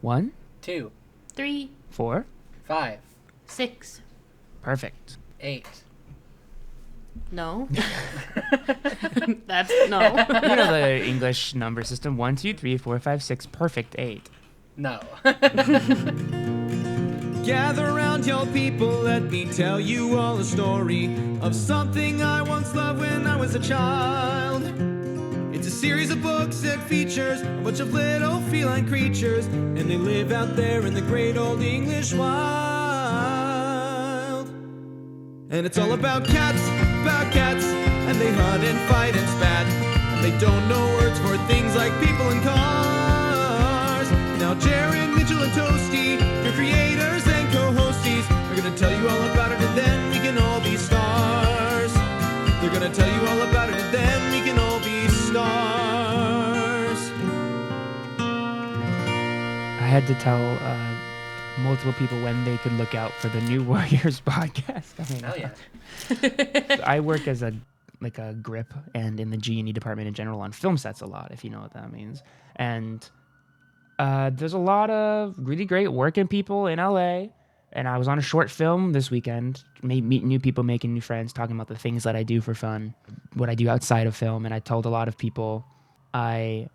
1, 2, 3, 4. 5, 6. Perfect. 8. No. That's no. You know the English number system. 1, 2, 3, 4, 5, 6. Perfect. 8. No. Gather around, y'all people, let me tell you all a story of something I once loved when I was a child. It's a series of books that features a bunch of little feline creatures, and they live out there in the great old English wild. And it's all about cats, and they hunt and fight and spat, and they don't know words for things like people and cars. Now Jaron, Mitchell, and Toasty, your creators and co-hosties, are gonna tell you all about it, and then we can all be stars. They're gonna tell you all about it, and then we can all be stars. I had to tell multiple people when they could look out for the new Warriors podcast. Hell yeah. I work as a grip and in the G&E department in general on film sets a lot, if you know what that means. And there's a lot of really great working people in LA. And I was on a short film this weekend, meeting new people, making new friends, talking about the things that I do for fun, what I do outside of film. And I told a lot of people I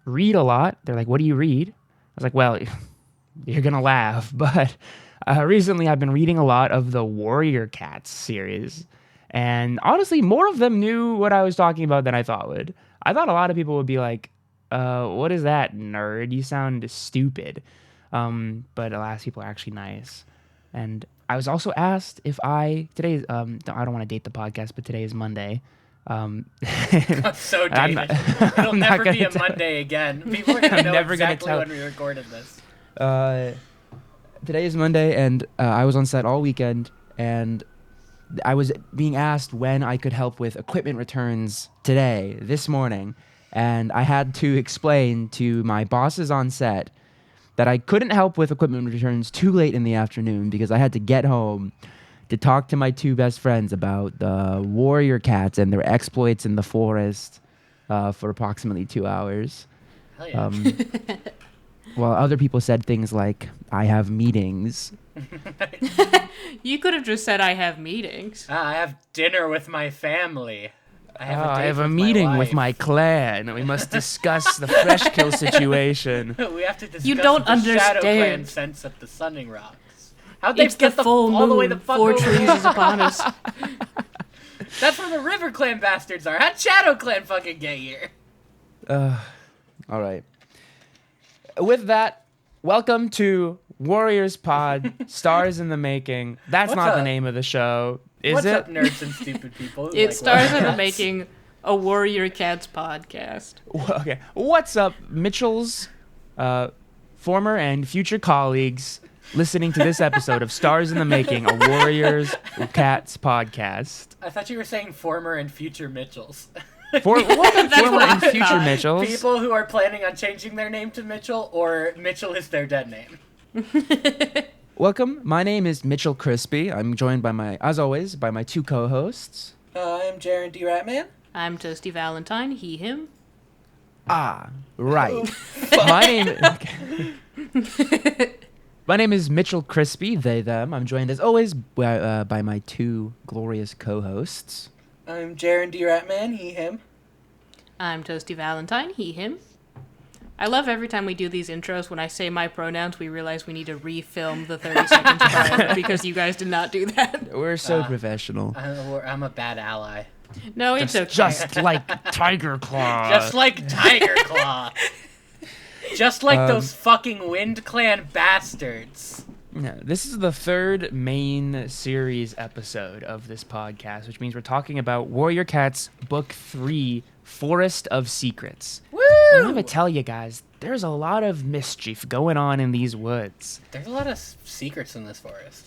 read a lot. They're like, what do you read? I was like, well, you're going to laugh. But recently I've been reading a lot of the Warrior Cats series. And honestly, more of them knew what I was talking about than I thought would. I thought a lot of people would be like, what is that, nerd? You sound stupid. But alas, people are actually nice. And I was also asked if I don't want to date the podcast, but today is Monday. That's so dated. It'll never be a Monday again. People are going to know exactly when we recorded this. Today is Monday, and I was on set all weekend, and I was being asked when I could help with equipment returns this morning, and I had to explain to my bosses on set that I couldn't help with equipment returns too late in the afternoon because I had to get home to talk to my two best friends about the warrior cats and their exploits in the forest for approximately 2 hours. Hell yeah. While other people said things like, I have meetings. You could have just said, I have meetings. I have dinner with my family. I have a meeting with my clan, and we must discuss the fresh kill situation. We have to discuss You don't the understand. Shadow Clan sense at the Sunning Rocks. How'd they It's get the full all the way moon. the fuck 4 over trees there? is upon us. That's where the River Clan bastards are. How'd Shadow Clan fucking get here? All right. With that, welcome to Warriors Pod, Stars in the Making. That's What's not up? the name of the show, is What's it? up, nerds and stupid people? who It like stars Warrior in the Cats? making a Warrior Cats podcast. Okay. What's up, Mitchell's former and future colleagues listening to this episode of Stars in the Making, a Warriors Cats podcast. I thought you were saying former and future Mitchells. Former what and I future thought. Mitchells. People who are planning on changing their name to Mitchell, or Mitchell is their dead name. Welcome. My name is Mitchell Crispi. I'm joined as always, by my two co-hosts. I'm Jaron D Ratman. I'm Toasty Valentine, he, him. Ah, right. My name is Mitchell Crispi, they, them. I'm joined as always by my two glorious co-hosts. I'm Jaron D Ratman, he, him. I'm Toasty Valentine, he, him. I love every time we do these intros, when I say my pronouns, we realize we need to refilm the 30 seconds prior because you guys did not do that. We're so professional. I'm a bad ally. No, it's okay. Just like Tiger Claw. Just like Tiger Claw. Just like those fucking Wind Clan bastards. Yeah, this is the third main series episode of this podcast, which means we're talking about Warrior Cats Book 3, Forest of Secrets. Woo! I'm going to tell you guys, there's a lot of mischief going on in these woods. There's a lot of secrets in this forest.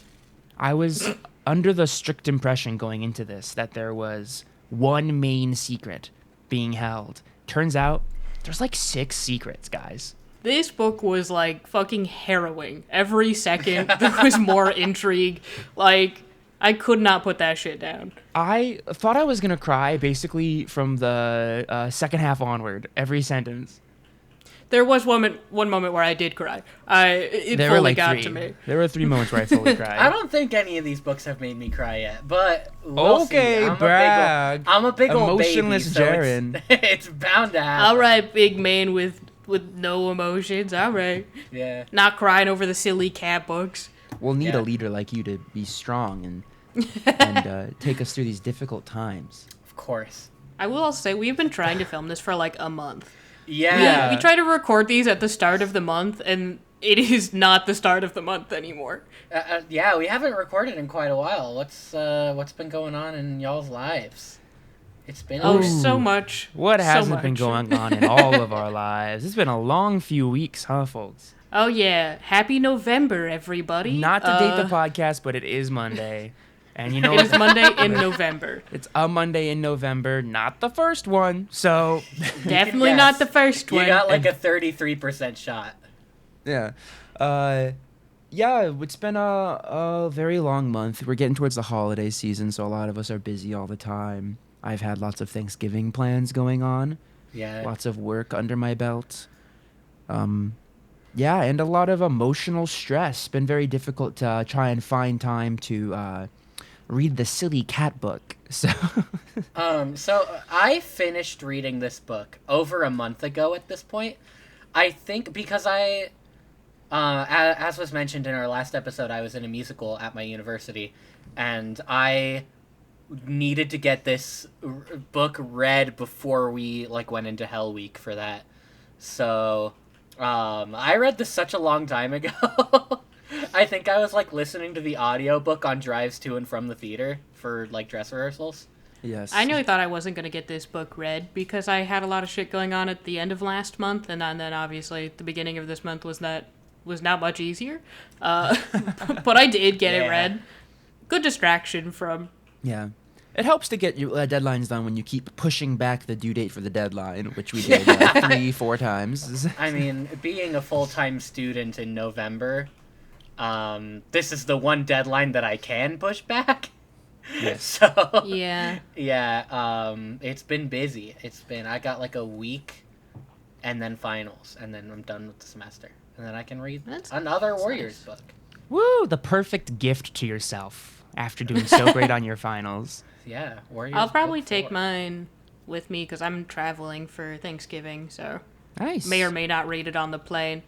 I was under the strict impression going into this that there was one main secret being held. Turns out, there's like 6 secrets, guys. This book was, like, fucking harrowing. Every second, there was more intrigue. Like, I could not put that shit down. I thought I was going to cry, basically, from the second half onward, every sentence. There was one moment where I did cry. It There fully were like got 3. to me. There were 3 moments where I fully cried. I don't think any of these books have made me cry yet, but we'll Okay, see. brag. I'm a big old baby, Emotionless so Jaron. it's bound to happen. All right, big man with no emotions. All right. Yeah. Not crying over the silly cat books. We'll need Yeah. a leader like you to be strong and take us through these difficult times. Of course. I will also say, we've been trying to film this for like a month. Yeah. We try to record these at the start of the month, and it is not the start of the month anymore. Yeah, we haven't recorded in quite a while. What's been going on in y'all's lives? It's been So much. What so hasn't been much. going on in all of our lives? It's been a long few weeks, huh, folks? Oh yeah, happy November, everybody. Not to date the podcast, but it is Monday. And you know It is what? Monday in November. It's a Monday in November, not the first one. So, Definitely guess. not the first You one. got like a 33% shot. yeah. Yeah, it's been a very long month. We're getting towards the holiday season, so a lot of us are busy all the time. I've had lots of Thanksgiving plans going on. Yeah. Lots of work under my belt. Yeah, and a lot of emotional stress. Been very difficult to try and find time to read the silly cat book. So So I finished reading this book over a month ago at this point. I think because as was mentioned in our last episode, I was in a musical at my university, and I needed to get this book read before we went into Hell Week for that. So I read this such a long time ago. I think I was listening to the audiobook on drives to and from the theater for dress rehearsals. yes, I nearly thought I wasn't going to get this book read because I had a lot of shit going on at the end of last month, and then obviously the beginning of this month was not much easier. But I did get it read. Good distraction from... Yeah. It helps to get your deadlines done when you keep pushing back the due date for the deadline, which we did 3-4 times. I mean, being a full-time student in November, this is the one deadline that I can push back. Yes. So Yeah. yeah, it's been busy. I got a week, and then finals, and then I'm done with the semester, and then I can read another Warriors book. Woo! The perfect gift to yourself after doing so great on your finals. Yeah, Warriors. I'll probably book take 4. mine with me because I'm traveling for Thanksgiving, so Nice. may or may not read it on the plane.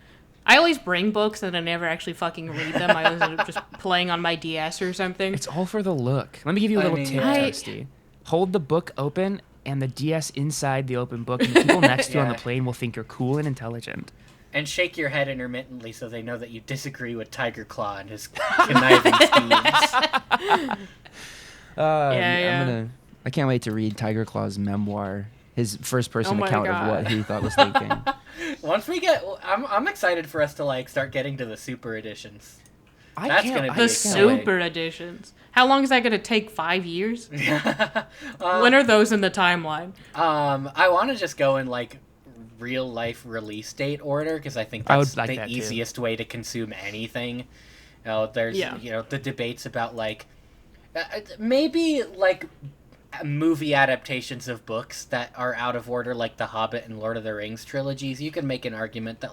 I always bring books and I never actually fucking read them. I always end up just playing on my DS or something. It's all for the look. Let me give you a little tip, I- Toasty. Hold the book open and the DS inside the open book, and the people next to you on the Yeah. plane will think you're cool and intelligent. And shake your head intermittently so they know that you disagree with Tiger Claw and his conniving schemes. I can't wait to read Tiger Claw's memoir, his first-person Oh my account of God. what he thought was thinking. Once we get, I'm excited for us to start getting to the super editions. I That's can't- gonna I be The can't exciting. wait. super editions. How long is that going to take? 5 years? When Um, are those in the timeline? I want to just go in real life release date order because I think I would that's like the that, too. easiest way to consume anything. There's the debates about maybe movie adaptations of books that are out of order, like the Hobbit and Lord of the Rings trilogies. You can make an argument that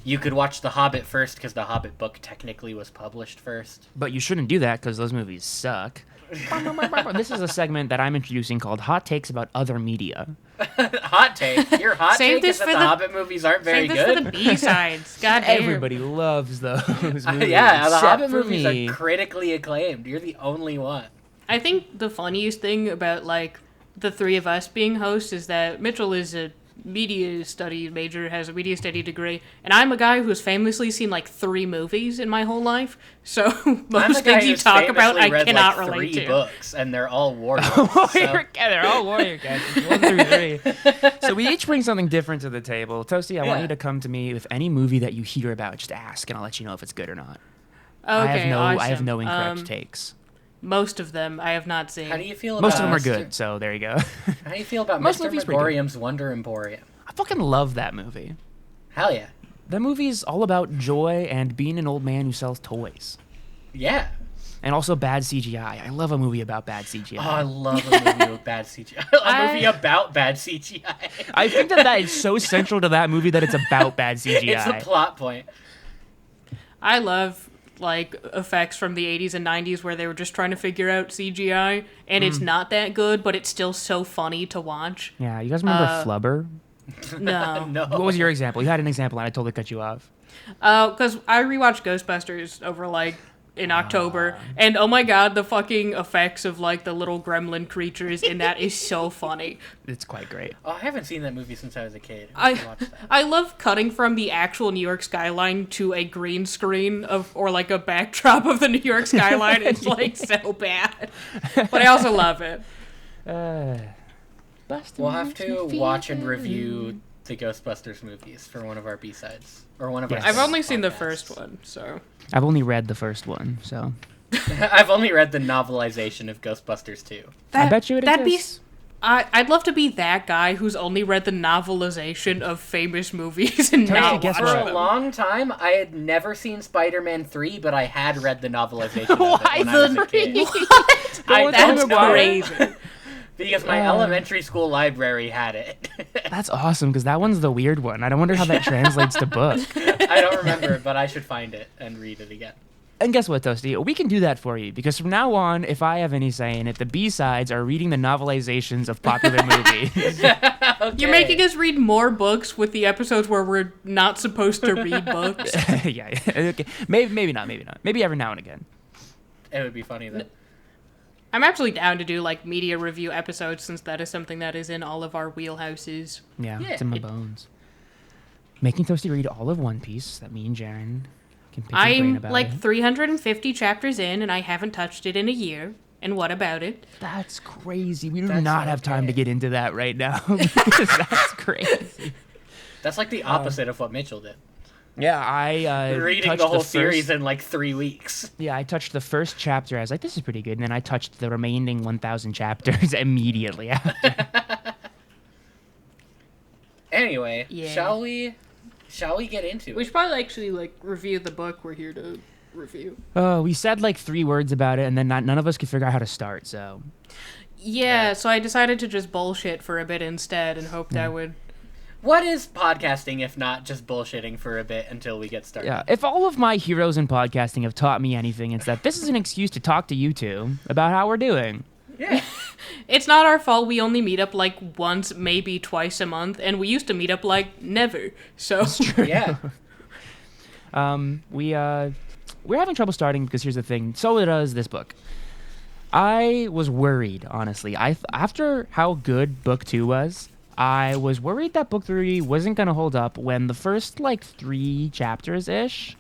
you could watch the Hobbit first because the Hobbit book technically was published first. But you shouldn't do that because those movies suck. This is a segment that I'm introducing called Hot Takes About Other Media. Hot take. Your hot Save take this is that for the the- Hobbit movies aren't very Save this good. for the B-sides. God damn. Everybody loves those movies. Yeah, the except Hobbit for movies me. are critically acclaimed. You're the only one. I think the funniest thing about the three of us being hosts is that Mitchell is a media study major, has a media study degree, and I'm a guy who's famously seen 3 movies in my whole life. So I'm most the guy things you who's talk about, famously I read, cannot 3 relate to. books, and they're all Warriors. They're all warrior cats. 1 through 3. So we each bring something different to the table. Toasty, I want Yeah. you to come to me with any movie that you hear about. Just ask, and I'll let you know if it's good or not. Okay, I have awesome. no incorrect takes. Most of them I have not seen. How do you feel about Most of them are good, so there you go. How do you feel about Most Mr. movies were good. Megorium's Wonder Emporium? I fucking love that movie. Hell yeah. That movie is all about joy and being an old man who sells toys. Yeah. And also bad CGI. I love a movie about bad CGI. Oh, I love a movie with bad CGI. A movie about bad CGI. I think that is so central to that movie that it's about bad CGI. It's the plot point. I love like effects from the 80s and 90s where they were just trying to figure out CGI, and it's not that good, but it's still so funny to watch. Yeah, you guys remember Flubber? No. No. What was your example? You had an example, and I totally cut you off. Because I rewatched Ghostbusters over like in October, and oh my god, the fucking effects of like the little gremlin creatures in that is so funny. It's quite great. Oh, I haven't seen that movie since I was a kid. I love cutting from the actual New York skyline to a green screen or like a backdrop of the New York skyline. It's like so bad, but I also love it. We'll have to watch and review the Ghostbusters movies for one of our B-sides. Or one of our I've only seen the podcasts. first one, so. I've only read the first one, so. I've only read the novelization of Ghostbusters 2. I bet you it exists. I'd love to be that guy who's only read the novelization of famous movies and not guess watch For what? a long time, I had never seen Spider-Man 3, but I had read the novelization of it Why when I was a the kid. That's know. crazy. Because my elementary school library had it. That's awesome, because that one's the weird one. I wonder how that translates to book. I don't remember it, but I should find it and read it again. And guess what, Toasty? We can do that for you, because from now on, if I have any say in it, the B-sides are reading the novelizations of popular movies. Okay. You're making us read more books with the episodes where we're not supposed to read books. Yeah, okay. Maybe not. Maybe every now and again. It would be funny, though. I'm actually down to do like media review episodes since that is something that is in all of our wheelhouses. Yeah, Yeah. it's in my bones. Making Toasty read all of One Piece, that me and Jaron can pick his brain I'm about like it. 350 chapters in and I haven't touched it in a year. And what about it? That's crazy. We do That's not have time to okay. get into that right now, because that's crazy. That's like the opposite of what Mitchell did. Yeah, I Reading touched the whole first- series in like 3 weeks. Yeah, I touched the first chapter. I was like, this is pretty good. And then I touched the remaining 1,000 chapters immediately after. Anyway, Yeah. shall we get into We it? should probably actually like review the book we're here to review. We said like 3 words about it, and then none of us could figure out how to start, so. Yeah, so I decided to just bullshit for a bit instead and hope that would... What is podcasting if not just bullshitting for a bit until we get started? Yeah, if all of my heroes in podcasting have taught me anything, it's that this is an excuse to talk to you two about how we're doing. Yeah. It's not our fault we only meet up like once, maybe twice a month, and we used to meet up like never. So Yeah. We're having trouble starting because here's the thing. So does this book. I was worried, honestly. After how good book 2 was, I was worried that book 3 wasn't going to hold up when the first like 3 chapters-ish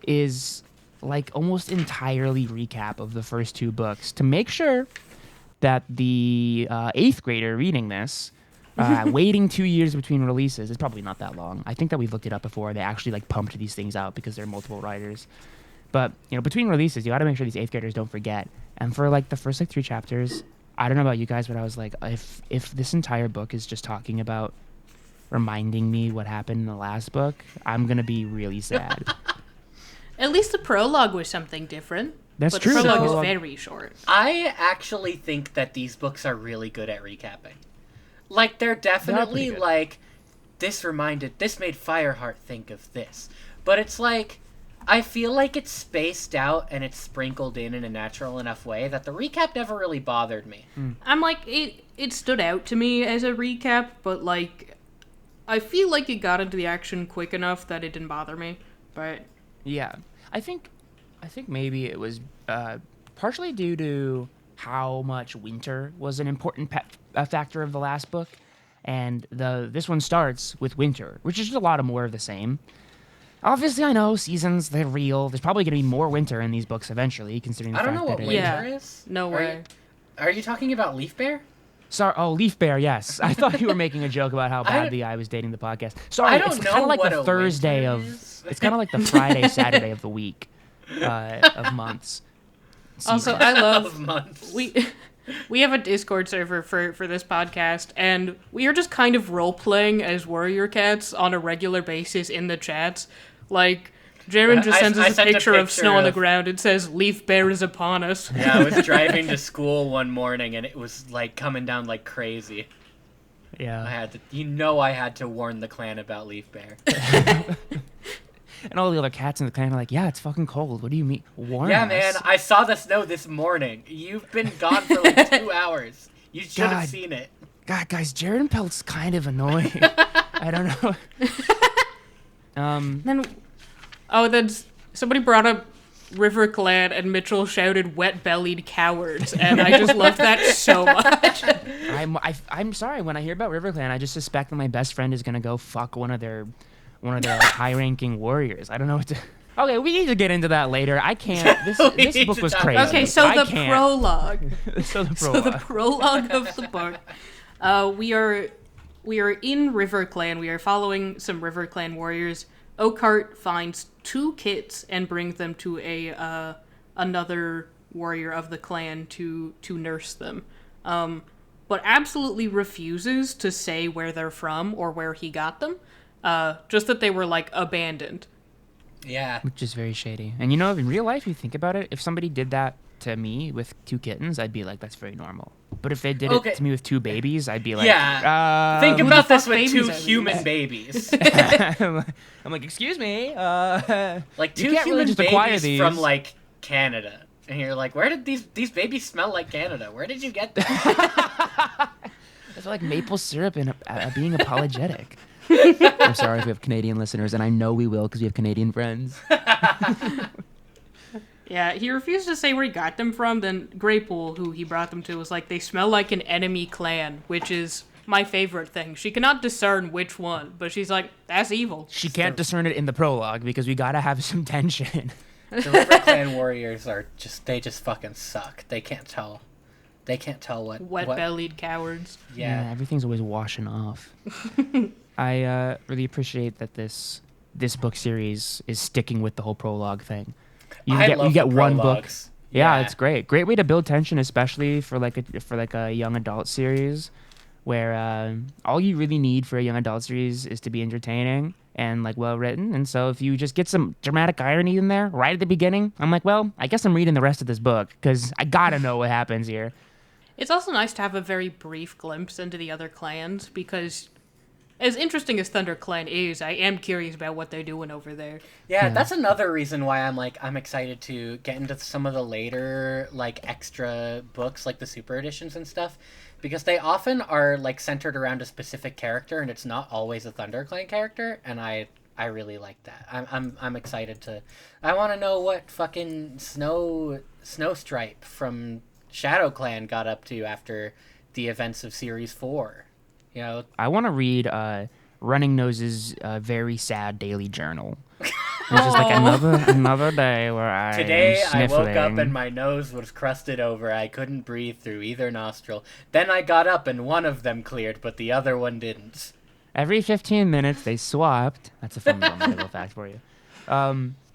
is like almost entirely recap of the first 2 books to make sure that the 8th grader reading this, waiting 2 years between releases, it's probably not that long. I think that we've looked it up before. They actually like pumped these things out because there are multiple writers. But, you know, between releases, you got to make sure these 8th graders don't forget. And for like the first like 3 chapters, I don't know about you guys, but I was like, if this entire book is just talking about reminding me what happened in the last book, I'm going to be really sad. at least the prologue was something different. That's but true. The The prologue is prologue- very short. I actually think that these books are really good at recapping. Like, they're definitely good. like, this made Fireheart think of this. But it's like, I feel like it's spaced out and it's sprinkled in a natural enough way that the recap never really bothered me. I'm like, it stood out to me as a recap, but like, I feel like it got into the action quick enough that it didn't bother me. But Yeah, I think maybe it was partially due to how much winter was an important factor of the last book, and this one starts with winter, which is just a lot of more of the same. Obviously, I know seasons, they're real. There's probably going to be more winter in these books eventually, considering the I don't fact know what that winter Yeah. is. No way. Are you talking about Leaf Bear? Sorry, Leaf Bear, yes. I thought you were making a joke about how badly I was dating the podcast. Sorry, I don't it's know kind of like what the a Thursday winter of... is. It's kind of like the Friday, Saturday of the week, of months. Also, Seasons. I Of love months. we have a Discord server for this podcast, and we are just kind of role playing as warrior cats on a regular basis in the chats. Like, Jaron just sends I us a sent a picture of picture snow on the of- ground. It says, "Leaf bear is upon us." Yeah, I was driving to school one morning and it was like coming down like crazy. I Yeah. had to warn the clan about Leaf Bear. And all the other cats in the clan are like, yeah, it's fucking cold. What do you mean? Warn Yeah, us. man, I saw the snow this morning. You've been gone for like 2 hours. You should have God. seen it. God, guys, Jared Pelt's kind of annoying. I don't know. Then somebody brought up River Clan, and Mitchell shouted "wet-bellied cowards," and I just loved that so much. I'm sorry. When I hear about River Clan, I just suspect that my best friend is gonna go fuck one of their high-ranking warriors. I don't know what to. Okay, we need to get into that later. I can't. This need book to was talk crazy. about Okay, so I the can't. prologue. So the So prologue. the prologue of the book. We are in River Clan. We are following some River Clan warriors. Oakheart finds 2 kits and brings them to another warrior of the clan to nurse them. But absolutely refuses to say where they're from or where he got them. Just that they were like abandoned. Yeah. Which is very shady. And you know, in real life, you think about it, if somebody did that to me with 2 kittens, I'd be like, that's very normal. But if they did Okay. it to me with 2 babies, I'd be like, Yeah. Think who about the this fuck with babies 2 are these? human babies. I'm like, excuse me. Like You 2 can't really human just acquire babies these. from like Canada. And you're like, where did these babies smell like Canada? Where did you get them? It's like maple syrup and being apologetic. I'm sorry if we have Canadian listeners, and I know we will because we have Canadian friends. Yeah, he refused to say where he got them from. Then Greypool, who he brought them to, was like, they smell like an enemy clan, which is my favorite thing. She cannot discern which one, but she's like, that's evil. She can't discern it in the prologue because we gotta have some tension. The River Clan warriors they just fucking suck. They can't tell. They can't tell what Wet-bellied cowards. Yeah. Everything's always washing off. I really appreciate that this book series is sticking with the whole prologue thing. You I get love you get the one book. prologues. Yeah, it's great. Great way to build tension, especially for like a young adult series, where all you really need for a young adult series is to be entertaining and like well written. And so if you just get some dramatic irony in there right at the beginning, I'm like, well, I guess I'm reading the rest of this book because I gotta know what happens here. It's also nice to have a very brief glimpse into the other clans, because as interesting as Thunder Clan is, I am curious about what they're doing over there. Yeah, that's another reason why I'm excited to get into some of the later like extra books, like the super editions and stuff, because they often are like centered around a specific character, and it's not always a Thunder Clan character, and I really like that. I'm excited to. I want to know what fucking Snowstripe from Shadow Clan got up to after the events of Series 4. You know, I want to read Running Nose's very sad daily journal. Which is like another day where I today am I woke up sniffling. and my nose was crusted over. I couldn't breathe through either nostril. Then I got up and one of them cleared, but the other one didn't. Every 15 minutes they swapped. That's a fun little fact for you.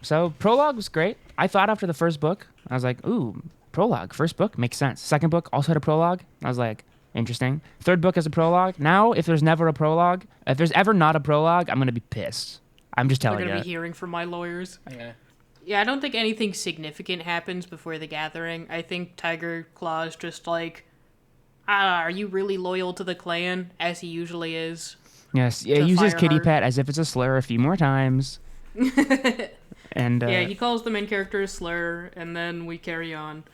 So prologue was great. I thought after the first book, I was like, ooh, prologue. First book makes sense. Second book also had a prologue. I was like, interesting. Third book has a prologue. Now, if there's never a prologue, if there's ever not a prologue, I'm gonna be pissed. I'm just We're telling going to you. be hearing from my lawyers. Yeah. Yeah, I don't think anything significant happens before the gathering. I think Tiger Claw's just like, are you really loyal to the clan, as he usually is? Yes, yeah, to uses kitty Fireheart. pet as if it's a slur a few more times. And Yeah, he calls the main character a slur, and then we carry on.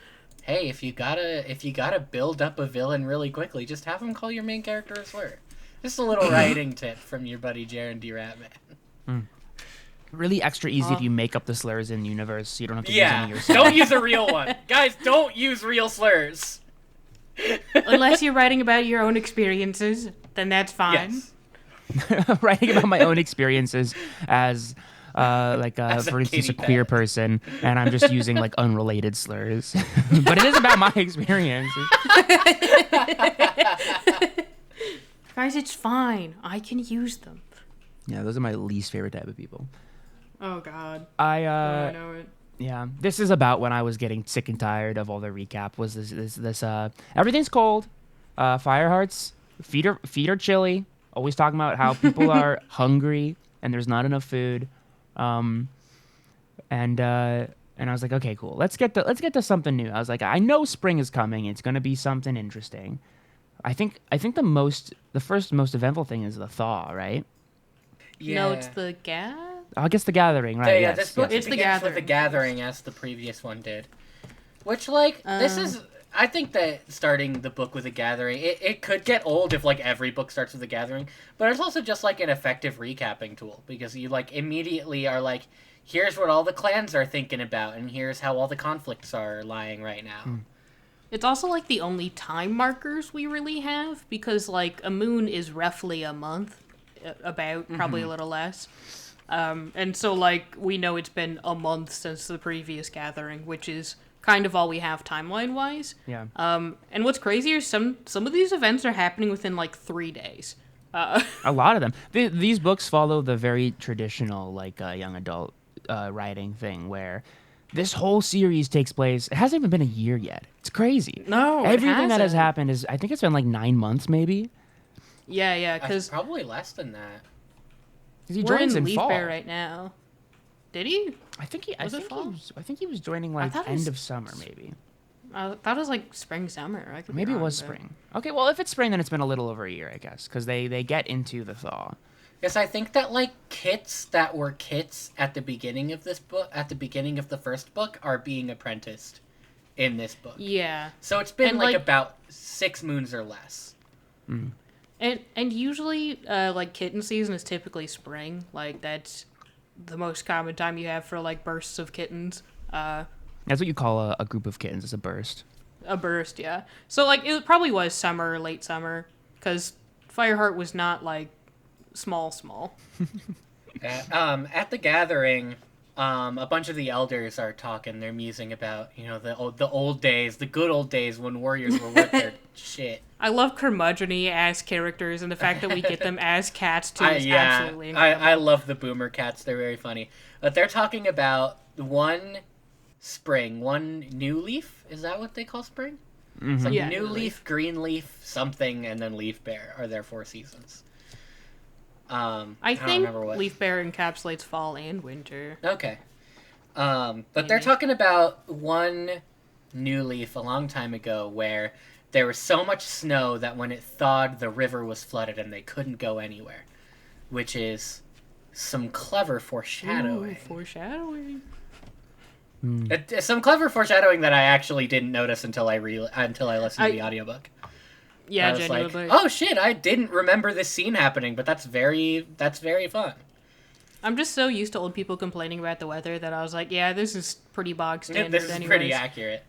Hey, if you gotta build up a villain really quickly, just have him call your main character a slur. Just a little writing tip from your buddy Jaron D Ratman. really extra easy if you make up the slurs in universe. You don't have to use Yeah, any yourself. don't use a real one, guys. Don't use real slurs. Unless you're writing about your own experiences, then that's fine. Yes. Writing about my own experiences as As a for instance, a kitty queer pet. person, and I'm just using like unrelated slurs. But it is about my experiences. Guys, it's fine. I can use them. Yeah, those are my least favorite type of people. Oh, God. I I know it. Yeah, this is about when I was getting sick and tired of all the recap. Was this everything's cold, Fireheart's feet are chilly. Always talking about how people are hungry and there's not enough food. And I was like, okay, cool. Let's get to something new. I was like, I know spring is coming. It's gonna be something interesting. I think the first most eventful thing is the thaw, right? Yeah. No, it's the I guess the gathering, right? Yeah, Yes, this book It's the begins with the Gathering. gathering, as the previous one did. Which, like, this is... I think that starting the book with a gathering, it could get old if, like, every book starts with a gathering, but it's also just, like, an effective recapping tool, because you, like, immediately are like, here's what all the clans are thinking about, and here's how all the conflicts are lying right now. It's also like the only time markers we really have, because like a moon is roughly a month, about probably a little less. And so like we know it's been a month since the previous gathering, which is kind of all we have timeline wise. Yeah. And what's crazier, some of these events are happening within like 3 days. A lot of them. These books follow the very traditional, like, young adult writing thing, where this whole series takes place. It hasn't even been a year yet. It's crazy. No, it everything that has hasn't. happened is. I think it's been like 9 months, maybe. Yeah, because Probably less than that. 'Cause he we're joins in in fall. Leaf Bear right now. Did he? I think he. Was it fall? I think he was joining like thought it end was- of summer, maybe. I thought it was like spring, summer. I could be Maybe it wrong, was but- spring. Okay, well, if it's spring, then it's been a little over a year, I guess, because they get into the thaw. Because I think that, like, kits that were kits at the beginning of this book, at the beginning of the first book, are being apprenticed in this book. Yeah. So it's been, And, like, like- about 6 moons or less. And usually, like, kitten season is typically spring. Like, that's the most common time you have for, like, bursts of kittens. That's what you call a group of kittens. It's a burst. A burst, yeah. So, like, it probably was summer or late summer, because Fireheart was not, like, small. At the gathering, a bunch of the elders are talking. They're musing about, you know, the old days, the good old days when warriors were worth their shit. I love curmudgeon-y as characters, and the fact that we get them as cats, too, is absolutely incredible. I love the boomer cats. They're very funny. But they're talking about one spring, one new leaf. Is that what they call spring? It's like Yeah, new new leaf, green leaf, something, and then leaf bear are their 4 seasons. I don't think remember what. Leaf Bear encapsulates fall and winter. Okay. But they're Maybe. talking about one new leaf a long time ago where there was so much snow that when it thawed, the river was flooded and they couldn't go anywhere. Which is some clever foreshadowing. Ooh, foreshadowing. Some clever foreshadowing that I actually didn't notice until I listened to the audiobook. Yeah, I was genuinely. like, oh shit, I didn't remember this scene happening, but that's very fun. I'm just so used to old people complaining about the weather that I was like, yeah, this is pretty bog standard This is anyways. pretty accurate.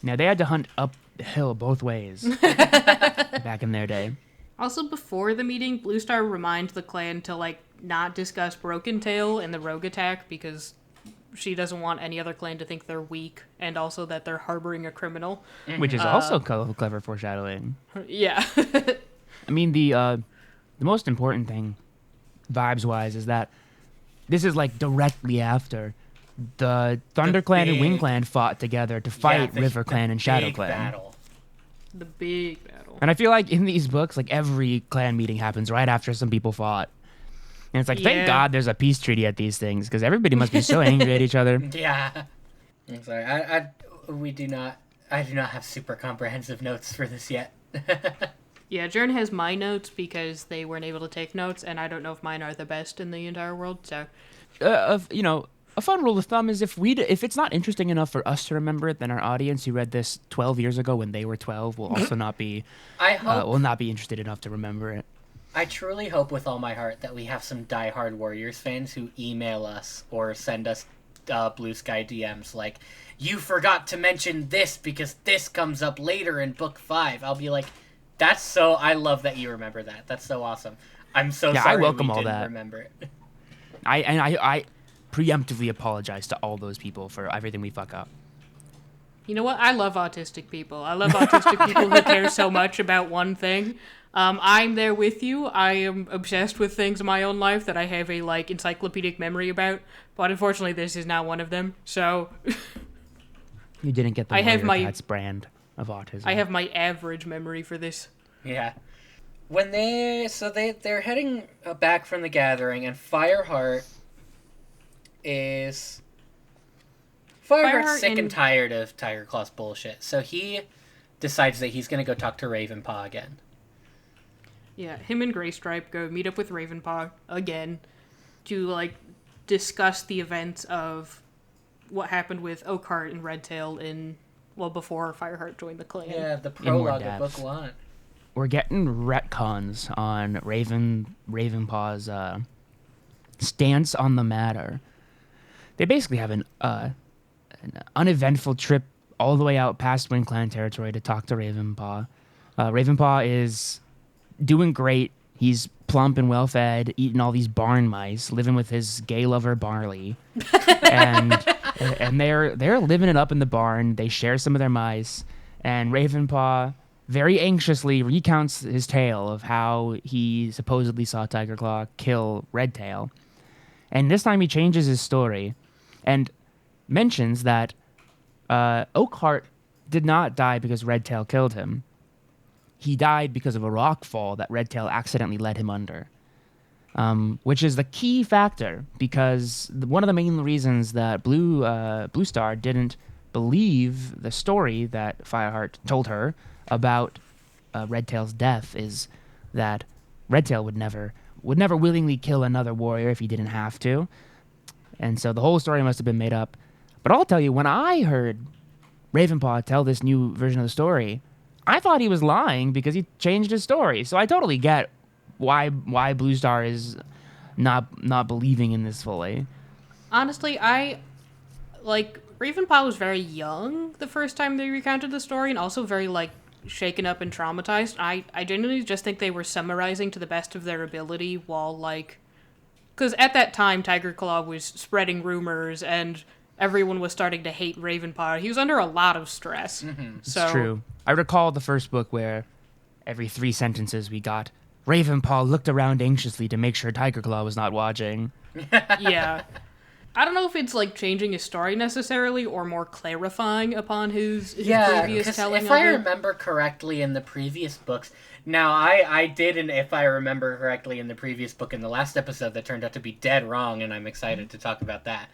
Now, they had to hunt uphill both ways back in their day. Also, before the meeting, Bluestar reminds the clan to, like, not discuss Broken Tail and the rogue attack because she doesn't want any other clan to think they're weak and also that they're harboring a criminal. Which is also clever foreshadowing. Yeah. I mean, the most important thing, vibes-wise, is that this is, like, directly after the Thunder Clan and Wing big- Clan fought together to fight the- River Clan and Shadow big Clan. battle. The big battle. And I feel like in these books, like, every clan meeting happens right after some people fought. And it's like, thank Yeah. God there's a peace treaty at these things, because everybody must be so angry at each other. Yeah. I'm sorry. I do not have super comprehensive notes for this yet. Yeah, Jaron has my notes because they weren't able to take notes, and I don't know if mine are the best in the entire world, so... A fun rule of thumb is if it's not interesting enough for us to remember it, then our audience who read this 12 years ago when they were 12 will also not be will not be interested enough to remember it. I truly hope with all my heart that we have some diehard Warriors fans who email us or send us Blue Sky DMs like, you forgot to mention this because this comes up later in book 5. I'll be like, I love that you remember that. That's so awesome. I'm so Yeah, I sorry welcome we all didn't that. remember it. I preemptively apologize to all those people for everything we fuck up. You know what? I love autistic people. I love autistic people who care so much about one thing. I'm there with you. I am obsessed with things in my own life that I have a, like, encyclopedic memory about. But unfortunately, this is not one of them. So You didn't get the I have Warrior my- Cats brand of autism. I have my average memory for this. Yeah. When they're heading back from the gathering, and Fireheart is Fireheart's sick and tired of Tiger Claw's bullshit, so he decides that he's going to go talk to Ravenpaw again. Yeah, him and Graystripe go meet up with Ravenpaw again to, like, discuss the events of what happened with Oakheart and Redtail before Fireheart joined the clan. Yeah, the prologue of Book 1. We're getting retcons on Ravenpaw's stance on the matter. They basically have an uneventful trip all the way out past Wind Clan territory to talk to Ravenpaw. Ravenpaw is doing great. He's plump and well-fed, eating all these barn mice, living with his gay lover Barley, and they're living it up in the barn. They share some of their mice, and Ravenpaw very anxiously recounts his tale of how he supposedly saw Tiger Claw kill Redtail, and this time he changes his story, and mentions that Oakheart did not die because Redtail killed him. He died because of a rock fall that Redtail accidentally led him under, which is the key factor, because one of the main reasons that Bluestar didn't believe the story that Fireheart told her about Redtail's death is that Redtail would never willingly kill another warrior if he didn't have to, and so the whole story must have been made up. But I'll tell you, when I heard Ravenpaw tell this new version of the story, I thought he was lying because he changed his story. So I totally get why Bluestar is not believing in this fully. Honestly, Ravenpaw was very young the first time they recounted the story, and also very, shaken up and traumatized. I genuinely just think they were summarizing to the best of their ability while, because at that time, Tiger Claw was spreading rumors, and everyone was starting to hate Ravenpaw. He was under a lot of stress. Mm-hmm. It's true. I recall the first book where every 3 sentences we got, Ravenpaw looked around anxiously to make sure Tiger Claw was not watching. Yeah. I don't know if it's, changing his story necessarily, or more clarifying upon his previous telling if I remember correctly in the previous books... Now, I did, and if I remember correctly in the previous book in the last episode, that turned out to be dead wrong, and I'm excited to talk about that.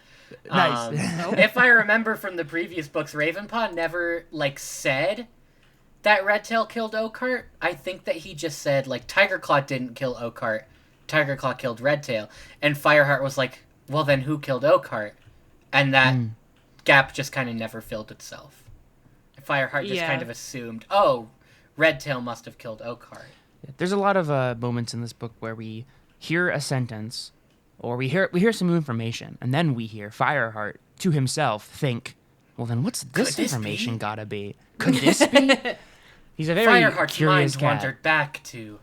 Nice. If I remember from the previous books, Ravenpaw never, said that Redtail killed Oakheart. I think that he just said, Tiger Claw didn't kill Oakheart. Tiger Claw killed Redtail. And Fireheart was like, well, then who killed Oakheart? And that gap just kind of never filled itself. Fireheart just kind of assumed, oh, Redtail must have killed Oakheart. There's a lot of moments in this book where we hear a sentence, or we hear some information, and then we hear Fireheart to himself think, well, then what's this information gotta be? Could this be? He's a very Fireheart's curious mind cat. wandered back to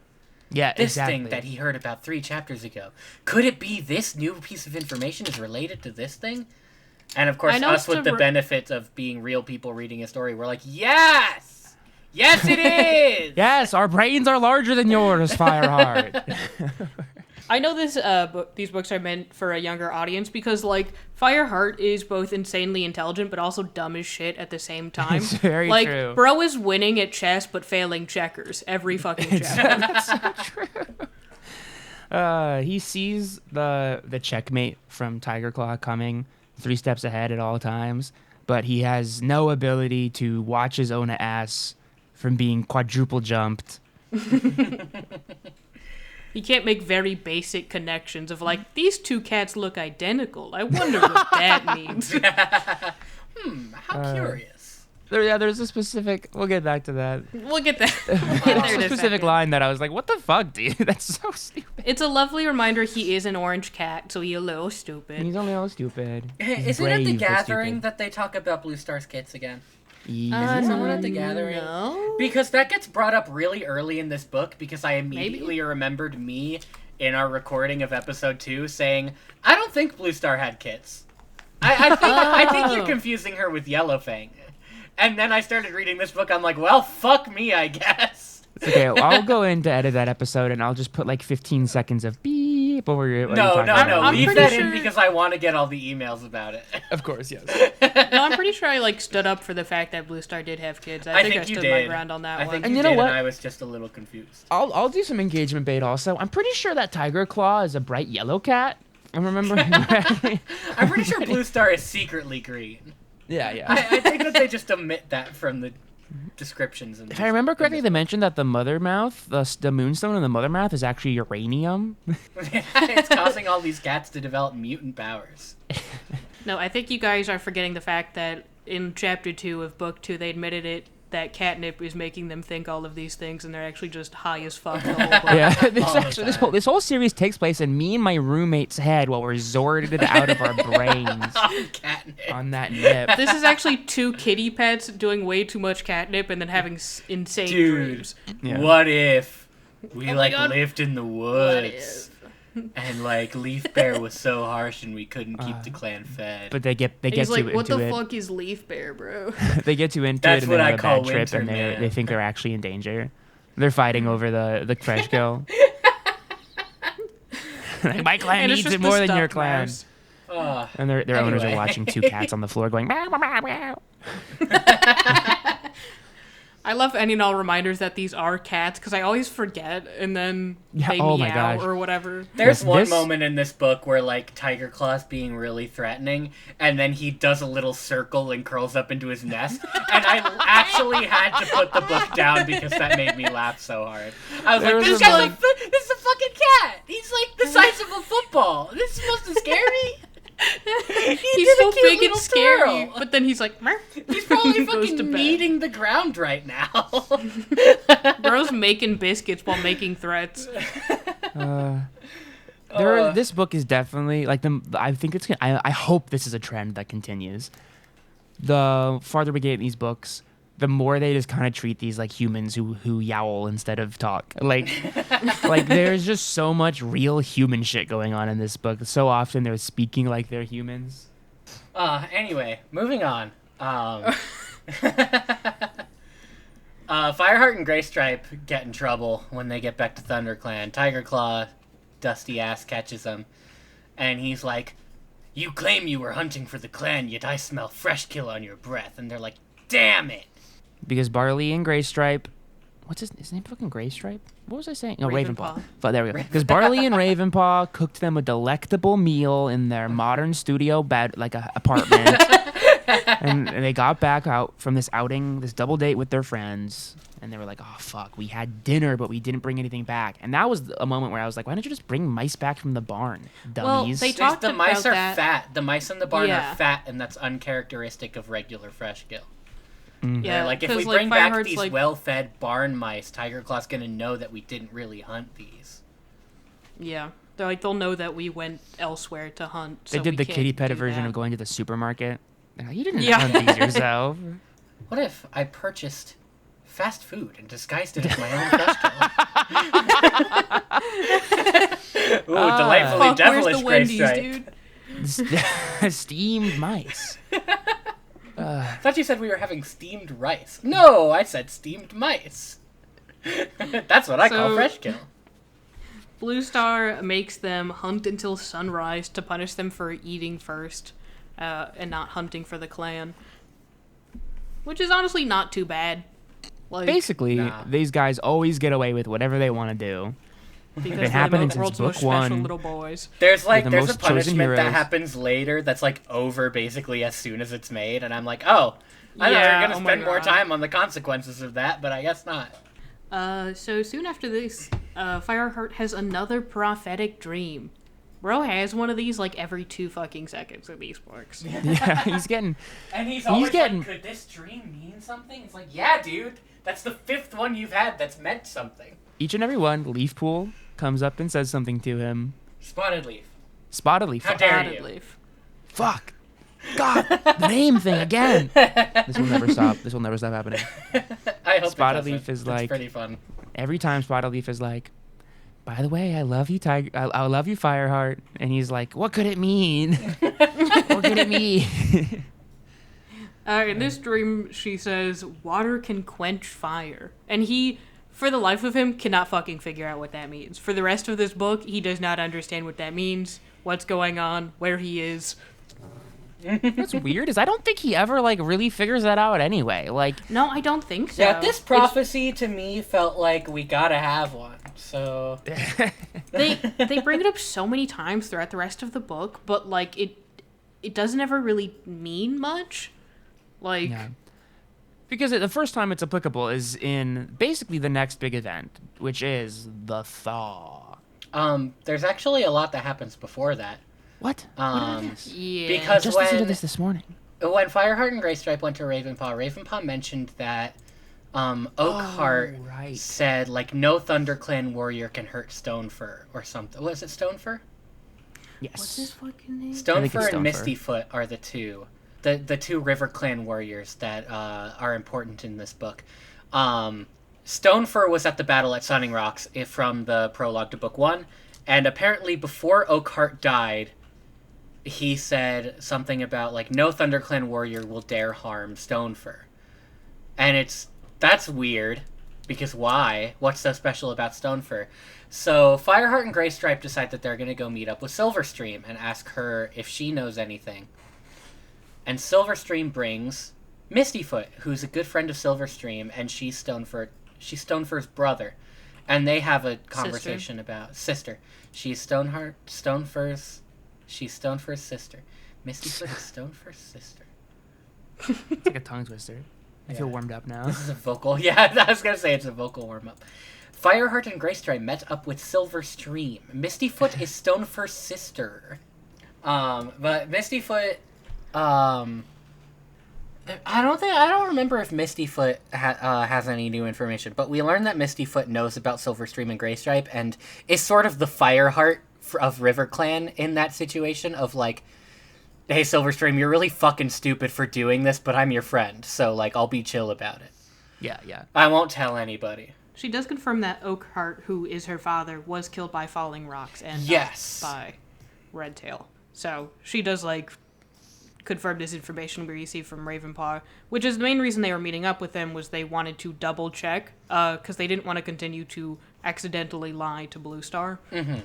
this exactly. thing That he heard about 3 chapters ago. Could it be this new piece of information is related to this thing? And of course, us with the benefit of being real people reading a story, we're like, yes! Yes, it is! Yes, our brains are larger than yours, Fireheart. I know these books are meant for a younger audience because, Fireheart is both insanely intelligent but also dumb as shit at the same time. It's very true. Bro is winning at chess but failing checkers every fucking chapter. That's so true. He sees the checkmate from Tiger Claw coming 3 steps ahead at all times, but he has no ability to watch his own ass from being quadruple jumped. He can't make very basic connections of, these 2 cats look identical. I wonder what that means. How curious. There's a specific... We'll get back to that. We'll get that. There's a specific line that I was like, what the fuck, dude? That's so stupid. It's a lovely reminder he is an orange cat, so he's a little stupid. He's only a little stupid. Is it at the gathering that they talk about Bluestar's kits again? Is it someone at the gathering? No. Because that gets brought up really early in this book, because I immediately remembered me in our recording of episode 2 saying, I don't think Bluestar had kits. I think you're confusing her with Yellowfang. And then I started reading this book, I'm like, well, fuck me, I guess. It's okay, I'll go in to edit that episode, and I'll just put 15 seconds of beep over your... No, leave that in because I want to get all the emails about it. Of course, yes. No, I'm pretty sure I stood up for the fact that Bluestar did have kids. I think I stood my ground on that one. I think and you know did, what? And I was just a little confused. I'll do some engagement bait also. I'm pretty sure that Tiger Claw is a bright yellow cat. I'm remembering correctly. I'm pretty sure Bluestar is secretly green. Yeah. I think that they just omit that from the descriptions. If I remember correctly, they mentioned that the mother mouth, the moonstone in the mother mouth is actually uranium. It's causing all these cats to develop mutant powers. No, I think you guys are forgetting the fact that in Chapter 2 of Book 2, they admitted that catnip is making them think all of these things, and they're actually just high as fuck the whole book. Yeah, this whole series takes place in me and my roommate's head while we're zorded out of our brains Catnip. on that nip. This is actually 2 kitty pets doing way too much catnip and then having insane dreams. Yeah. What if we Oh my God. lived in the woods? And Leaf Bear was so harsh and we couldn't keep the clan fed. But they get He's too like, into what the it. fuck is Leaf Bear, bro? They get too into That's it and what they I have a call bad trip and winter, man. they think they're actually in danger. They're fighting over the fresh kill. My clan And it's needs just it the more than your stuffed clan. mouse. And their owners are Anyway. watching 2 cats on the floor going meow, meow, meow. I love any and all reminders that these are cats because I always forget and then Yeah, they oh my meow gosh. or whatever. There's Yes, one this- moment in this book where Tiger Claw's being really threatening, and then he does a little circle and curls up into his nest, and I actually had to put the book down because that made me laugh so hard. I was There like, was this a is a fucking cat. He's like the size of a football. This is supposed to scare me. He's did a so cute big and little scary, twirl. but then he's like, "Mer." He's probably Goes to fucking bed. kneading the ground right now. Bro's making biscuits while making threats. This book is definitely I think it's gonna, I hope this is a trend that continues. The farther we get in these books, the more they just kind of treat these like humans who yowl instead of talk. Like there's just so much real human shit going on in this book. So often they're speaking like they're humans. Anyway, moving on. Fireheart and Greystripe get in trouble when they get back to ThunderClan. Tiger Claw, dusty ass, catches them, and he's like, "You claim you were hunting for the clan, yet I smell fresh kill on your breath." And they're like, "Damn it!" Because Barley and Greystripe, what's his name? Fucking Greystripe? What was I saying? No, Ravenpaw. But there we go. Because Barley and Ravenpaw cooked them a delectable meal in their modern studio bed, apartment. and they got back out from this outing, this double date with their friends, and they were like, "Oh fuck, we had dinner, but we didn't bring anything back." And that was a moment where I was like, "Why don't you just bring mice back from the barn, dummies?" they talked The mice about are that. fat. The mice in the barn Yeah. are fat, and that's uncharacteristic of regular fresh kill. Yeah, If we 'cause, bring back Fireheart's, these well-fed barn mice, Tiger Claw's gonna know that we didn't really hunt these. Yeah, they'll know that we went elsewhere to hunt. They so did we the can't kitty pet do version that. of going to the supermarket. They're like, "You didn't Yeah. hunt these yourself." What if I purchased fast food and disguised it as my own fresh kill? Ooh, delightfully Fuck, devilish where's the Wendy's, Greystripe. dude? Steamed mice. I thought you said we were having steamed rice. No, I said steamed mice. That's what I call So- fresh kill. Bluestar makes them hunt until sunrise to punish them for eating first, and not hunting for the clan. Which is honestly not too bad. Basically, Nah. these guys always get away with whatever they want to do. Because been happening they're the since world's most book special one. little boys. There's the there's a most chosen punishment that heroes. happens later that's over basically as soon as it's made, and I'm like, oh, I thought we Yeah, were gonna oh my spend more God. time on the consequences of that, but I guess not. So soon after this, Fireheart has another prophetic dream. Bro has one of these every 2 fucking seconds in these books. Yeah, he's getting. And he's always getting- like, could this dream mean something? It's like, yeah, dude, that's the 5th one you've had that's meant something. Each and every one, Leafpool comes up and says something to him. Spotted Leaf. Spotted Leaf. How dare Spotted you. Leaf. Fuck. God, the name thing again. This will never stop. This will never stop happening. I hope Spotted it doesn't. Leaf is It's like- pretty fun. Every time Spotted Leaf is like, "By the way, I love you, Tiger. I love you, Fireheart." And he's like, "What could it mean? What could it mean?" In this dream, she says, water can quench fire. And he, for the life of him, cannot fucking figure out what that means. For the rest of this book, he does not understand what that means, what's going on, where he is. What's weird is I don't think he ever really figures that out anyway. No, I don't think so. Yeah, this prophecy to me felt like we gotta have one. So They bring it up so many times throughout the rest of the book, but it doesn't ever really mean much. Like, Yeah. Because the first time it's applicable is in basically the next big event, which is the thaw. There's actually a lot that happens before that. What? What Um, is this? yeah. Because Just listened to when this morning. Fireheart and Greystripe went to Ravenpaw mentioned that Oakheart right. said, like, no ThunderClan warrior can hurt Stonefur or something. Was it Stonefur? Yes. What's his fucking name? think it's Stonefur and Stonefur. Mistyfoot are the two. The two River Clan warriors that are important in this book. Stonefur was at the battle at Sunning Rocks from the prologue to Book 1, and apparently before Oakheart died, he said something about, like, no ThunderClan warrior will dare harm Stonefur. And that's weird, because why? What's so special about Stonefur? So Fireheart and Greystripe decide that they're going to go meet up with Silverstream and ask her if she knows anything. And Silverstream brings Mistyfoot, who's a good friend of Silverstream, and she's Stonefur's brother. And they have a conversation about sister. She's Stonefur's sister. Mistyfoot is Stonefur's sister. It's like a tongue twister. I feel warmed up now. This is a vocal. Yeah, I was gonna say it's a vocal warm up. Fireheart and Greystripe met up with Silverstream. Mistyfoot is Stonefur's sister. But Mistyfoot, I don't remember if Mistyfoot has any new information, but we learned that Mistyfoot knows about Silverstream and Greystripe and is sort of the Fireheart of River Clan in that situation of, like, hey, Silverstream, you're really fucking stupid for doing this, but I'm your friend, so, like, I'll be chill about it. Yeah, yeah. I won't tell anybody. She does confirm that Oakheart, who is her father, was killed by falling rocks and Yes. not by Redtail. So she does, like, confirm this information we received from Ravenpaw, which is the main reason they were meeting up with them, was they wanted to double check, because they didn't want to continue to accidentally lie to Bluestar. Mm-hmm.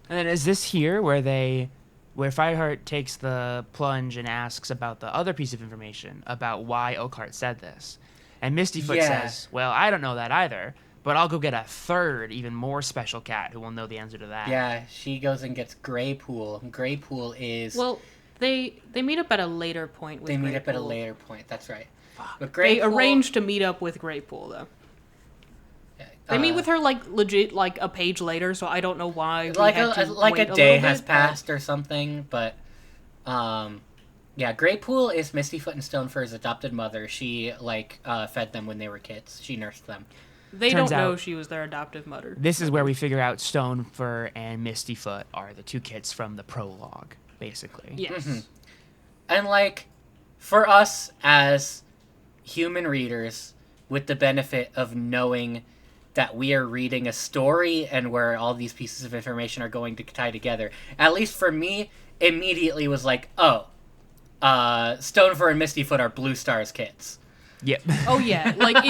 And then is this here where Fireheart takes the plunge and asks about the other piece of information about why Oakheart said this? And Mistyfoot says, well, I don't know that either, but I'll go get a third, even more special cat who will know the answer to that. Yeah, she goes and gets Greypool. Greypool is... Well, they meet up at a later point with they meet up at a Greypool. later point, that's right. But They Greypool... arranged to meet up with Greypool, though. They meet with her, like, legit, like, a page later, so I don't know why we like had to like wait a day little has bit, passed or something, but yeah, Greypool is Mistyfoot and Stonefur's adopted mother. She, like, fed them when they were kids. She nursed them. They Turns don't know out- she was their adoptive mother. This is where we figure out Stonefur and Mistyfoot are the two kids from the prologue, basically. Yes. Mhm. And, like, for us as human readers, with the benefit of knowing that we are reading a story and where all these pieces of information are going to tie together, at least for me, immediately was like, oh, Stonefur and Mistyfoot are Bluestar's kids. Yep. Oh yeah, like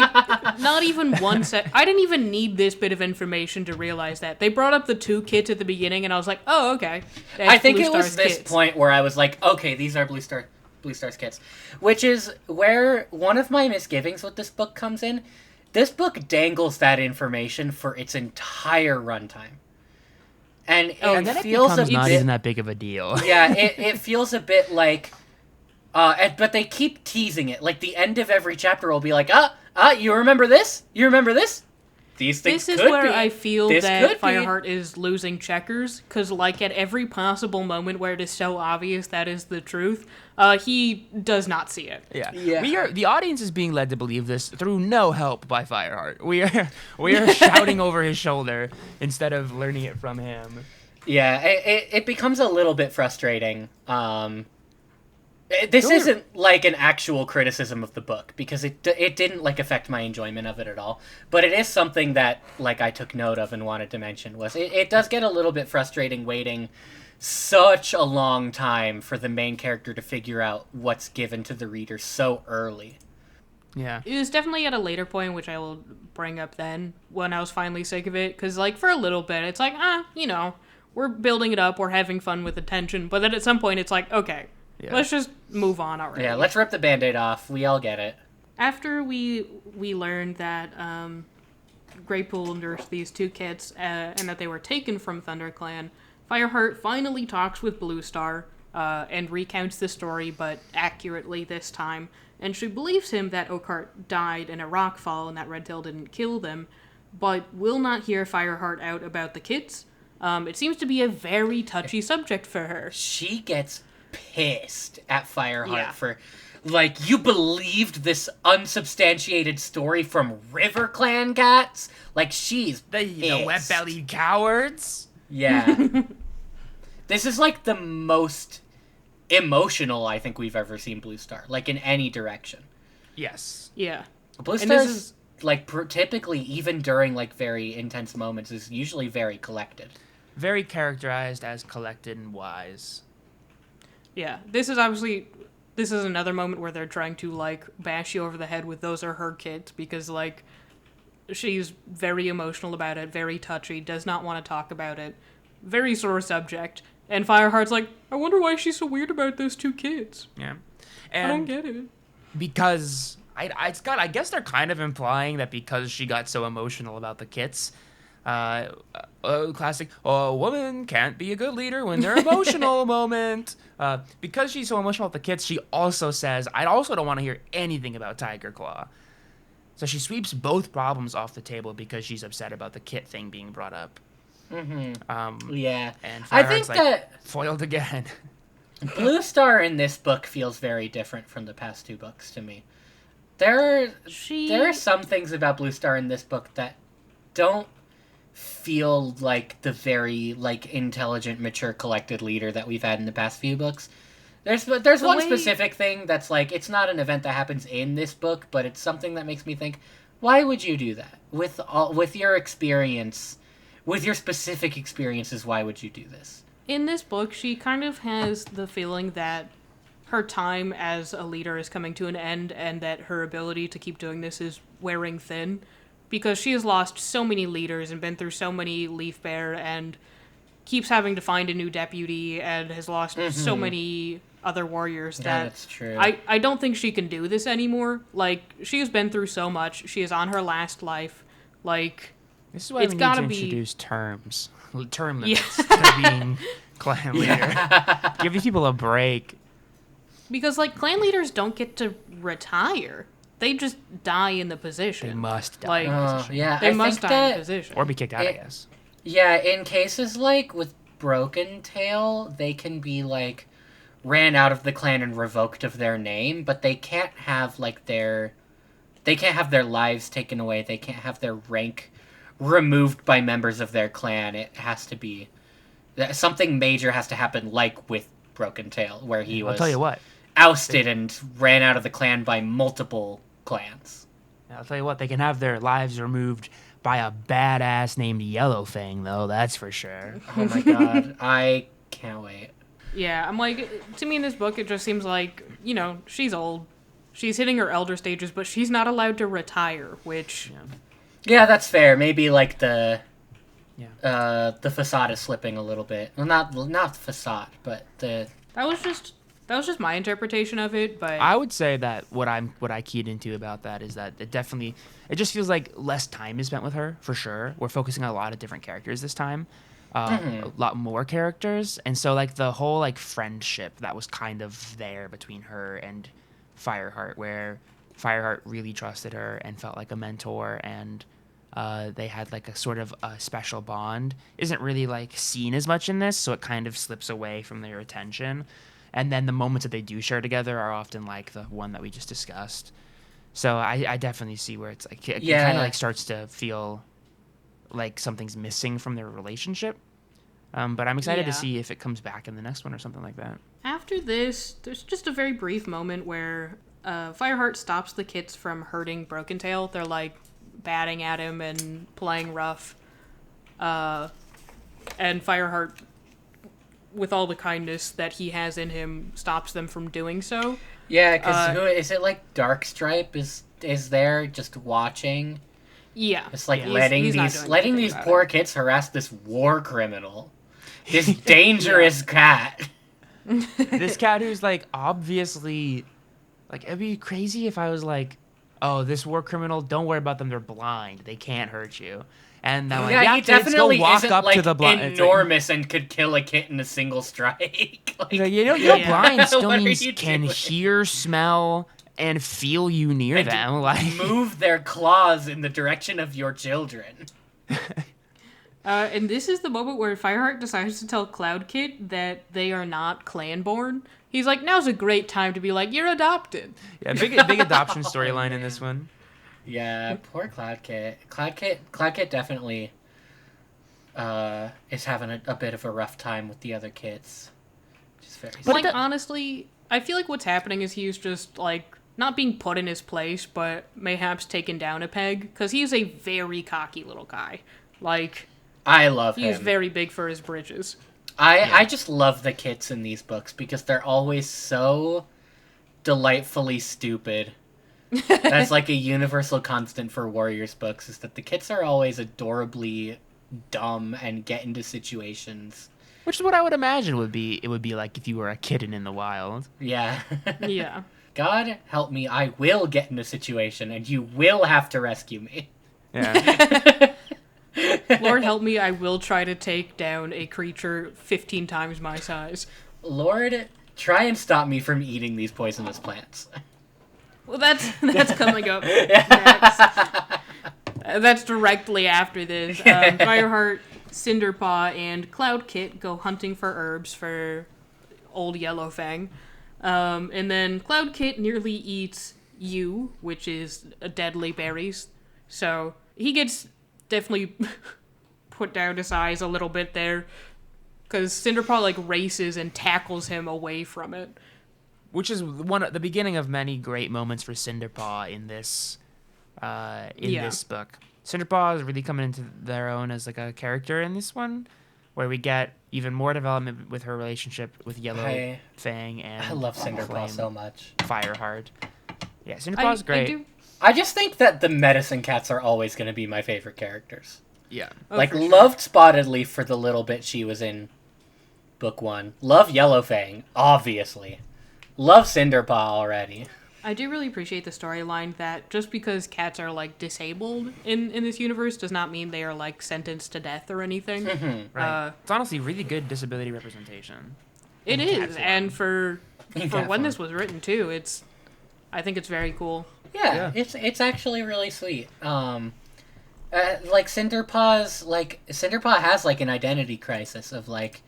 not even one sec. I didn't even need this bit of information to realize that they brought up the two kids at the beginning, and I was like, oh okay. I think it was Bluestar's this kids. point where I was like, okay, these are Bluestar's kids, which is where one of my misgivings with this book comes in. This book dangles that information for its entire runtime, and And then it becomes not even that big of a deal. yeah, it feels a bit like, but they keep teasing it. Like, the end of every chapter will be like, you remember this? You remember this? These things This is could where be. I feel This that could be. Fireheart is losing checkers, because, like, at every possible moment where it is so obvious that is the truth, he does not see it. Yeah. The audience is being led to believe this through no help by Fireheart. We are shouting over his shoulder instead of learning it from him. Yeah, it becomes a little bit frustrating. This isn't like an actual criticism of the book, because it didn't, like, affect my enjoyment of it at all. But it is something that, like, I took note of and wanted to mention, was it does get a little bit frustrating waiting such a long time for the main character to figure out what's given to the reader so early. Yeah. It was definitely at a later point, which I will bring up then, when I was finally sick of it, because, like, for a little bit, it's like, we're building it up, we're having fun with the tension, but then at some point it's like, okay, let's just move on already. Yeah, let's rip the Band-Aid off. We all get it. After we learned that Greypool nursed these two kids and that they were taken from ThunderClan, Fireheart finally talks with Bluestar, and recounts the story, but accurately this time. And she believes him that Oakheart died in a rock fall and that Redtail didn't kill them, but will not hear Fireheart out about the kids. It seems to be a very touchy subject for her. She gets pissed at Fireheart Yeah. for, like, you believed this unsubstantiated story from River Clan cats? Like, she's pissed. wet-bellied cowards. Yeah. This is, like, the most emotional I think we've ever seen Bluestar, like, in any direction. Yes. Yeah. Bluestar's, like, typically, even during, like, very intense moments, is usually very collected. Very characterized as collected and wise. Yeah. This is another moment where they're trying to, like, bash you over the head with those are her kids, because, like, she's very emotional about it, very touchy, does not want to talk about it, very sore subject. And Fireheart's like, I wonder why she's so weird about those two kids. Yeah. I don't And get it. because I guess they're kind of implying that because she got so emotional about the kits, classic, a woman can't be a good leader when they're emotional moment. Because she's so emotional about the kits, she also says, I also don't want to hear anything about Tiger Claw. So she sweeps both problems off the table because she's upset about the kit thing being brought up. Yeah. And I think Fireheart's like, that foiled again. Bluestar in this book feels very different from the past two books to me. There are some things about Bluestar in this book that don't feel like the very, like, intelligent, mature, collected leader that we've had in the past few books. There's one specific thing that's, like, it's not an event that happens in this book, but it's something that makes me think, why would you do that? With your experience, with your specific experiences, why would you do this? In this book, she kind of has the feeling that her time as a leader is coming to an end and that her ability to keep doing this is wearing thin, because she has lost so many leaders and been through so many Leaf Bear and keeps having to find a new deputy and has lost so many other warriors that That's true. I don't think she can do this anymore. Like, she has been through so much. She is on her last life. Like, This is why It's we need to gotta be- introduce term limits to being clan leader. Give these people a break. because, like, clan leaders don't get to retire. They just die in the position. They must die. Like, Yeah, they I must think die in that, the position. Or be kicked out, I It- guess. yeah, in cases like with Broken Tail, they can be, like, ran out of the clan and revoked of their name, but they can't have, like, they can't have their lives taken away. They can't have their rank removed by members of their clan. It has to be something major has to happen, like with Broken Tail, where he I'll was tell you what. ousted and ran out of the clan by multiple clans. I'll tell you what. They can have their lives removed by a badass named Yellowfang, though. That's for sure. Oh my god, I can't wait. Yeah, I'm like, to me in this book, it just seems like, you know, she's old. She's hitting her elder stages, but she's not allowed to retire, which... Yeah, that's fair. Maybe, like, the facade is slipping a little bit. Well, not facade, but the... That was just my interpretation of it, but... I would say that what I keyed into about that is that it just feels like less time is spent with her, for sure. We're focusing on a lot of different characters this time. A lot more characters. And so, like, the whole, like, friendship that was kind of there between her and Fireheart, where Fireheart really trusted her and felt like a mentor, and they had, like, a sort of a special bond, isn't really, like, seen as much in this, so it kind of slips away from their attention. And then the moments that they do share together are often, like, the one that we just discussed. So I definitely see where it's, like, it kind of, like, starts to feel like something's missing from their relationship. But I'm excited to Yeah. see if it comes back in the next one or something like that. After this, there's just a very brief moment where Fireheart stops the kits from hurting Broken Tail. They're, like, batting at him and playing rough. And Fireheart, with all the kindness that he has in him, stops them from doing so. Yeah, because is it, like, Darkstripe is there just watching? Yeah. It's like Yeah. letting He's not these doing letting anything these about poor it. kids harass this war criminal. This dangerous cat. This cat who's, like, obviously, like, it'd be crazy if I was like, oh, this war criminal, don't worry about them, they're blind, they can't hurt you. And I'm like, Yeah, he kids, go definitely walk isn't up like to the blind. enormous and could kill a kid in a single strike. Like, Your Yeah. blind still What are means you can doing? hear, smell, and feel you near And them. Like, move their claws in the direction of your children. And this is the moment where Fireheart decides to tell Cloud Kid that they are not clan-born. He's like, now's a great time to be like, you're adopted. yeah, big adoption storyline in this one. Yeah, poor Cloud Kid. Cloud Kid definitely is having a bit of a rough time with the other kids. Just very But sad. like, honestly, I feel like what's happening is he's just, like, not being put in his place, but mayhaps taken down a peg, because he's a very cocky little guy. Like, I love he him. is very big for his britches. I just love the kids in these books because they're always so delightfully stupid. That's like a universal constant for Warriors books, is that the kids are always adorably dumb and get into situations. Which is what I would imagine it would be like if you were a kitten in the wild. Yeah. Yeah. God help me, I will get in a situation and you will have to rescue me. Yeah. Lord help me, I will try to take down a creature 15 times my size. Lord, try and stop me from eating these poisonous plants. Well, that's coming up next. That's directly after this. Fireheart, Cinderpaw, and Cloud Kit go hunting for herbs for old Yellowfang. And then Cloud Kit nearly eats yew, which is deadly berries. So he gets definitely put down to size a little bit there. Because Cinderpaw, like, races and tackles him away from it. Which is the beginning of many great moments for Cinderpaw in this this book. Cinderpaw is really coming into their own as like a character in this one, where we get even more development with her relationship with Yellowfang and I love Cinderpaw Flame, so much. Fireheart. Yeah, Cinderpaw's great. I just think that the medicine cats are always going to be my favorite characters. Yeah. Oh, like, for sure. loved Spotted Leaf for the little bit she was in book 1. Love Yellowfang, obviously. Love Cinderpaw already. I do really appreciate the storyline that just because cats are, like, disabled in this universe does not mean they are, like, sentenced to death or anything. Right. It's honestly really good disability representation. It in is, cat form. and for In when cat this was written, too, I think it's very cool. Yeah, it's actually really sweet. Like Cinderpaw has like an identity crisis of like,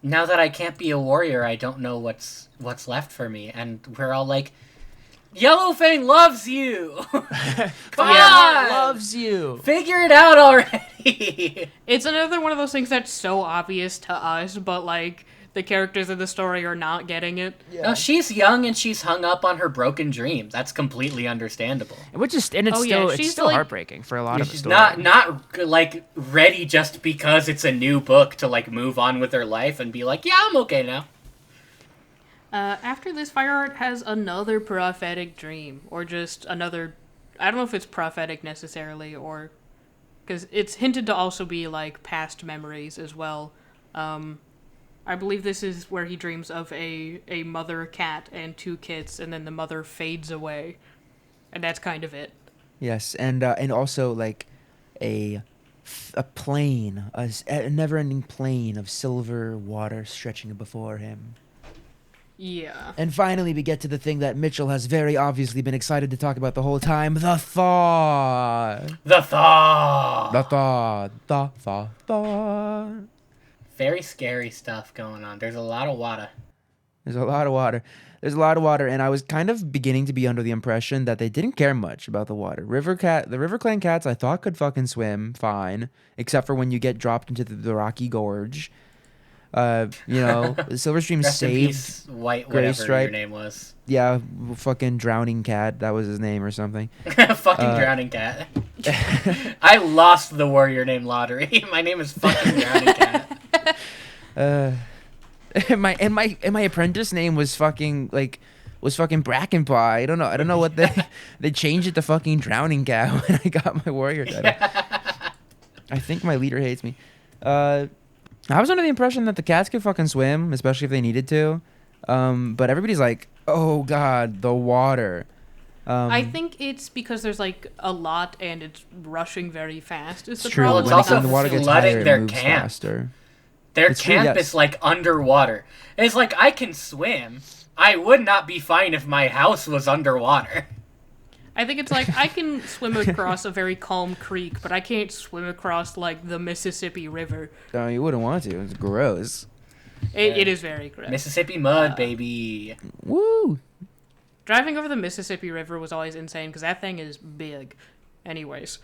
now that I can't be a warrior, I don't know what's left for me, and we're all like, Yellowfang loves you. Come on, Loves you. figure it out already. It's another one of those things that's so obvious to us, but, like, the characters of the story are not getting it. No, she's young and she's hung up on her broken dreams. That's completely understandable. It's she's still like- heartbreaking for a lot of the She's story. not like ready just because it's a new book to like move on with her life and be like, yeah, I'm okay now. After this, Fireheart has another prophetic dream, or just another. I don't know if it's prophetic necessarily, or because it's hinted to also be like past memories as well. I believe this is where he dreams of a mother cat and 2 kits, and then the mother fades away, and that's kind of it. Yes, and also like a plain, a never-ending plain of silver water stretching before him. Yeah. And finally, we get to the thing that Mitchell has very obviously been excited to talk about the whole time: the thaw. The thaw. The thaw. The thaw. Thaw. Very scary stuff going on. There's a lot of water. There's a lot of water, and I was kind of beginning to be under the impression that they didn't care much about the water. The River Clan cats I thought could fucking swim fine, except for when you get dropped into the rocky gorge. Silverstream Rest in saved. peace, White, Gray whatever Stripe. your name was. Yeah, fucking drowning cat. That was his name or something. Fucking drowning cat. I lost the warrior name lottery. My name is fucking drowning cat. And my apprentice name was fucking Brackenpaw. I don't know what they changed it to fucking drowning cat when I got my warrior title. I think my leader hates me. I was under the impression that the cats could fucking swim, especially if they needed to. But everybody's like, oh god, the water. I think it's because there's like a lot and it's rushing very fast. Is It's the true. problem. It's also When the water gets flooding higher, their it moves camp. faster. Their It's true, camp yes. is like underwater. It's like I can swim. I would not be fine if my house was underwater. I think it's like I can swim across a very calm creek, but I can't swim across like the Mississippi River. No, you wouldn't want to. It's gross. It is very gross. Mississippi mud, baby. Woo! Driving over the Mississippi River was always insane because that thing is big. Anyways,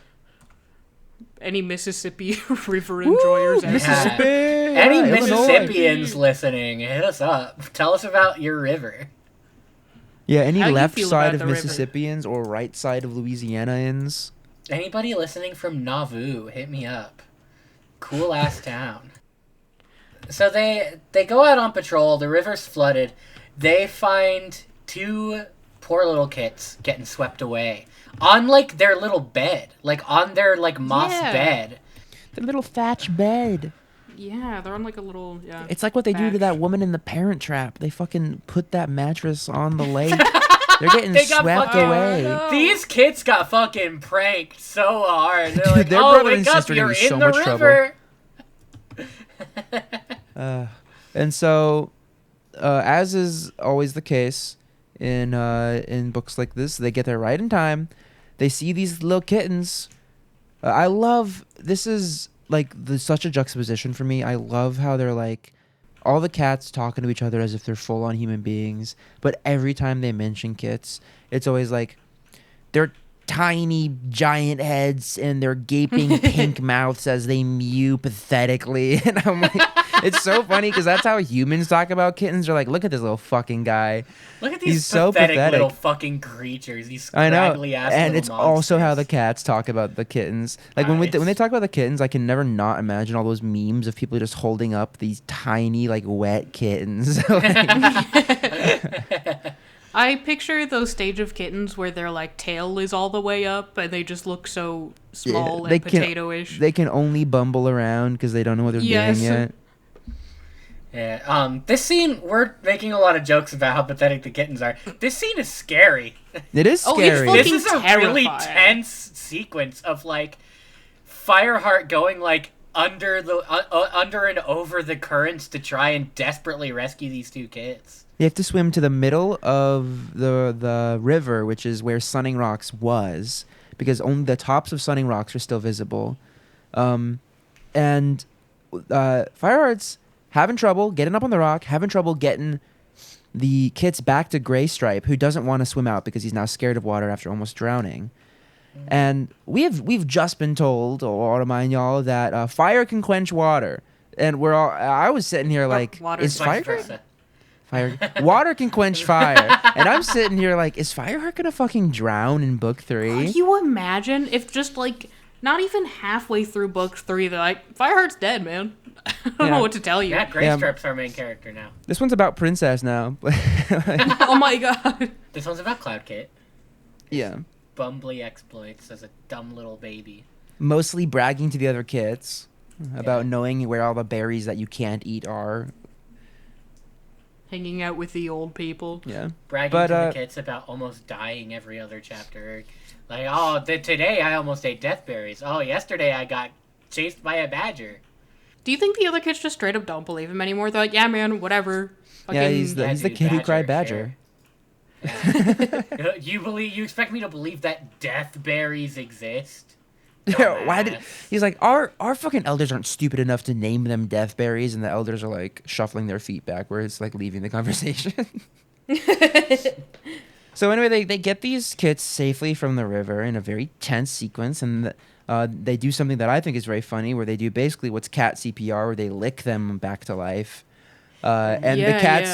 any Mississippi River enjoyers? out there? Mississippi! Any Yeah, Mississippians Illinois. listening, hit us up. Tell us about your river. Yeah, any How do you left feel side about of the river? Mississippians or right side of Louisianans? Anybody listening from Nauvoo, hit me up. Cool ass town. So they go out on patrol. The river's flooded. They find 2 poor little kits getting swept away on like their little bed, like on their like moss Yeah. bed. The little thatch bed. Yeah, they're on like a little. Yeah. It's like what they do to thatch. that woman in the Parent Trap. They fucking put that mattress on the lake. They're getting They got swept fucking- away. no. These kids got fucking pranked so hard. They're Dude, like, their "Oh, brother wake and up! sister are You're gonna be in so the much trouble." river." And so, as is always the case in books like this, they get there right in time. They see these little kittens. I love this is like such a juxtaposition for me. I love how they're like all the cats talking to each other as if they're full on human beings, but every time they mention kits, it's always like they're tiny giant heads and their gaping pink mouths as they mew pathetically. And I'm like, it's so funny because that's how humans talk about kittens. They're like, look at this little fucking guy. Look at these He's so pathetic, pathetic. little fucking creatures. These I know, scraggly ass and little it's also how the monsters. cats talk about the kittens. Like when they talk about the kittens, I can never not imagine all those memes of people just holding up these tiny, like wet kittens. Like, I picture those stage of kittens where their like tail is all the way up and they just look so small they and potato-ish. they can only bumble around because they don't know what they're Yes. doing yet. Yeah. This scene, we're making a lot of jokes about how pathetic the kittens are. This scene is scary. It is Oh, it's scary. fucking This is a really terrifying. tense sequence of like Fireheart going like under and over the currents to try and desperately rescue these 2 kids. You have to swim to the middle of the river, which is where Sunning Rocks was, because only the tops of Sunning Rocks are still visible. And Fireheart's having trouble getting up on the rock, having trouble getting the kits back to Gray Stripe, who doesn't want to swim out because he's now scared of water after almost drowning. And we've just been told, or to remind y'all, that fire can quench water. And I was sitting here like, water is can Vice fire? versa. Water can quench fire. And I'm sitting here like, is Fireheart gonna fucking drown in book 3? Can you imagine if just like not even halfway through book 3 they're like, Fireheart's dead, man. I don't Yeah. know what to tell you. Matt Graystrip's our main character now. This one's about Princess now. Oh my god. This one's about Cloud Kit. Yeah. Bumbly exploits as a dumb little baby. Mostly bragging to the other kids about knowing where all the berries that you can't eat are. Hanging out with the old people. Yeah. Bragging But, to the kids about almost dying every other chapter. Like, oh, today I almost ate death berries. Oh, yesterday I got chased by a badger. Do you think the other kids just straight up don't believe him anymore? They're like, yeah, man, whatever. Yeah, he's the dude, kid who cried badger. Sure. You expect me to believe that death berries exist? Why did Dumbass. he's like our fucking elders aren't stupid enough to name them death berries, and the elders are like shuffling their feet backwards, like leaving the conversation. So anyway, they get these kits safely from the river in a very tense sequence, and they do something that I think is very funny, where they do basically what's cat CPR, where they lick them back to life. And the Yeah, cats,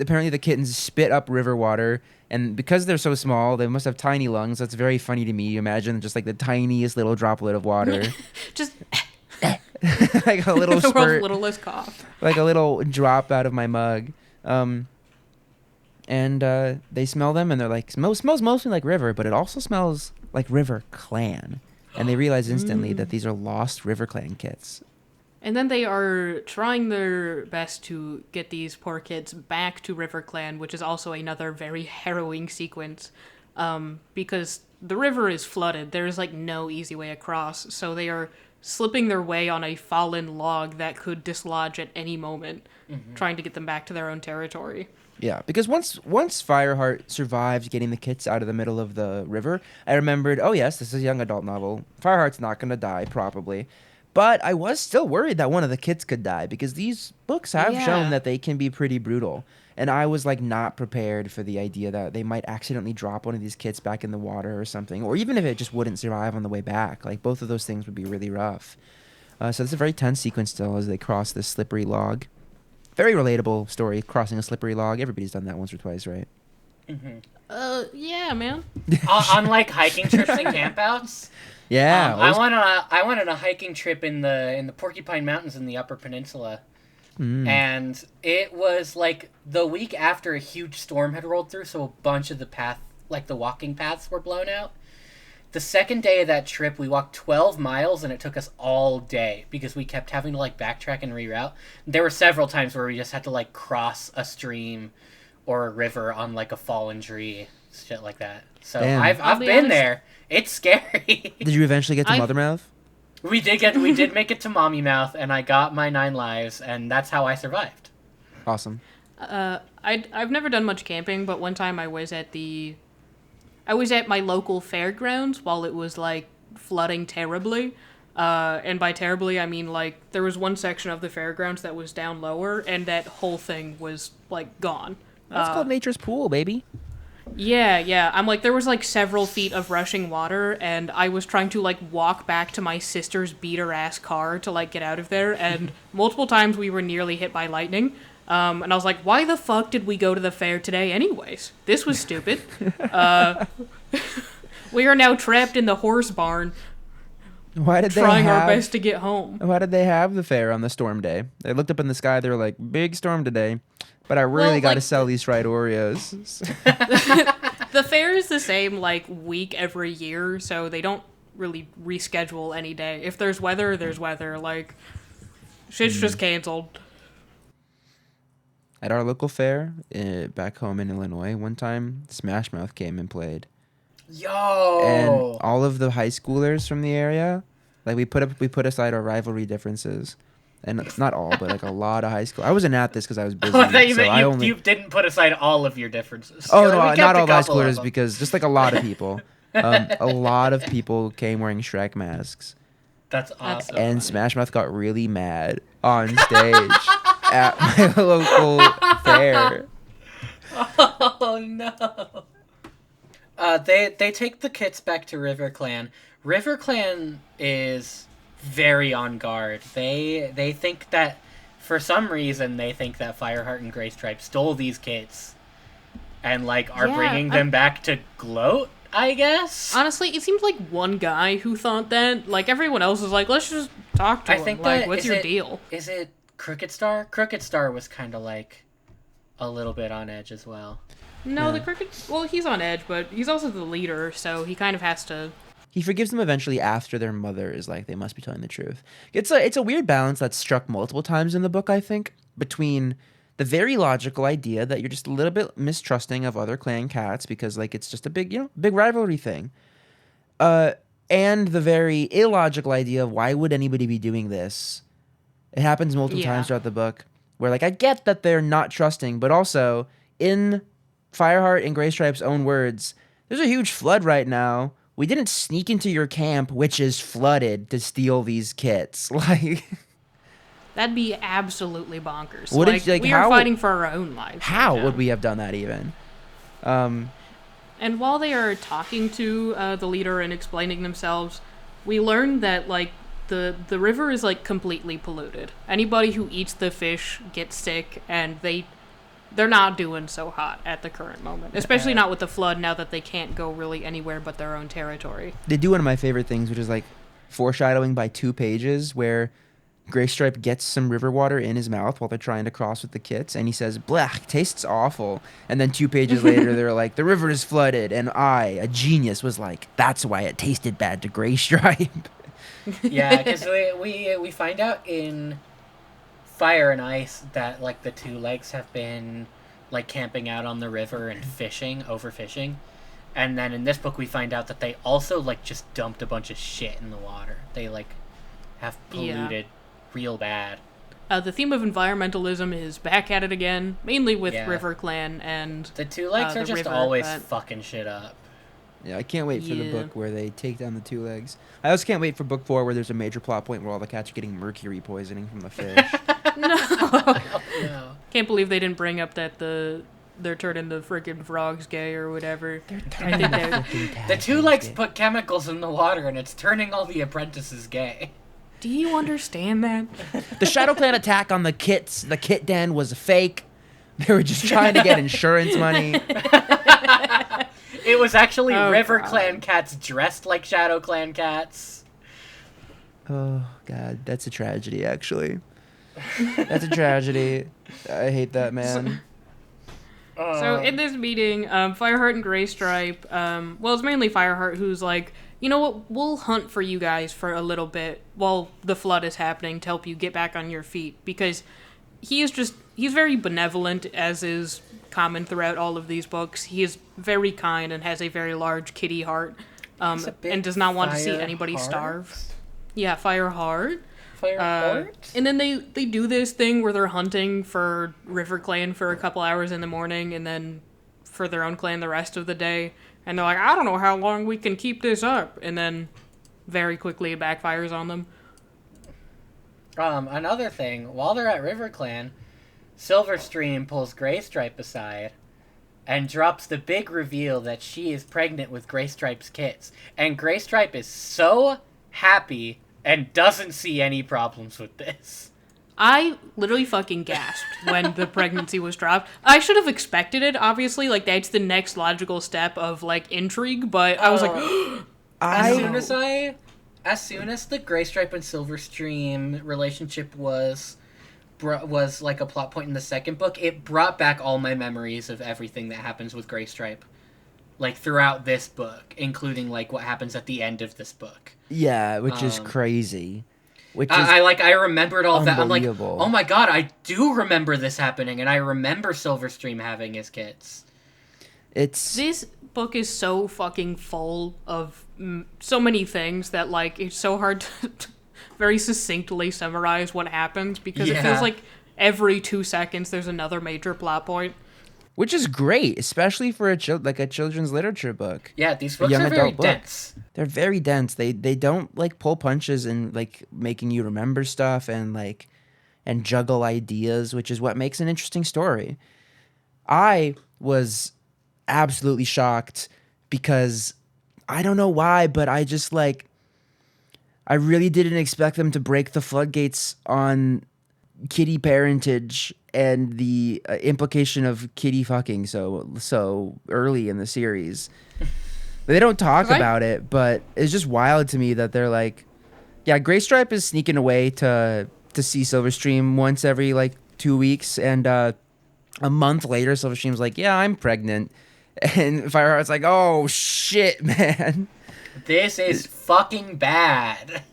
apparently the kittens spit up river water, and because they're so small, they must have tiny lungs. That's very funny to me. You imagine just like the tiniest little droplet of water, Just like a little the world's spurt, littlest cough. like a little drop out of my mug. And they smell them, and they're like, smells mostly like river, but it also smells like River Clan. And they realize instantly that these are lost River Clan kits. And then they are trying their best to get these poor kids back to River Clan, which is also another very harrowing sequence. because the river is flooded. There's like no easy way across, so they are slipping their way on a fallen log that could dislodge at any moment, trying to get them back to their own territory. Yeah, because once Fireheart survived getting the kids out of the middle of the river, I remembered, oh yes, this is a young adult novel. Fireheart's not going to die, probably. But I was still worried that one of the kids could die, because these books have shown that they can be pretty brutal. And I was like not prepared for the idea that they might accidentally drop one of these kids back in the water or something, or even if it just wouldn't survive on the way back. Like both of those things would be really rough. So it's a very tense sequence still as they cross this slippery log. Very relatable story, crossing a slippery log. Everybody's done that once or twice, right? Yeah, man. On like hiking trips and campouts. Yeah. I went on a hiking trip in the Porcupine Mountains in the Upper Peninsula. And it was like the week after a huge storm had rolled through, so a bunch of the walking paths were blown out. The second day of that trip, we walked 12 miles, and it took us all day because we kept having to like backtrack and reroute. There were several times where we just had to like cross a stream or a river on like a fallen tree, shit like that. So Damn. I've been honest. there. It's scary. Did you eventually get to Mothermouth? We did make it to Mommy Mouth, and I got my 9 lives, and that's how I survived. Awesome. I've never done much camping, but one time I was at my local fairgrounds while it was like flooding terribly. And by terribly, I mean like there was one section of the fairgrounds that was down lower, and that whole thing was like gone. That's called nature's pool, baby. Yeah. I'm like, there was like several feet of rushing water, and I was trying to like walk back to my sister's beat-her-ass car to like get out of there, and multiple times we were nearly hit by lightning. And I was like, why the fuck did we go to the fair today anyways? This was stupid. We are now trapped in the horse barn, Why did trying our best to get home. Why did they have the fair on the storm day? They looked up in the sky, they were like, big storm today, but I really got to sell these fried Oreos. The fair is the same like week every year, so they don't really reschedule any day. If there's weather, there's weather. Like, shit's just canceled. At our local fair, back home in Illinois, one time, Smash Mouth came and played. Yo! And all of the high schoolers from the area, like we put aside our rivalry differences. And not all, but like a lot of high school. I wasn't at this because I was busy. You didn't put aside all of your differences. Oh, You're no, like, not all the high couple of schoolers, them. because just like a lot of people. A lot of people came wearing Shrek masks. That's awesome. And Smash Mouth got really mad on stage at my local fair. Oh no. They take the kits back to RiverClan. RiverClan is very on guard. They think that, for some reason, they think that Fireheart and Graystripe stole these kits and like are bringing them back to gloat, I guess. Honestly, it seems like one guy who thought that. Like, everyone else was like, let's just talk to him. Like, what's your deal? Is it Crooked Star? Crooked Star was kind of like a little bit on edge as well. No, the Crooked... Well, he's on edge, but he's also the leader, so he kind of has to... He forgives them eventually after their mother is like, they must be telling the truth. It's a weird balance that's struck multiple times in the book, I think, between the very logical idea that you're just a little bit mistrusting of other clan cats because, like, it's just a big rivalry thing. And the very illogical idea of why would anybody be doing this? It happens multiple times throughout the book where, like, I get that they're not trusting, but also in Fireheart and Graystripe's own words, there's a huge flood right now. We didn't sneak into your camp, which is flooded, to steal these kits. Like, that'd be absolutely bonkers. We are fighting for our own lives. How would we have done that even? And while they are talking to the leader and explaining themselves, we learn that like the river is like completely polluted. Anybody who eats the fish gets sick, and they're not doing so hot at the current moment, especially not with the flood now that they can't go really anywhere but their own territory. They do one of my favorite things, which is like foreshadowing by 2 pages where Graystripe gets some river water in his mouth while they're trying to cross with the kits, and he says, "Blech, tastes awful." And then 2 pages later, they're like, "The river is flooded," and I, a genius, was like, "That's why it tasted bad to Graystripe." Yeah, because we find out in Fire and Ice that like the 2 legs have been like camping out on the river and fishing, overfishing, And then in this book, we find out that they also, like, just dumped a bunch of shit in the water. They, like, have polluted real bad. The theme of environmentalism is back at it again, mainly with RiverClan and the Two Legs are just always fucking shit up. Yeah, I can't wait for the book where they take down the Two Legs. I also can't wait for book 4 where there's a major plot point where all the cats are getting mercury poisoning from the fish. No. Can't believe they didn't bring up that they're turning the freaking frogs gay or whatever. The Two Legs put chemicals in the water and it's turning all the apprentices gay. Do you understand that? The Shadow Clan attack on the kit den was a fake. They were just trying to get insurance money. It was actually RiverClan cats dressed like Shadow Clan cats. Oh, God. That's a tragedy, actually. That's a tragedy. I hate that, man. So in this meeting, Fireheart and Graystripe, well, it's mainly Fireheart who's like, you know what, we'll hunt for you guys for a little bit while the flood is happening to help you get back on your feet. Because he's very benevolent, as is common throughout all of these books. He is very kind and has a very large kitty heart, and does not want to see anybody starve. Yeah, Fireheart. And then they do this thing where they're hunting for RiverClan for a couple hours in the morning and then for their own clan the rest of the day. And they're like, I don't know how long we can keep this up. And then very quickly it backfires on them. Another thing, while they're at RiverClan, Silverstream pulls Graystripe aside and drops the big reveal that she is pregnant with Graystripe's kids. And Graystripe is so happy and doesn't see any problems with this. I literally fucking gasped when the pregnancy was dropped. I should have expected it, obviously. Like, that's the next logical step of, like, intrigue, but I was like... As soon as the Graystripe and Silverstream relationship was like a plot point in the second book, it brought back all my memories of everything that happens with Graystripe. Like, throughout this book, including, like, what happens at the end of this book. Yeah, which is crazy. I remembered all that. I'm like, oh my god, I do remember this happening, and I remember Silverstream having his kids. This book is so fucking full of so many things that, like, it's so hard to very succinctly summarize what happens, because it feels like every 2 seconds there's another major plot point. Which is great, especially for a children's literature book. Yeah, these books are very dense. They're very dense. They don't like pull punches and like making you remember stuff and juggle ideas, which is what makes an interesting story. I was absolutely shocked because I don't know why, but I just like I really didn't expect them to break the floodgates on kitty parentage and the implication of kitty fucking so early in the series. They don't talk about it, but it's just wild to me that they're like, yeah, Graystripe is sneaking away to see Silverstream once every like 2 weeks, and a month later Silverstream's like, yeah, I'm pregnant, and Fireheart's like, oh shit, man, this is fucking bad.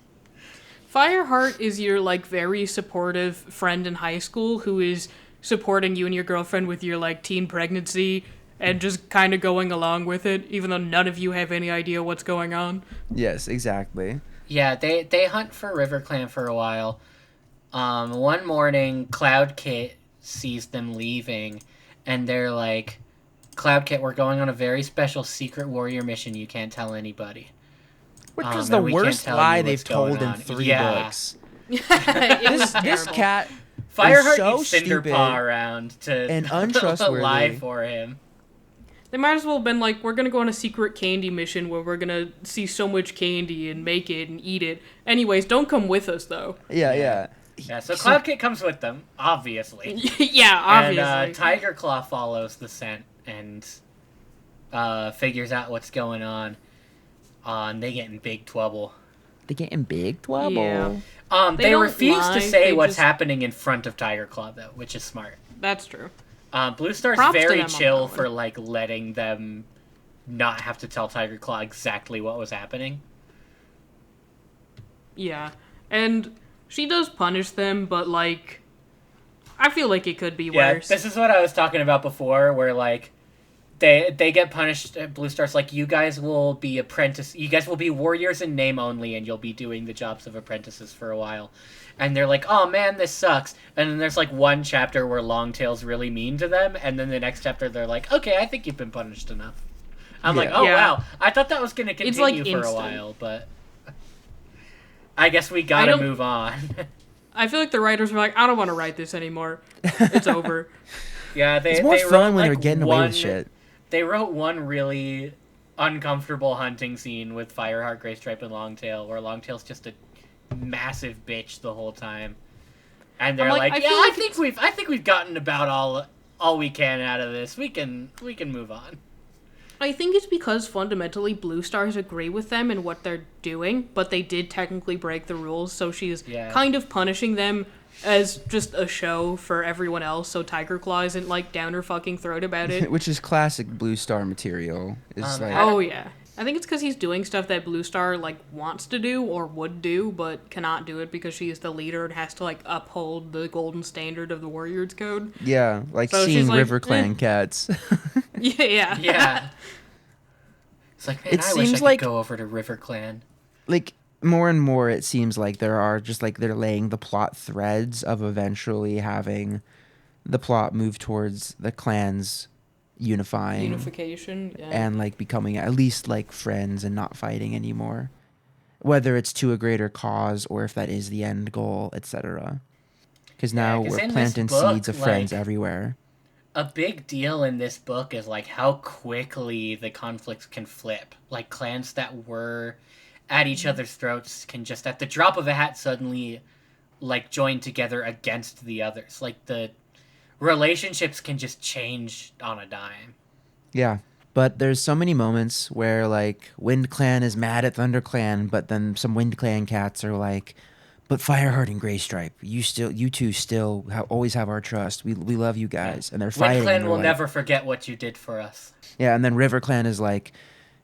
Fireheart is your, like, very supportive friend in high school who is supporting you and your girlfriend with your, like, teen pregnancy and just kind of going along with it, even though none of you have any idea what's going on. Yes, exactly. Yeah, they hunt for RiverClan for a while. One morning, Cloud Kit sees them leaving, and they're like, Cloud Kit, we're going on a very special secret warrior mission you can't tell anybody. Which was the worst lie they've told in 3 books. This cat Fireheart is so needs Cinderpaw around to and untrustworthy. lie for him. They might as well have been like, we're going to go on a secret candy mission where we're going to see so much candy and make it and eat it. Anyways, don't come with us, though. Yeah, so Cloud Kit comes with them, obviously. Yeah, obviously. And Tiger Claw follows the scent and figures out what's going on. And they get in big trouble. They get in big trouble? Yeah. They refuse to say what's happening in front of Tiger Claw, though, which is smart. That's true. Bluestar's very chill for, like, letting them not have to tell Tiger Claw exactly what was happening. Yeah. And she does punish them, but, like, I feel like it could be worse. This is what I was talking about before, where, like, they get punished. Bluestar's like, you guys will be warriors in name only, and you'll be doing the jobs of apprentices for a while. And they're like, oh man, this sucks. And then there's like one chapter where Longtail's really mean to them, and then the next chapter they're like, okay, I think you've been punished enough. I'm like, oh wow, I thought that was gonna continue for a while, but I guess we gotta move on. I feel like the writers were like, I don't want to write this anymore. It's over. Yeah, it's more fun when they're getting away with shit. They wrote one really uncomfortable hunting scene with Fireheart, Graystripe, and Longtail, where Longtail's just a massive bitch the whole time, and they're like, I think we've gotten about all we can out of this. We can move on. I think it's because fundamentally Bluestars agree with them and what they're doing, but they did technically break the rules, so she's kind of punishing them as just a show for everyone else, so Tiger Claw isn't like down her fucking throat about it. Which is classic Bluestar material. Oh yeah. I think it's because he's doing stuff that Bluestar like wants to do or would do, but cannot do it because she is the leader and has to like uphold the golden standard of the Warriors Code. Yeah, like so seeing like, River Clan cats. Yeah. Yeah. It's like, man, I wish I could go over to River Clan. Like, more and more it seems like they're laying the plot threads of eventually having the plot move towards the clans unification, and like becoming at least like friends and not fighting anymore, whether it's to a greater cause or if that is the end goal, etc. Because now we're planting seeds of friends everywhere. A big deal in this book is like how quickly the conflicts can flip. Like clans that were at each other's throats can just at the drop of a hat suddenly like join together against the others. Like the relationships can just change on a dime. Yeah, but there's so many moments where like Wind Clan is mad at Thunder Clan, but then some Wind Clan cats are like, but Fireheart and Graystripe, you two still always have our trust. We love you guys, and they're fighting. Wind Clan will never forget what you did for us. Yeah, and then River Clan is like,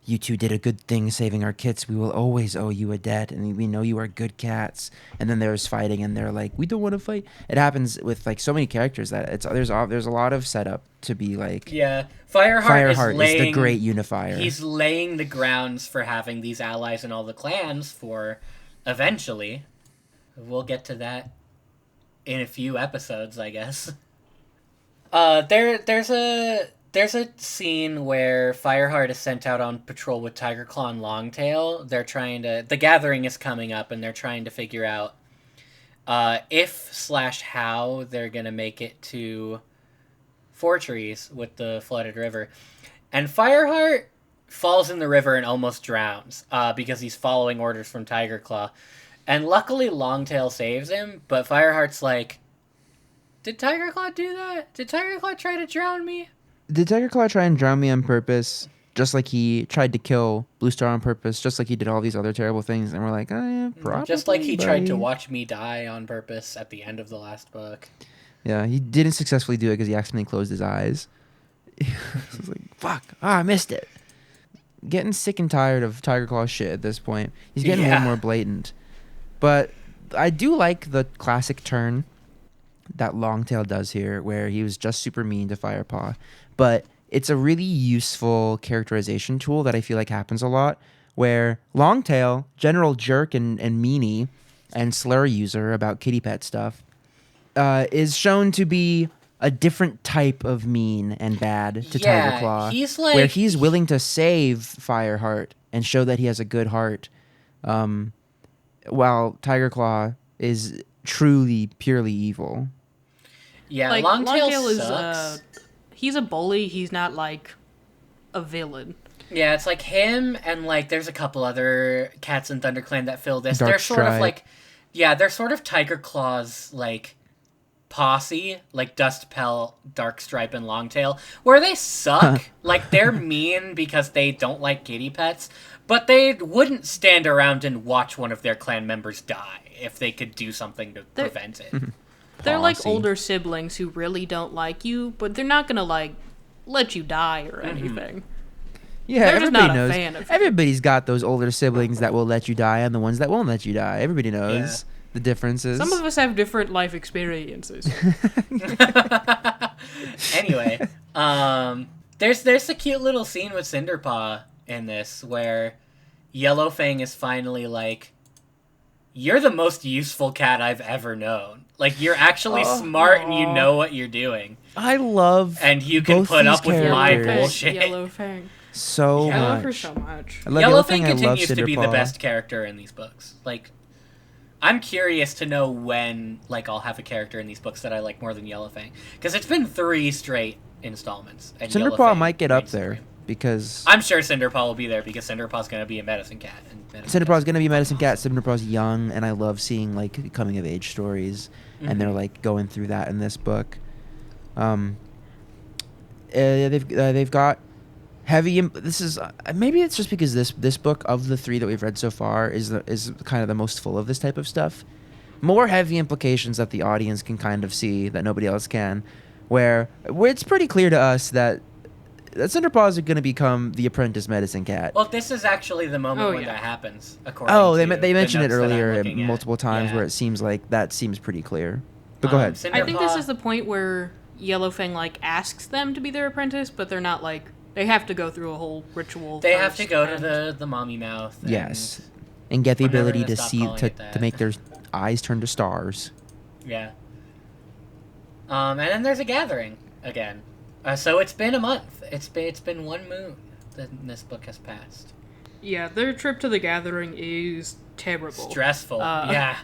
you two did a good thing saving our kits. We will always owe you a debt, and we know you are good cats. And then there's fighting, and they're like, we don't want to fight. It happens with like so many characters that there's a lot of setup to be like. Yeah, Fireheart is the great unifier. He's laying the grounds for having these allies in all the clans for eventually. We'll get to that in a few episodes, I guess. There's a scene where Fireheart is sent out on patrol with Tiger Claw and Longtail. The gathering is coming up, and they're trying to figure out if/how they're gonna make it to Fortrees with the flooded river. And Fireheart falls in the river and almost drowns because he's following orders from Tiger Claw. And luckily Longtail saves him, but Fireheart's like, did Tiger Claw do that? Did Tiger Claw try to drown me? Did Tiger Claw try and drown me on purpose, just like he tried to kill Bluestar on purpose, just like he did all these other terrible things? And we're like, oh yeah, probably. Just like he tried to watch me die on purpose at the end of the last book. Yeah, he didn't successfully do it because he accidentally closed his eyes. I was like, fuck, I missed it. Getting sick and tired of Tiger Claw's shit at this point. He's getting more and more blatant. But I do like the classic turn that Longtail does here, where he was just super mean to Firepaw. But it's a really useful characterization tool that I feel like happens a lot, where Longtail, general jerk and meanie, and slur user about kitty pet stuff, is shown to be a different type of mean and bad to Tiger Claw. He's like, where he's willing to save Fireheart and show that he has a good heart. While Tiger Claw is truly, purely evil. Yeah, like, Longtail sucks. He's a bully. He's not, like, a villain. Yeah, it's like him and, like, there's a couple other cats in ThunderClan that fill this. Dark They're sort of Stripe. like... Yeah, they're sort of Tiger Claw's, like, posse. Like, Dustpelt, Darkstripe, and Longtail. Where they suck. Like, they're mean because they don't like kitty pets. But they wouldn't stand around and watch one of their clan members die if they could do something to prevent it. They're like older siblings who really don't like you, but they're not gonna like let you die or anything. Yeah, they're just everybody not knows. a fan of you. Everybody's got those older siblings that will let you die and the ones that won't let you die. Everybody knows the differences. Some of us have different life experiences. Anyway, There's a cute little scene with Cinderpaw in this where Yellowfang is finally like, "You're the most useful cat I've ever known. Like, you're actually smart and you know what you're doing. I love And you can both put these up with my characters bullshit." Yellowfang. so I much. love her so much. I love Yellowfang Yellowfang, I love continues to be the Cinderpaw. best character in these books. Like, I'm curious to know when, like, I'll have a character in these books that I like more than Yellowfang. Because it's been 3 straight installments. And Cinderpaw Yellowfang might get up reigns there supreme. because I'm sure Cinderpaw will be there because Cinderpaw's going to be a medicine cat. And Cinderpaw's gonna be Medicine Cat. Cinderpaw's young, and I love seeing like coming of age stories, and they're like going through that in this book. They've got heavy. This is maybe it's just because this book of the 3 that we've read so far is kind of the most full of this type of stuff. More heavy implications that the audience can kind of see that nobody else can, where it's pretty clear to us that Cinderpaw is going to become the apprentice medicine cat. Well, this is actually the moment Oh, when yeah. that happens, according Oh, to they the mentioned it notes that I'm earlier looking at. multiple times, Yeah. where it seems like that seems pretty clear. But go ahead. I think this Cinderpaw- is the point where Yellowfang like asks them to be their apprentice, but they're not like they have to go through a whole ritual. They have to first, go to and- the mommy mouth. And Yes, and get the I'm never ability gonna to stop see calling to, it that. to make their eyes turn to stars. Yeah. And then there's a gathering again. So it's been a month. It's been 1 moon that this book has passed. Yeah, their trip to the gathering is terrible. Stressful. Uh, Yeah.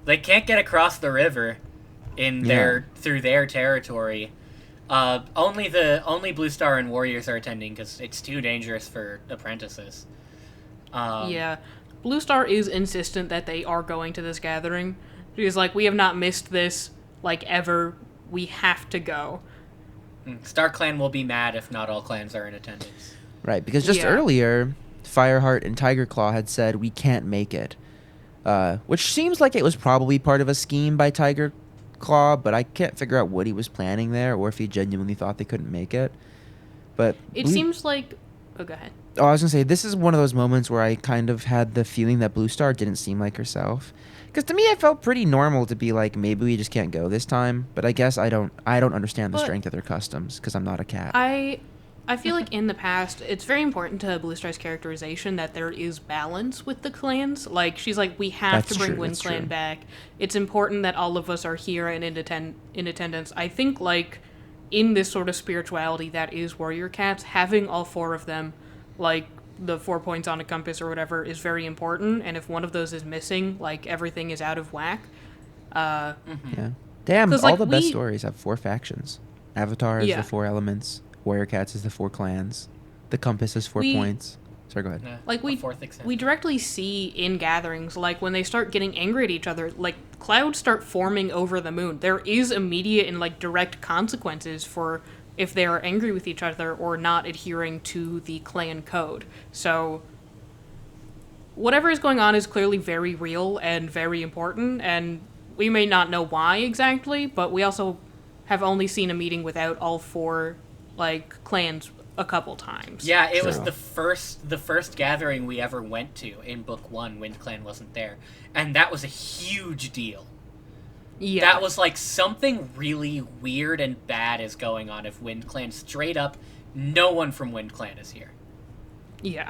They can't get across the river through their territory. Only Bluestar and Warriors are attending because it's too dangerous for apprentices. Yeah, Bluestar is insistent that they are going to this gathering. She's like, we have not missed this like ever. We have to go. Star Clan will be mad if not all clans are in attendance. Right, because just Yeah. earlier, Fireheart and Tiger Claw had said we can't make it, which seems like it was probably part of a scheme by Tiger Claw, but I can't figure out what he was planning there, or if he genuinely thought they couldn't make it. But It seems like. Oh, go ahead. Oh, I was gonna say this is one of those moments where I kind of had the feeling that Bluestar didn't seem like herself, because to me it felt pretty normal to be like, maybe we just can't go this time. But I guess I don't understand the But- strength of their customs because I'm not a cat. I feel like in the past, it's very important to Bluestar's characterization that there is balance with the clans. Like, she's like, we have That's to bring true, Wind that's Clan true. back. It's important that all of us are here and in attendance. I think, like, in this sort of spirituality that is Warrior Cats, having all 4 of them, like, the 4 points on a compass or whatever, is very important. And if one of those is missing, like, everything is out of whack. Yeah. Damn, 'Cause, all like, the best we- stories have 4 factions. Avatar is Yeah. the 4 elements. Warrior Cats is the 4 clans. The compass is 4 We- points. Sorry, go ahead. Yeah, Like, a fourth example. we directly see in gatherings, like, when they start getting angry at each other, like, clouds start forming over the moon. There is immediate and, like, direct consequences for if they are angry with each other or not adhering to the clan code. So, whatever is going on is clearly very real and very important, and we may not know why exactly, but we also have only seen a meeting without all 4, like, clans a couple times. Yeah, it was True. the first gathering we ever went to in book 1. Wind Clan wasn't there, and that was a huge deal. Yeah. That was like something really weird and bad is going on if Wind Clan straight up no one from Wind Clan is here. Yeah.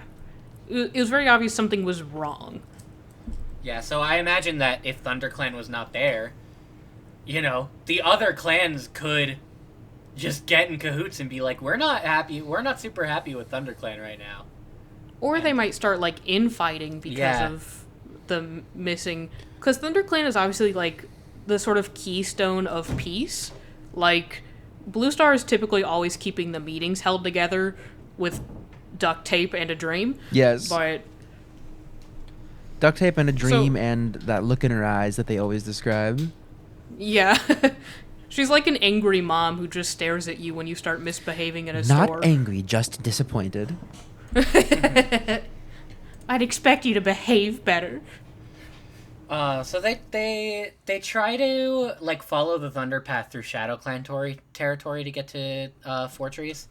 It was very obvious something was wrong. Yeah, so I imagine that if ThunderClan was not there, you know, the other clans could just get in cahoots and be like, we're not super happy with ThunderClan right now. Or they might start, like, infighting because Yeah. of the missing... Because ThunderClan is obviously, like, the sort of keystone of peace. Like, Bluestar is typically always keeping the meetings held together with duct tape and a dream. Yes. But, Duct tape and a dream So- and that look in her eyes that they always describe. yeah. She's like an angry mom who just stares at you when you start misbehaving in a Not store. angry, just disappointed. I'd expect you to behave better. So they try to like follow the Thunder Path through Shadow Clan territory to get to Fortress,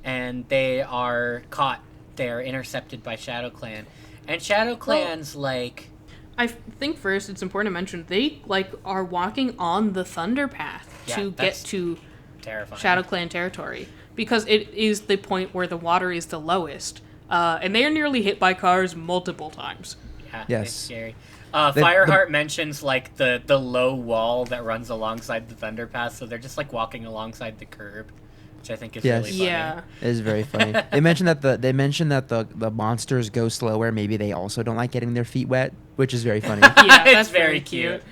and they are caught. They are intercepted by Shadow Clan, and Shadow Clan's like. I think first it's important to mention they like are walking on the Thunder Path Yeah, to get that's to Terrifying. Shadow Clan territory because it is the point where the water is the lowest. And they are nearly hit by cars multiple times. Yeah, Yes. it's scary. Fireheart mentions like the low wall that runs alongside the Thunder Pass, so they're just like walking alongside the curb, which I think is Yes. really funny. Yeah. It is very funny. They mentioned that the monsters go slower. Maybe they also don't like getting their feet wet, which is very funny. Yeah, It's that's very very cute.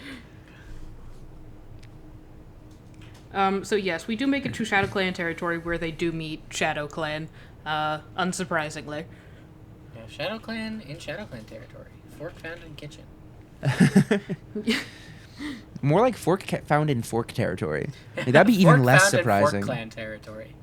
So yes, we do make it to Shadow Clan territory where they do meet Shadow Clan, unsurprisingly. Yeah, Shadow Clan in Shadow Clan territory. Fork found in kitchen. More like found in fork territory. Like, that'd be even Fork less found in surprising. Fork Clan territory.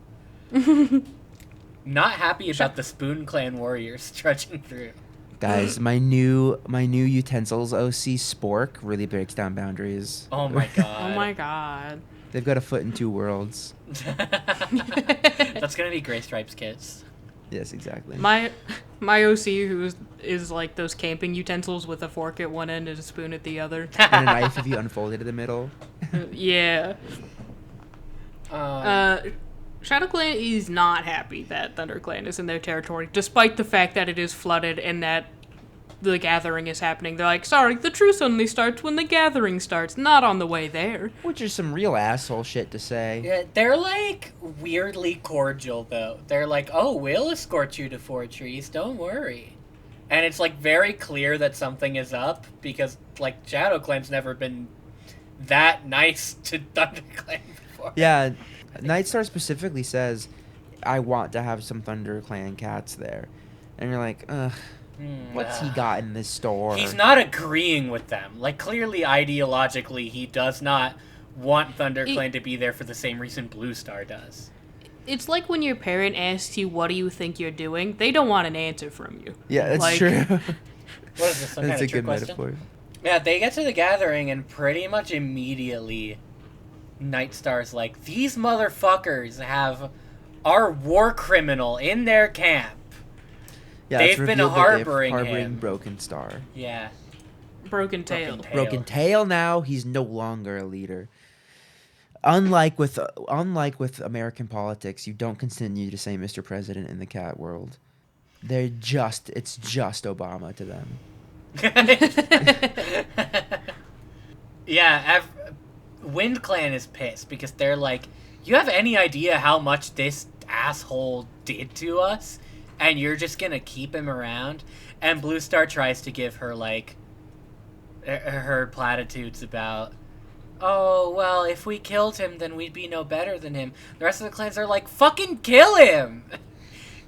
Not happy about the Spoon Clan warriors trudging through. Guys, my new utensils OC Spork really breaks down boundaries. Oh my god. Oh my god. They've got a foot in two worlds. That's gonna be Gray Stripes kits. Yes, exactly. My OC, who is like those camping utensils with a fork at one end and a spoon at the other. And a knife if you unfold it in the middle. Yeah. Shadow Clan is not happy that Thunder Clan is in their territory, despite the fact that it is flooded and that the gathering is happening. They're like, sorry, the truce only starts when the gathering starts, not on the way there. Which is some real asshole shit to say. Yeah, they're like weirdly cordial though. They're like, "Oh, we'll escort you to Four Trees. Don't worry." And it's like very clear that something is up because like Shadow Clan's never been that nice to Thunder Clan before. Yeah, Nightstar specifically says, I want to have some Thunder Clan cats there. And you're like, ugh, what's he got in this store? He's not agreeing with them. Like clearly ideologically he does not want Thunder Clan to be there for the same reason Bluestar does. It's like when your parent asks you, what do you think you're doing? They don't want an answer from you. Yeah, that's Like- true. What is this? Some That's kind a of trick good question? metaphor. Yeah, they get to the gathering and pretty much immediately Nightstar's like, these motherfuckers have our war criminal in their camp. Yeah, They've it's been revealed that harboring harboring him. Broken Star. Yeah. Broken tail. Broken Tail now, he's no longer a leader. Unlike with American politics, you don't continue to say Mr. President in the cat world. It's just Obama to them. Yeah, Wind Clan is pissed because they're like, you have any idea how much this asshole did to us? And you're just gonna keep him around? And Bluestar tries to give her, like, her platitudes about, oh, well, if we killed him, then we'd be no better than him. The rest of the clans are like, fucking kill him!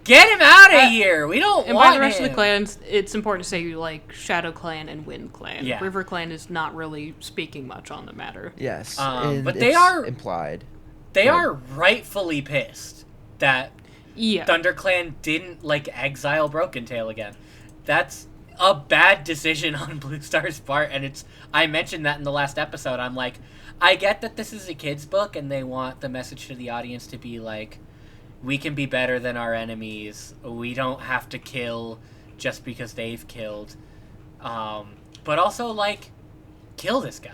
Get him out of here! We don't And want him! by the rest of the clans, it's important to say, like, Shadow Clan and Wind Clan. Yeah. River Clan is not really speaking much on the matter. Yes, but and they it's are- implied. They are rightfully pissed that Yeah. ThunderClan didn't, like, exile Broken Tail again. That's a bad decision on Bluestar's part, and I mentioned that in the last episode. I'm like, I get that this is a kid's book, and they want the message to the audience to be like, we can be better than our enemies. We don't have to kill just because they've killed. But also, like, kill this guy.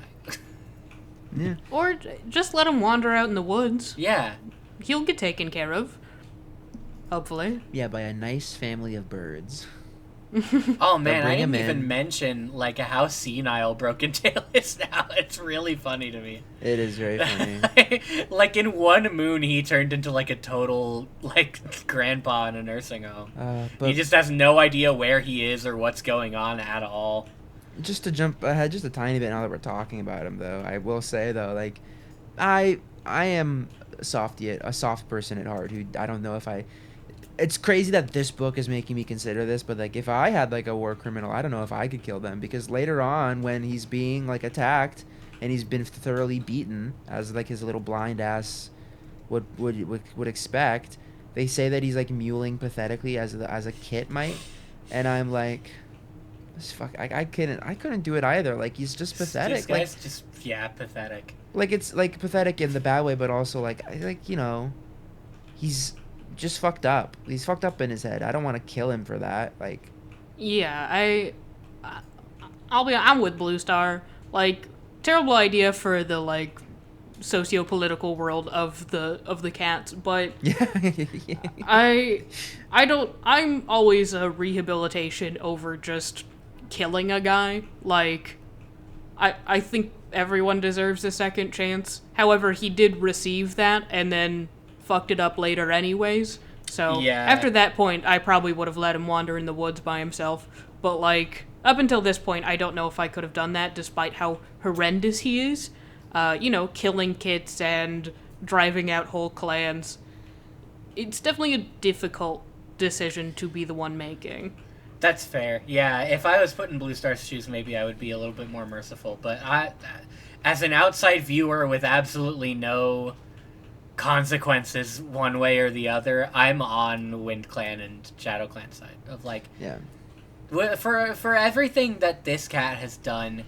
Yeah. Or just let him wander out in the woods. Yeah. He'll get taken care of. Hopefully. Yeah, by a nice family of birds. Oh man, I bring him didn't even in. mention like how senile Broken Tail is now. It's really funny to me. It is very funny. Like in one moon, he turned into like a total like grandpa in a nursing home. But He just has no idea where he is or what's going on at all. just to jump ahead just a tiny bit now that we're talking about him, though, I will say though, like, I am a soft person at heart who I don't know if I. It's crazy that this book is making me consider this, but like if I had like a war criminal, I don't know if I could kill them, because later on when he's being like attacked and he's been thoroughly beaten, as like his little blind ass would expect, they say that he's like mewling pathetically as a kit might, and I'm like, I couldn't do it either. Like he's just pathetic. This guy's just pathetic. Like it's like pathetic in the bad way, but also like he's just fucked up. He's fucked up in his head. I don't want to kill him for that. Like, Yeah, I'm with Bluestar. Like, terrible idea for the socio-political world of the cats, but Yeah. I'm always a rehabilitation over just killing a guy. Like, I think everyone deserves a second chance. However, he did receive that and then fucked it up later anyways. So Yeah. after that point, I probably would have let him wander in the woods by himself. But, like, up until this point, I don't know if I could have done that despite how horrendous he is. Killing kids and driving out whole clans. It's definitely a difficult decision to be the one making. That's fair. Yeah, if I was put in Bluestar's shoes, maybe I would be a little bit more merciful. But as an outside viewer with absolutely no consequences one way or the other, I'm on Wind Clan and Shadow Clan side of like, Yeah. for everything that this cat has done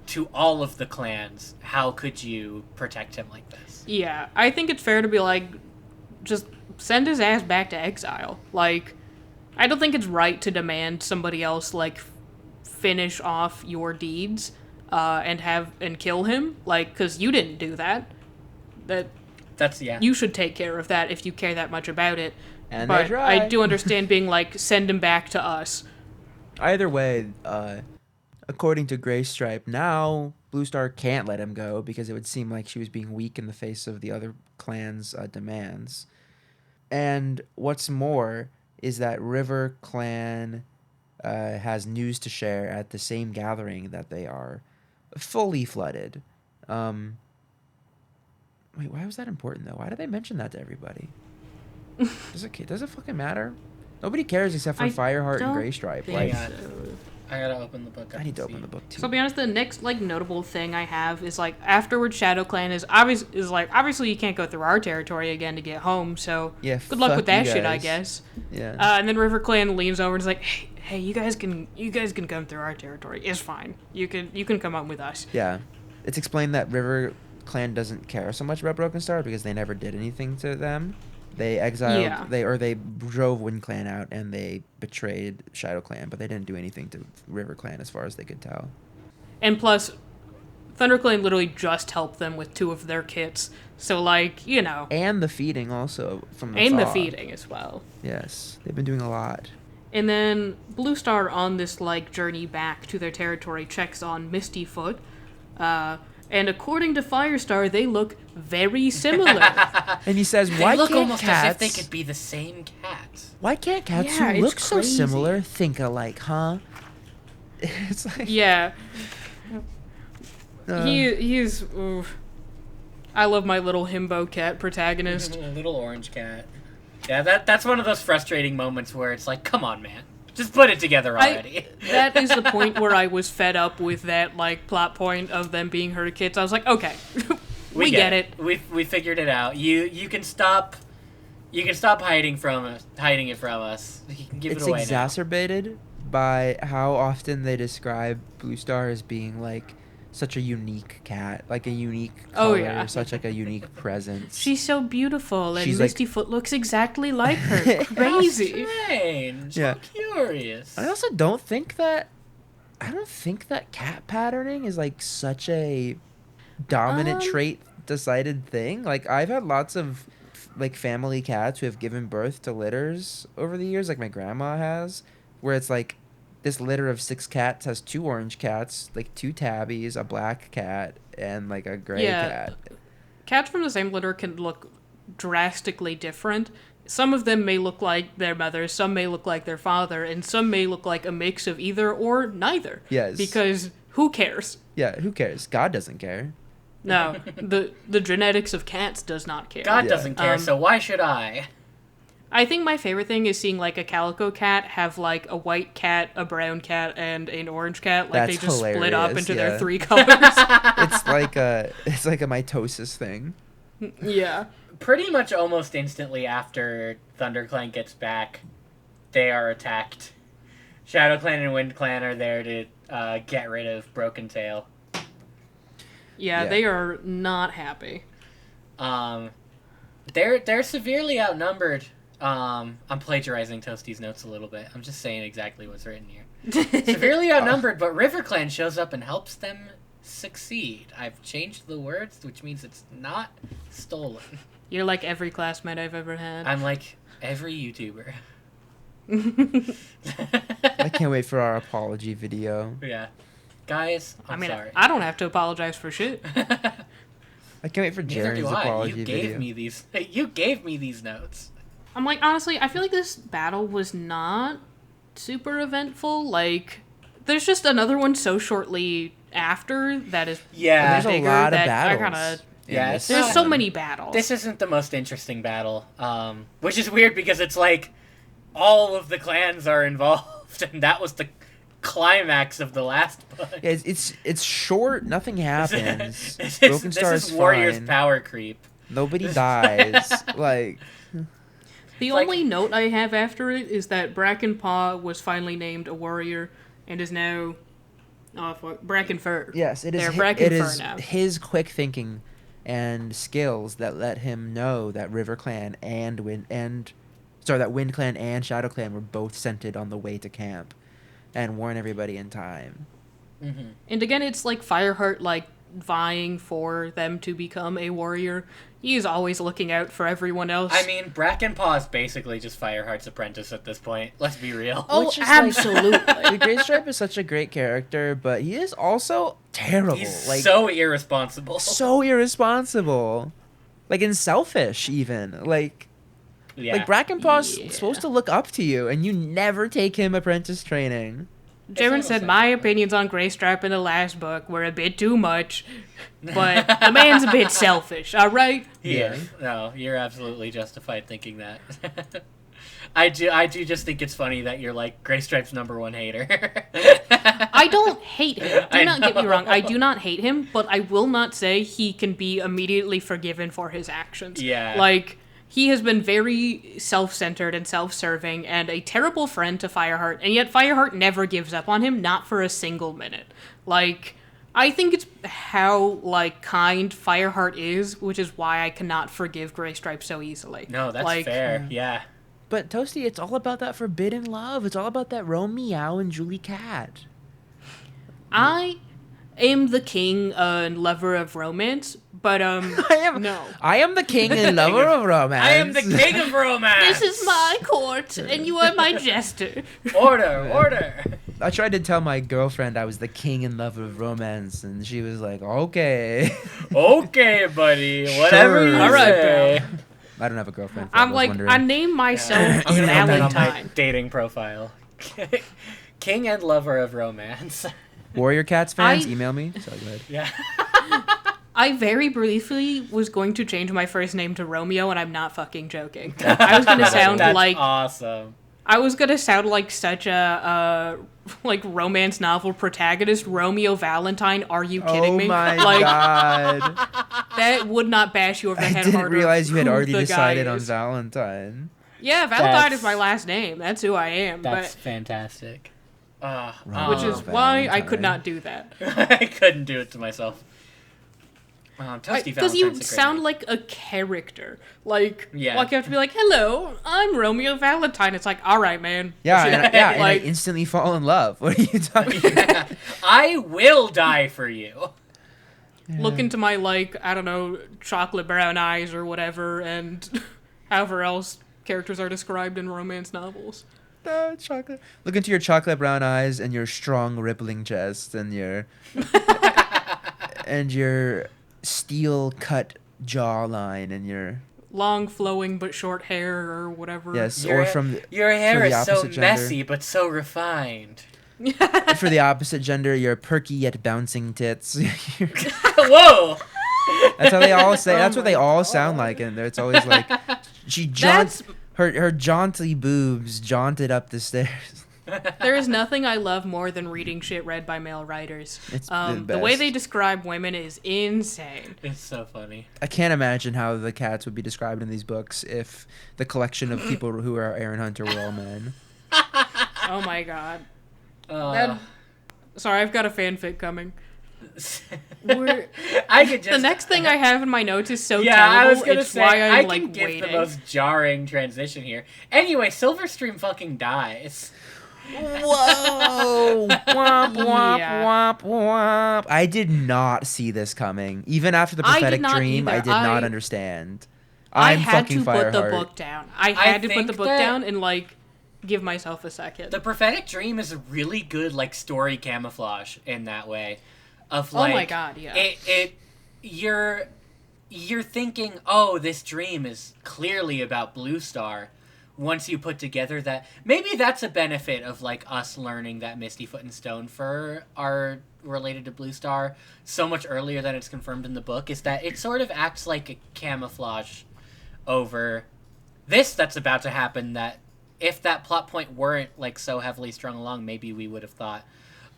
to all of the clans, how could you protect him like this? Yeah, I think it's fair to be like, just send his ass back to exile. Like, I don't think it's right to demand somebody else, like, finish off your deeds, and kill him. Like, because you didn't do that. That's, yeah. You should take care of that if you care that much about it. And but they try. I do understand being like, send him back to us. Either way, according to Gray Stripe, now Bluestar can't let him go because it would seem like she was being weak in the face of the other clan's demands. And what's more is that River Clan has news to share at the same gathering that they are fully flooded. Wait, why was that important though? Why did they mention that to everybody? Does it fucking matter? Nobody cares except for I Fireheart and don't Gray Stripe. think Like, Yeah. I gotta open the book up. I need to and open see. the book too. So I'll be honest, the next like notable thing I have is like afterwards Shadow Clan is obviously you can't go through our territory again to get home, so Yeah, good luck fuck with that you shit, I guys. guess. Yeah. And then River Clan leans over and is like, hey, you guys can come through our territory. It's fine. You can come on with us. Yeah. It's explained that River Clan doesn't care so much about Broken Star because they never did anything to them. They exiled, Yeah. they drove Wind Clan out and they betrayed Shadow Clan, but they didn't do anything to River Clan as far as they could tell. And plus, ThunderClan literally just helped them with 2 of their kits. So like, And the feeding also from the and the thaw. feeding as well. Yes, they've been doing a lot. And then Bluestar on this like journey back to their territory checks on Mistyfoot. And according to Firestar, they look very similar. And he says, They "Why look can't almost cats? as if they could be the same cat. Why can't cats Yeah, who it's look so crazy. similar think alike, huh?" It's like, Yeah. uh, He's... I love my little himbo cat protagonist. A little orange cat. Yeah, that's one of those frustrating moments where it's like, come on, man. Just put it together already. That is the point where I was fed up with that, like, plot point of them being herd kids. I was like, okay, we get it. We figured it out. You can stop hiding it from us. You can give it's it away exacerbated by how often they describe Bluestar as being like such a unique cat, like a unique Oh, color, yeah. such like a unique presence. She's so beautiful, and She's like- Mistyfoot looks exactly like her. now. Crazy. How strange. Yeah. How curious. I also don't think that cat patterning is like such a dominant trait decided thing. Like I've had lots of like family cats who have given birth to litters over the years, like my grandma has, where it's like this litter of 6 cats has 2 orange cats, like 2 tabbies, a black cat, and like a gray cat. Cats from the same litter can look drastically different. Some of them may look like their mother, some may look like their father, and some may look like a mix of either or neither. Yes. Because who cares? Yeah, who cares? God doesn't care. No, the genetics of cats does not care. God Yeah. doesn't care, so why should I? I think my favorite thing is seeing like a calico cat have like a white cat, a brown cat, and an orange cat. Like That's they just split up hilarious, into yeah. their 3 colors. It's like a mitosis thing. Yeah. Pretty much almost instantly after ThunderClan gets back, they are attacked. Shadow Clan and Wind Clan are there to get rid of Broken Tail. Yeah, Yeah. they are not happy. They're severely outnumbered. I'm plagiarizing Toasty's notes a little bit. I'm just saying exactly what's written here. Severely outnumbered, but River Clan shows up and helps them succeed. I've changed the words, which means it's not stolen. You're like every classmate I've ever had. I'm like every YouTuber. I can't wait for our apology video. Yeah. Guys, I'm sorry. I don't have to apologize for shit. I can't wait for Neither do Jaron's I. apology You gave video. me these. You gave me these notes. I'm like, honestly, I feel like this battle was not super eventful. Like, there's just another one so shortly after that is Yeah. There's a bigger lot of that battles. I kinda, Yeah, it's there's not- so many battles. This isn't the most interesting battle, which is weird because it's like all of the clans are involved, and that was the climax of the last book. Yeah, it's short. Nothing happens. This Broken is, Star this is is Warrior's fine. power creep. Nobody dies. Like, The like- only note I have after it is that Brackenpaw was finally named a warrior and is now Brackenfur. yes, it is. They're It Brackenfur is now. his quick thinking and skills that let him know that River Clan and that Wind Clan and Shadow Clan were both scented on the way to camp, and warn everybody in time. Mm-hmm. And again, it's like Fireheart, like, vying for them to become a warrior. He's always looking out for everyone else. I mean, Brackenpaw is basically just Fireheart's apprentice at this point. Let's be real. Oh, Which is like- absolutely. The Great Stripe is such a great character, but he is also terrible. He's like so irresponsible. so irresponsible, like and selfish even. Like Brackenpaw's Yeah. supposed to look up to you, and you never take him apprentice training. Jaron said my opinions on Greystripe in the last book were a bit too much, but the man's a bit selfish, alright? He Yeah. is. No, you're absolutely justified thinking that. I do just think it's funny that you're like Greystripe's #1 hater. I don't hate him. Do I not get me know. wrong. I do not hate him, but I will not say he can be immediately forgiven for his actions. Yeah. Like, he has been very self-centered and self-serving and a terrible friend to Fireheart, and yet Fireheart never gives up on him, not for a single minute. Like, I think it's how, like, kind Fireheart is, which is why I cannot forgive Greystripe so easily. No, that's Like, fair. Yeah. But Toasty, it's all about that forbidden love. It's all about that Romeo and Julie Cat. I am the king and lover of romance, but no. I am the king and lover of romance. I am the king of romance. This is my court, and you are my jester. Order. I tried to tell my girlfriend I was the king and lover of romance, and she was like, "Okay." Okay, buddy. Whatever Sure. you All right, say. I don't have a girlfriend. I'm like, I name myself I'm gonna put that on my Valentine. dating profile. King and lover of romance. Warrior Cats fans, I- email me. Sorry, go ahead. Yeah. I very briefly was going to change my first name to Romeo, and I'm not fucking joking. I was gonna sound That's like awesome. I was gonna sound like such a like romance novel protagonist, Romeo Valentine. Are you kidding me? Oh my Like god! that would not bash you over the I head didn't harder. realize you had who already the guy decided on is. Valentine. Yeah, Valentine That's- is my last name. That's who I am. That's fantastic. Which is why I could Valentine. not do that. I couldn't do it to myself. Toasty Because Valentine's you a great sound name. like a character. Like, Yeah. like you have to be like, "Hello, I'm Romeo Valentine." It's like, all right, man. Yeah, and, and I Like- instantly fall in love. What are you talking about? Yeah. I will die for you. Look into my, like, I don't know, chocolate brown eyes or whatever, and however else characters are described in romance novels. Chocolate. Look into your chocolate brown eyes and your strong rippling chest and your and your steel cut jawline and your Long, flowing, but short hair or whatever. yes, Your, or from the, your hair the is so opposite gender. messy but so refined. for the opposite gender, your perky yet bouncing tits. Whoa! That's how they all say. Oh That's what they my all sound like, and it's always like she jaunts. That's- Her jaunty boobs jaunted up the stairs. There is nothing I love more than reading shit read by male writers. It's The way best. they describe women is insane. It's so funny. I can't imagine how the cats would be described in these books if the collection of people who are Aaron Hunter were all men. Oh my god. Uh, Sorry, I've got a fanfic coming. We're, I could just the next thing I have in my notes is so yeah, terrible. I was gonna it's say why I'm I like can give waiting. the most jarring transition here. Anyway, Silverstream fucking dies. Whoa! Womp, womp, Yeah. womp, womp. I did not see this coming. Even after the I did prophetic not dream, I either. did not understand. I I'm had fucking to put the Fireheart. book down. I had to put the think book that- down and like give myself a second. The prophetic dream is a really good like story camouflage in that way. Of Oh like, my God, yeah. You're thinking, oh, this dream is clearly about Bluestar. Once you put together that, maybe that's a benefit of like us learning that Mistyfoot and Stonefur are related to Bluestar so much earlier than it's confirmed in the book, is that it sort of acts like a camouflage over this that's about to happen, that if that plot point weren't like so heavily strung along, maybe we would have thought,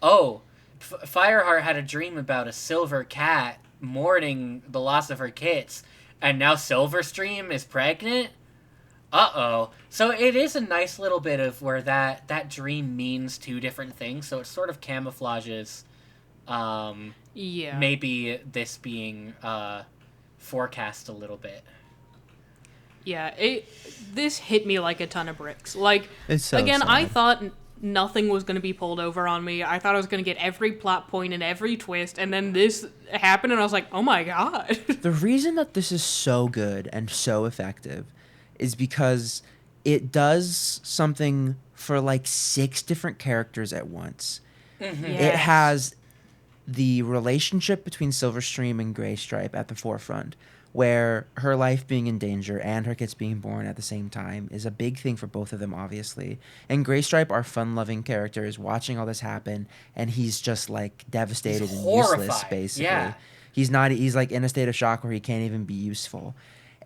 oh, Fireheart had a dream about a silver cat mourning the loss of her kits, and now Silverstream is pregnant? Uh-oh. So it is a nice little bit of where that dream means two different things, so it sort of camouflages Yeah. maybe this being forecast a little bit. Yeah, this hit me like a ton of bricks. Like, It's so again, I sad. thought nothing was going to be pulled over on me. I thought I was going to get every plot point and every twist, and then this happened, and I was like, oh my God. The reason that this is so good and so effective is because it does something for like 6 different characters at once. Mm-hmm. It Yes. has the relationship between Silverstream and Graystripe at the forefront, where her life being in danger and her kids being born at the same time is a big thing for both of them, obviously. And Graystripe are fun-loving characters watching all this happen, and he's just like devastated He's and horrified, useless, basically. yeah. He's like in a state of shock where he can't even be useful.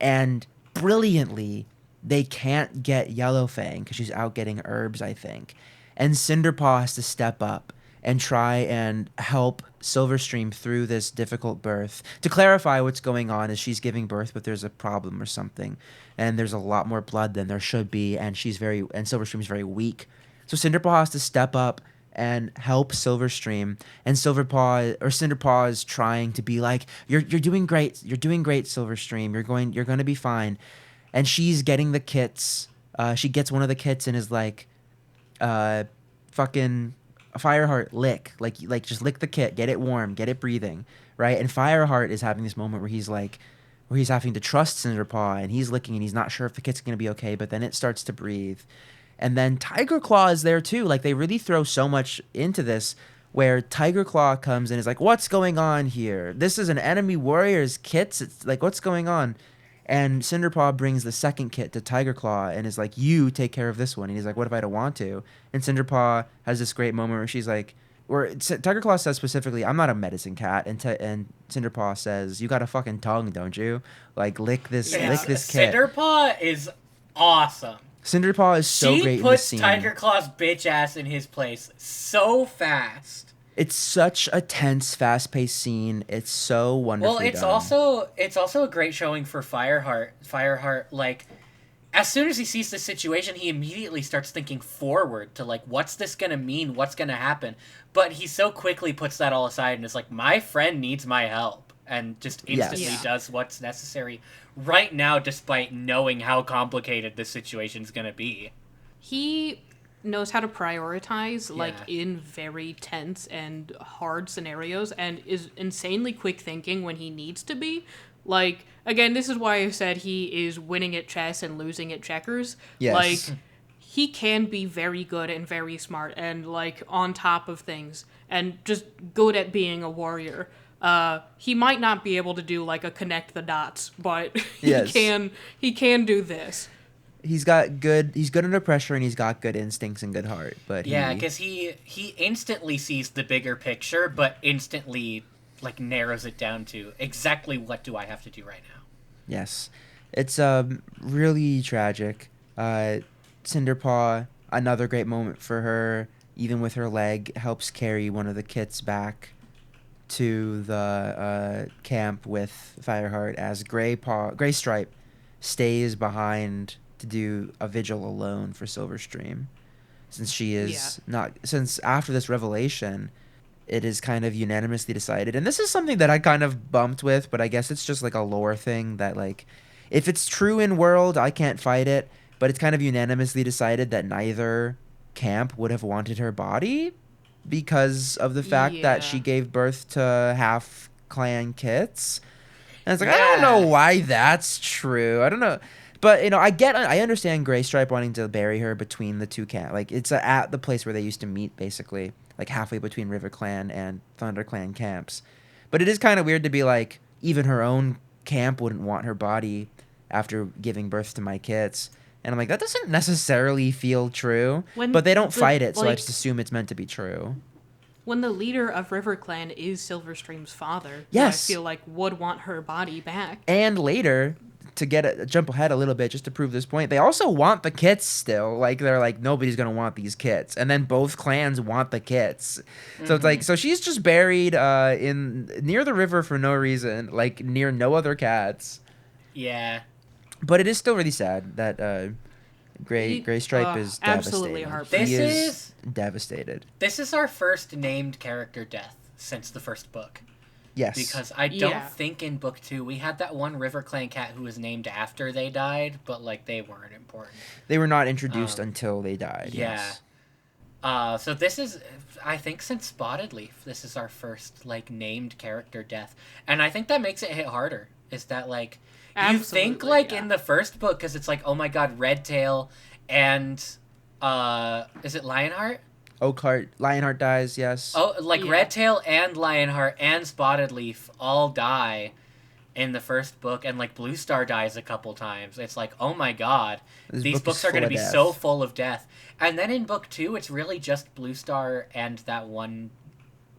And brilliantly, they can't get Yellowfang because she's out getting herbs, I think. And Cinderpaw has to step up and try and help Silverstream through this difficult birth. To clarify what's going on is she's giving birth, but there's a problem or something, and there's a lot more blood than there should be, and Silverstream's very weak. So Cinderpaw has to step up and help Silverstream, and Cinderpaw is trying to be like, you're doing great, Silverstream, you're going to be fine. And she's getting the kits. She gets one of the kits and is like, fucking Fireheart, lick. Like just lick the kit, get it warm, get it breathing, right? And Fireheart is having this moment where he's having to trust Cinderpaw, and he's licking, and he's not sure if the kit's gonna be okay, but then it starts to breathe. And then Tiger Claw is there too. Like, they really throw so much into this, where Tiger Claw comes and is like, what's going on here? This is an enemy warrior's kits. It's like, what's going on? And Cinderpaw brings the second kit to Tiger Claw and is like, you take care of this one. And he's like, what if I don't want to? And Cinderpaw has this great moment where she's like, Tiger Claw says specifically, I'm not a medicine cat. And Cinderpaw says, you got a fucking tongue, don't you? Like, lick this kit. Cinderpaw is awesome. Cinderpaw is so great in this She puts scene. Tiger Claw's bitch ass in his place so fast. It's such a tense, fast-paced scene. It's so wonderfully Well, it's done. also a great showing for Fireheart. Fireheart, like, as soon as he sees the situation, he immediately starts thinking forward to, like, what's this gonna mean? What's gonna happen? But he so quickly puts that all aside and is like, my friend needs my help. And just instantly Yes. does what's necessary right now, despite knowing how complicated this situation's gonna be. He knows how to prioritize, like, Yeah. in very tense and hard scenarios, and is insanely quick thinking when he needs to be. Like, again, this is why I said he is winning at chess and losing at checkers. Yes. Like, he can be very good and very smart and, like, on top of things and just good at being a warrior. He might not be able to do, like, a connect the dots, but Yes. he can do this. He's good under pressure, and he's got good instincts and good heart. But Yeah, because he instantly sees the bigger picture, but instantly, like, narrows it down to exactly what do I have to do right now. yes, it's really tragic. Cinderpaw, another great moment for her, even with her leg, helps carry one of the kits back to the camp with Fireheart as Graystripe stays behind to do a vigil alone for Silverstream, since she is since after this revelation, it is kind of unanimously decided. And this is something that I kind of bumped with, but I guess it's just like a lore thing that, like, if it's true in world, I can't fight it, but it's kind of unanimously decided that neither camp would have wanted her body because of the fact that she Yeah. gave birth to half clan kits. And it's like, I don't know why that's true. I don't know. But, I understand Gray Stripe wanting to bury her between the two camp. Like, it's at the place where they used to meet, basically. Like, halfway between River Clan and Thunder Clan camps. But it is kind of weird to be like, even her own camp wouldn't want her body after giving birth to my kits. And I'm like, that doesn't necessarily feel true. But they don't fight it, so I just assume it's meant to be true. When the leader of River Clan is Silverstream's father, Yes. who I feel like would want her body back. And later, to jump ahead a little bit just to prove this point, they also want the kits still. Like, they're like, nobody's gonna want these kits, and then both clans want the kits. So it's like, so she's just buried in near the river for no reason, like near no other cats. Yeah. But it is still really sad that Gray Stripe is absolutely devastated. heartbreaking. He This is devastated. This is our first named character death since the first book. Yes. Because I don't Yeah. think in book 2 we had that one River Clan cat who was named after they died, but like they weren't important. They were not introduced until they died. Yeah. Yes. So this is, I think, since Spotted Leaf, this is our first like named character death, and I think that makes it hit harder. Is that like you think Absolutely, like yeah. in the first book because it's like, oh my god, Redtail and is it Lionheart? Lionheart dies. Yes. Oh, like Yeah. Redtail and Lionheart and Spotted Leaf all die in the first book, and like Bluestar dies a couple times. It's like, oh my god, This these book is books are going to full be of so death. full of death. And then in book 2, it's really just Bluestar and that one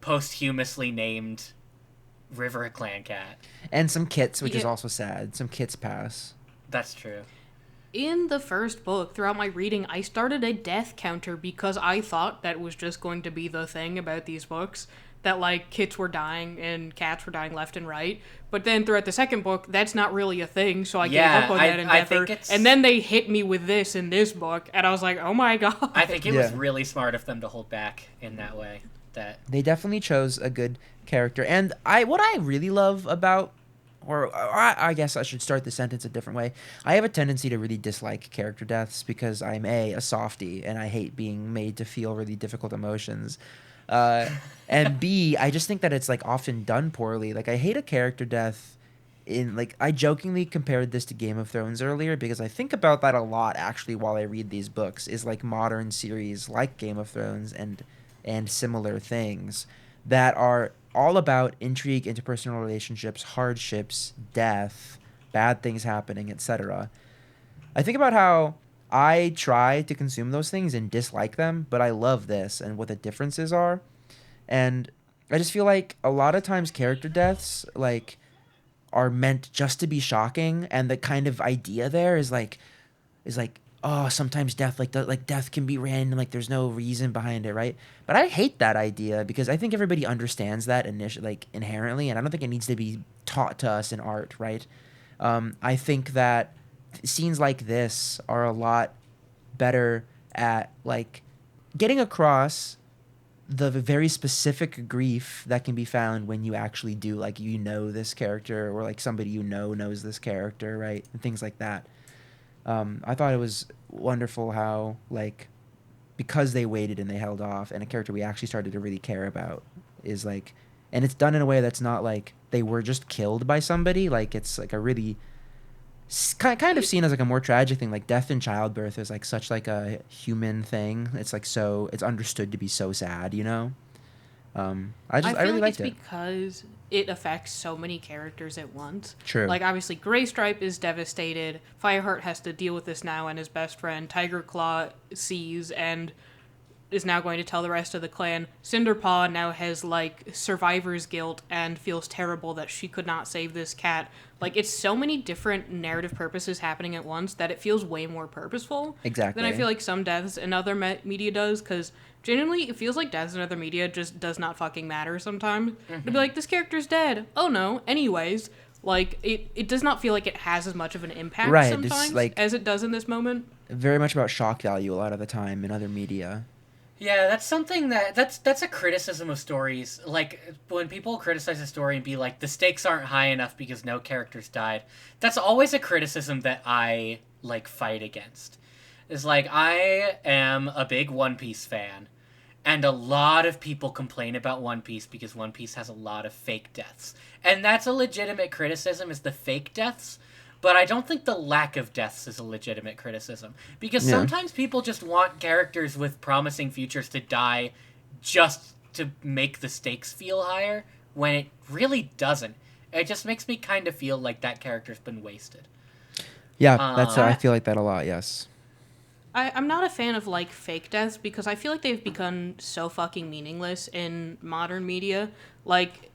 posthumously named River Clan cat. And some kits, which is Yeah. also sad. Some kits pass. That's true. In the first book, throughout my reading, I started a death counter because I thought that was just going to be the thing about these books. That, like, kits were dying and cats were dying left and right. But then throughout the second book, that's not really a thing, so I gave up on that I endeavor. think it's- And then they hit me with this in this book, and I was like, oh my god. I think it was Yeah. really smart of them to hold back in that way. That They definitely chose a good character. And what I really love about, or I guess I should start the sentence a different way. I have a tendency to really dislike character deaths because I'm a softie and I hate being made to feel really difficult emotions. And B, I just think that it's like often done poorly. Like, I hate a character death I jokingly compared this to Game of Thrones earlier because I think about that a lot actually while I read these books, is like modern series like Game of Thrones and similar things that are all about intrigue, interpersonal relationships, hardships, death, bad things happening, etc. I think about how I try to consume those things and dislike them, but I love this and what the differences are. And I just feel like a lot of times character deaths like are meant just to be shocking, and the kind of idea there is like oh, sometimes death death can be random, like there's no reason behind it, right? But I hate that idea because I think everybody understands that inherently, and I don't think it needs to be taught to us in art, right? I think that scenes like this are a lot better at like getting across the very specific grief that can be found when you actually do, like, this character, or like somebody knows this character, right? And things like that. I thought it was wonderful how, like, because they waited and they held off, and a character we actually started to really care about is like, and it's done in a way that's not like they were just killed by somebody. Like, it's like a really kind of seen as like a more tragic thing. Like, death in childbirth is like such like a human thing. It's like it's understood to be so sad, I I really feel like liked it's it. because it affects so many characters at once. True. Like, obviously, Gray Stripe is devastated. Fireheart has to deal with this now, and his best friend Tiger Claw sees and is now going to tell the rest of the clan. Cinderpaw now has, like, survivor's guilt and feels terrible that she could not save this cat. Like, it's so many different narrative purposes happening at once that it feels way more purposeful. Exactly. Than I feel like some deaths in other media does, because genuinely, it feels like deaths in other media just does not fucking matter sometimes. It'd be like, this character's dead. Oh no. Anyways, like, it does not feel like it has as much of an impact Right, it's sometimes like- as it does in this moment. Very much about shock value a lot of the time in other media. Yeah, that's something that's a criticism of stories. Like, when people criticize a story and be like, the stakes aren't high enough because no characters died, that's always a criticism that I, like, fight against. is like, I am a big One Piece fan, and a lot of people complain about One Piece because One Piece has a lot of fake deaths. And that's a legitimate criticism, is the fake deaths. But I don't think the lack of deaths is a legitimate criticism. Because sometimes people just want characters with promising futures to die just to make the stakes feel higher, when it really doesn't. It just makes me kind of feel like that character's been wasted. Yeah, I feel like that a lot, yes. I'm not a fan of, like, fake deaths because I feel like they've become so fucking meaningless in modern media. Like,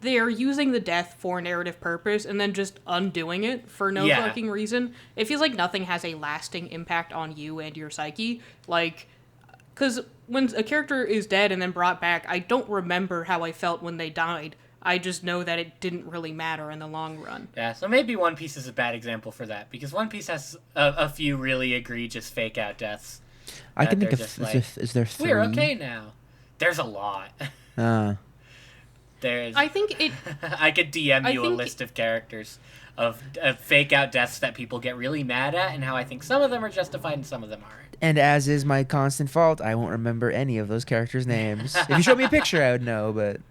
they're using the death for narrative purpose and then just undoing it for no fucking reason. It feels like nothing has a lasting impact on you and your psyche. Like, because when a character is dead and then brought back, I don't remember how I felt when they died. I just know that it didn't really matter in the long run. Yeah, so maybe One Piece is a bad example for that, because One Piece has a few really egregious fake-out deaths. I can think of, is there 3? We're okay now. There's a lot. There's. I think it... I could DM you a list of characters of fake-out deaths that people get really mad at, and how I think some of them are justified and some of them aren't. And as is my constant fault, I won't remember any of those characters' names. If you showed me a picture, I would know, but...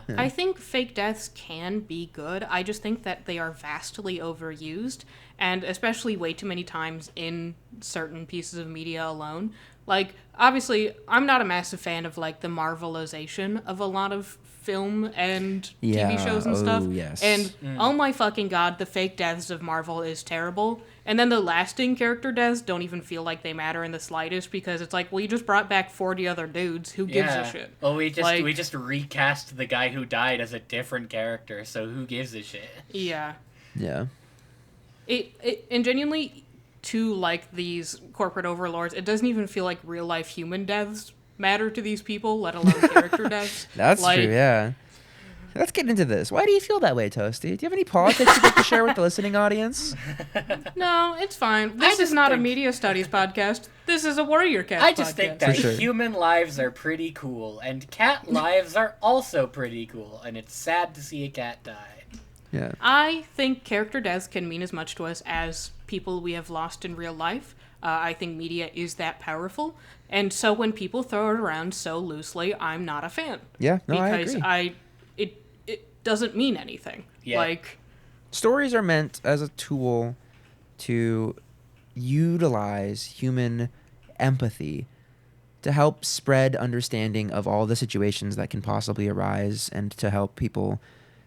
I think fake deaths can be good. I just think that they are vastly overused, and especially way too many times in certain pieces of media alone. Like, obviously, I'm not a massive fan of, like, the Marvelization of a lot of film and TV shows and stuff. Yes. And, oh my fucking god, the fake deaths of Marvel is terrible. And then the lasting character deaths don't even feel like they matter in the slightest, because it's like, well, you just brought back 40 other dudes. Who gives a shit? Well, we just recast the guy who died as a different character, so who gives a shit? Yeah. Yeah. And genuinely, to, like, these corporate overlords, it doesn't even feel like real-life human deaths matter to these people, let alone character deaths. That's true, yeah. Let's get into this. Why do you feel that way, Toasty? Do you have any politics you'd like to share with the listening audience? No, it's fine. This is not a media studies podcast. This is a Warrior Cat podcast. I just think that human lives are pretty cool, and cat lives are also pretty cool, and it's sad to see a cat die. Yeah. I think character deaths can mean as much to us as people we have lost in real life. I think media is that powerful. And so when people throw it around so loosely, I'm not a fan. Yeah, no, because I agree. It doesn't mean anything. Yeah. Like, stories are meant as a tool to utilize human empathy to help spread understanding of all the situations that can possibly arise, and to help people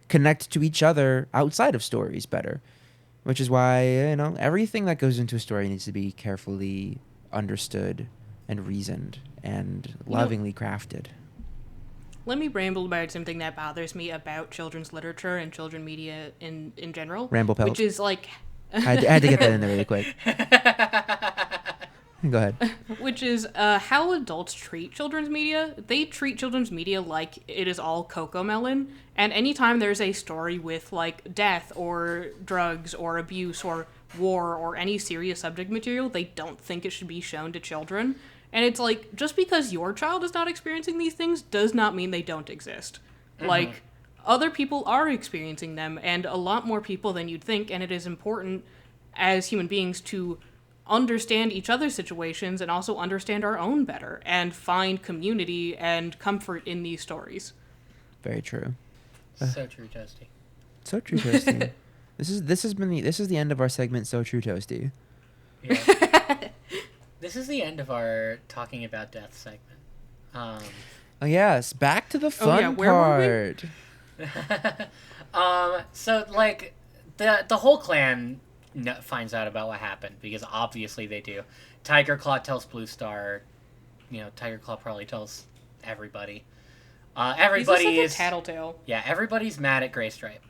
connect to each other outside of stories better. Which is why, everything that goes into a story needs to be carefully understood and reasoned and lovingly crafted. let me ramble about something that bothers me about children's literature and children media in general. Ramble pelt. Which is like... I had to get that in there really quick. Go ahead. Which is how adults treat children's media. They treat children's media like it is all Cocomelon. And anytime there's a story with, like, death or drugs or abuse or war or any serious subject material, they don't think it should be shown to children. And it's like, just because your child is not experiencing these things does not mean they don't exist. Mm-hmm. Like, other people are experiencing them, and a lot more people than you'd think, and it is important as human beings to understand each other's situations and also understand our own better and find community and comfort in these stories. Very true. So true, Toasty. So true, Toasty. This is the end of our segment. So true, Toasty. Yeah. This is the end of our talking about death segment. Oh yes, back to the fun part. So like the whole clan finds out about what happened, because obviously they do. Tiger Claw tells Bluestar. Tiger Claw probably tells everybody. Everybody He's is a tattletale. Yeah, everybody's mad at Graystripe.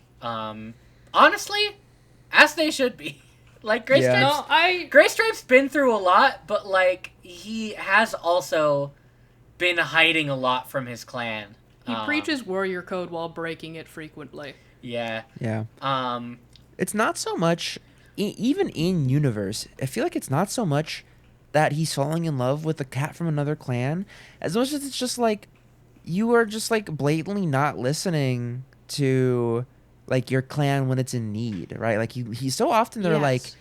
Honestly, as they should be. Like, Graystripe's been through a lot, but, like, he has also been hiding a lot from his clan. He preaches warrior code while breaking it frequently. Yeah. Yeah. It's not so much, even in universe, I feel like it's not so much that he's falling in love with a cat from another clan, as much as it's just, like, you are just, like, blatantly not listening to, like, your clan when it's in need, right? Like, he's so often they're like,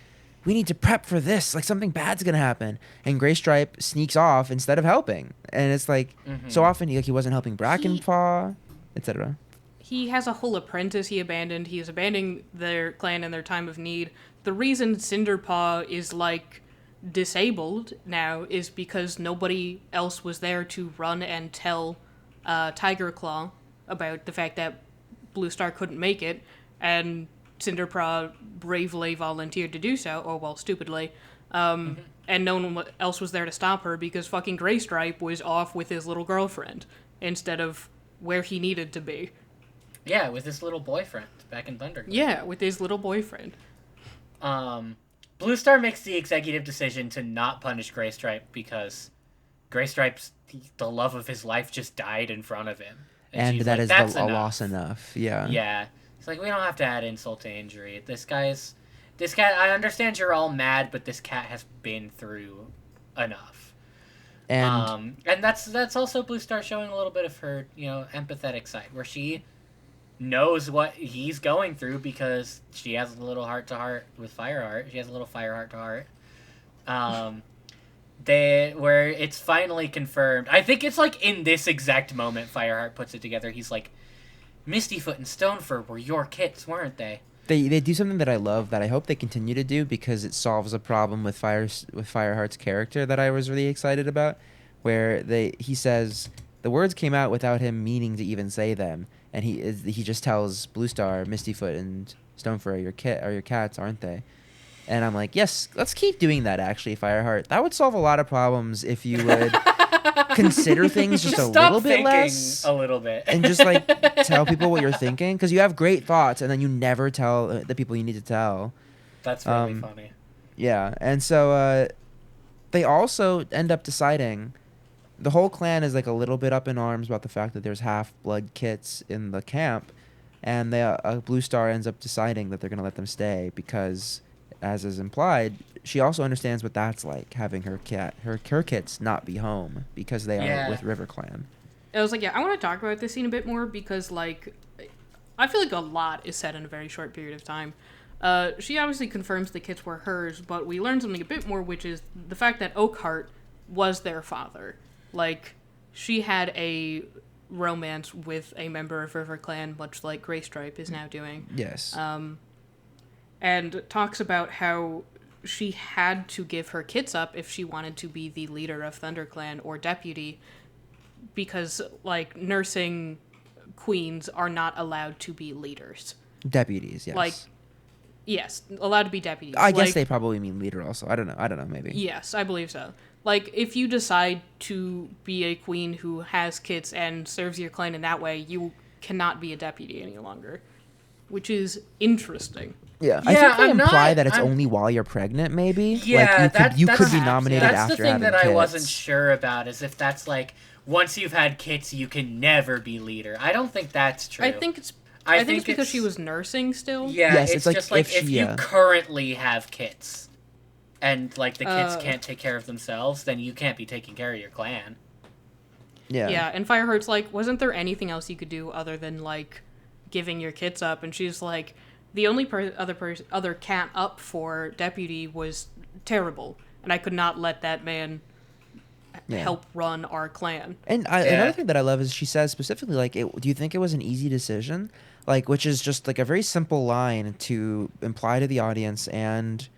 we need to prep for this. Like something bad's gonna happen. And Gray Stripe sneaks off instead of helping. And it's like so often he wasn't helping Brackenpaw, etc. He has a whole apprentice he abandoned. He is abandoning their clan in their time of need. The reason Cinderpaw is like disabled now is because nobody else was there to run and tell Tiger Claw about the fact that Bluestar couldn't make it, and Cinderpaw bravely volunteered to do so, or well, stupidly, and no one else was there to stop her because fucking Gray Stripe was off with his little girlfriend instead of where he needed to be. Yeah, with his little boyfriend back in Thunder. Yeah, with his little boyfriend. Bluestar makes the executive decision to not punish Gray Stripe because Gray Stripe's the love of his life just died in front of him. And she's that like, is "That's a enough." loss enough. Yeah. Yeah. It's like, we don't have to add insult to injury. This cat, I understand you're all mad, but this cat has been through enough. And that's also Bluestar showing a little bit of her, empathetic side, where she knows what he's going through because she has a little heart-to-heart with Fireheart. She has a little Fireheart to heart. Where it's finally confirmed. I think it's like in this exact moment Fireheart puts it together. He's like, Mistyfoot and Stonefur were your kits, weren't they? They do something that I love that I hope they continue to do because it solves a problem with Fireheart's character that I was really excited about, where he says the words came out without him meaning to even say them, and he just tells Bluestar, Mistyfoot and Stonefur are your cats, aren't they? And I'm like, yes, let's keep doing that, actually, Fireheart. That would solve a lot of problems if you would consider things just a little bit less. A little bit. And just, like, tell people what you're thinking. Because you have great thoughts, and then you never tell the people you need to tell. That's really funny. Yeah. And so they also end up deciding... The whole clan is, like, a little bit up in arms about the fact that there's half-blood kits in the camp. And Bluestar ends up deciding that they're going to let them stay because... As is implied, she also understands what that's like, having her kits not be home because they are with River Clan. I was like, I want to talk about this scene a bit more because, like, I feel like a lot is said in a very short period of time. She obviously confirms the kits were hers, but we learn something a bit more, which is the fact that Oakheart was their father. Like, she had a romance with a member of River Clan, much like Gray Stripe is now doing. Yes. And talks about how she had to give her kits up if she wanted to be the leader of ThunderClan or deputy, because, like, nursing queens are not allowed to be leaders. Deputies, yes. Like, yes, allowed to be deputies. I guess they probably mean leader also. I don't know, maybe. Yes, I believe so. Like, if you decide to be a queen who has kits and serves your clan in that way, you cannot be a deputy any longer, which is interesting. Yeah, I think they imply that it's only while you're pregnant, maybe. Yeah, like you could be nominated after having kids. That's the thing that I wasn't sure about, is if that's like once you've had kids, you can never be leader. I don't think that's true. I think it's because she was nursing still. Yeah, yes, it's just like if you currently have kids, and like the kids can't take care of themselves, then you can't be taking care of your clan. Yeah. Yeah, and Fireheart's like, wasn't there anything else you could do other than like giving your kits up? And she's like, the only other cat up for deputy was terrible, and I could not let that man help run our clan. And another thing that I love is she says specifically, like, do you think it was an easy decision? Like, which is just like a very simple line to imply to the audience and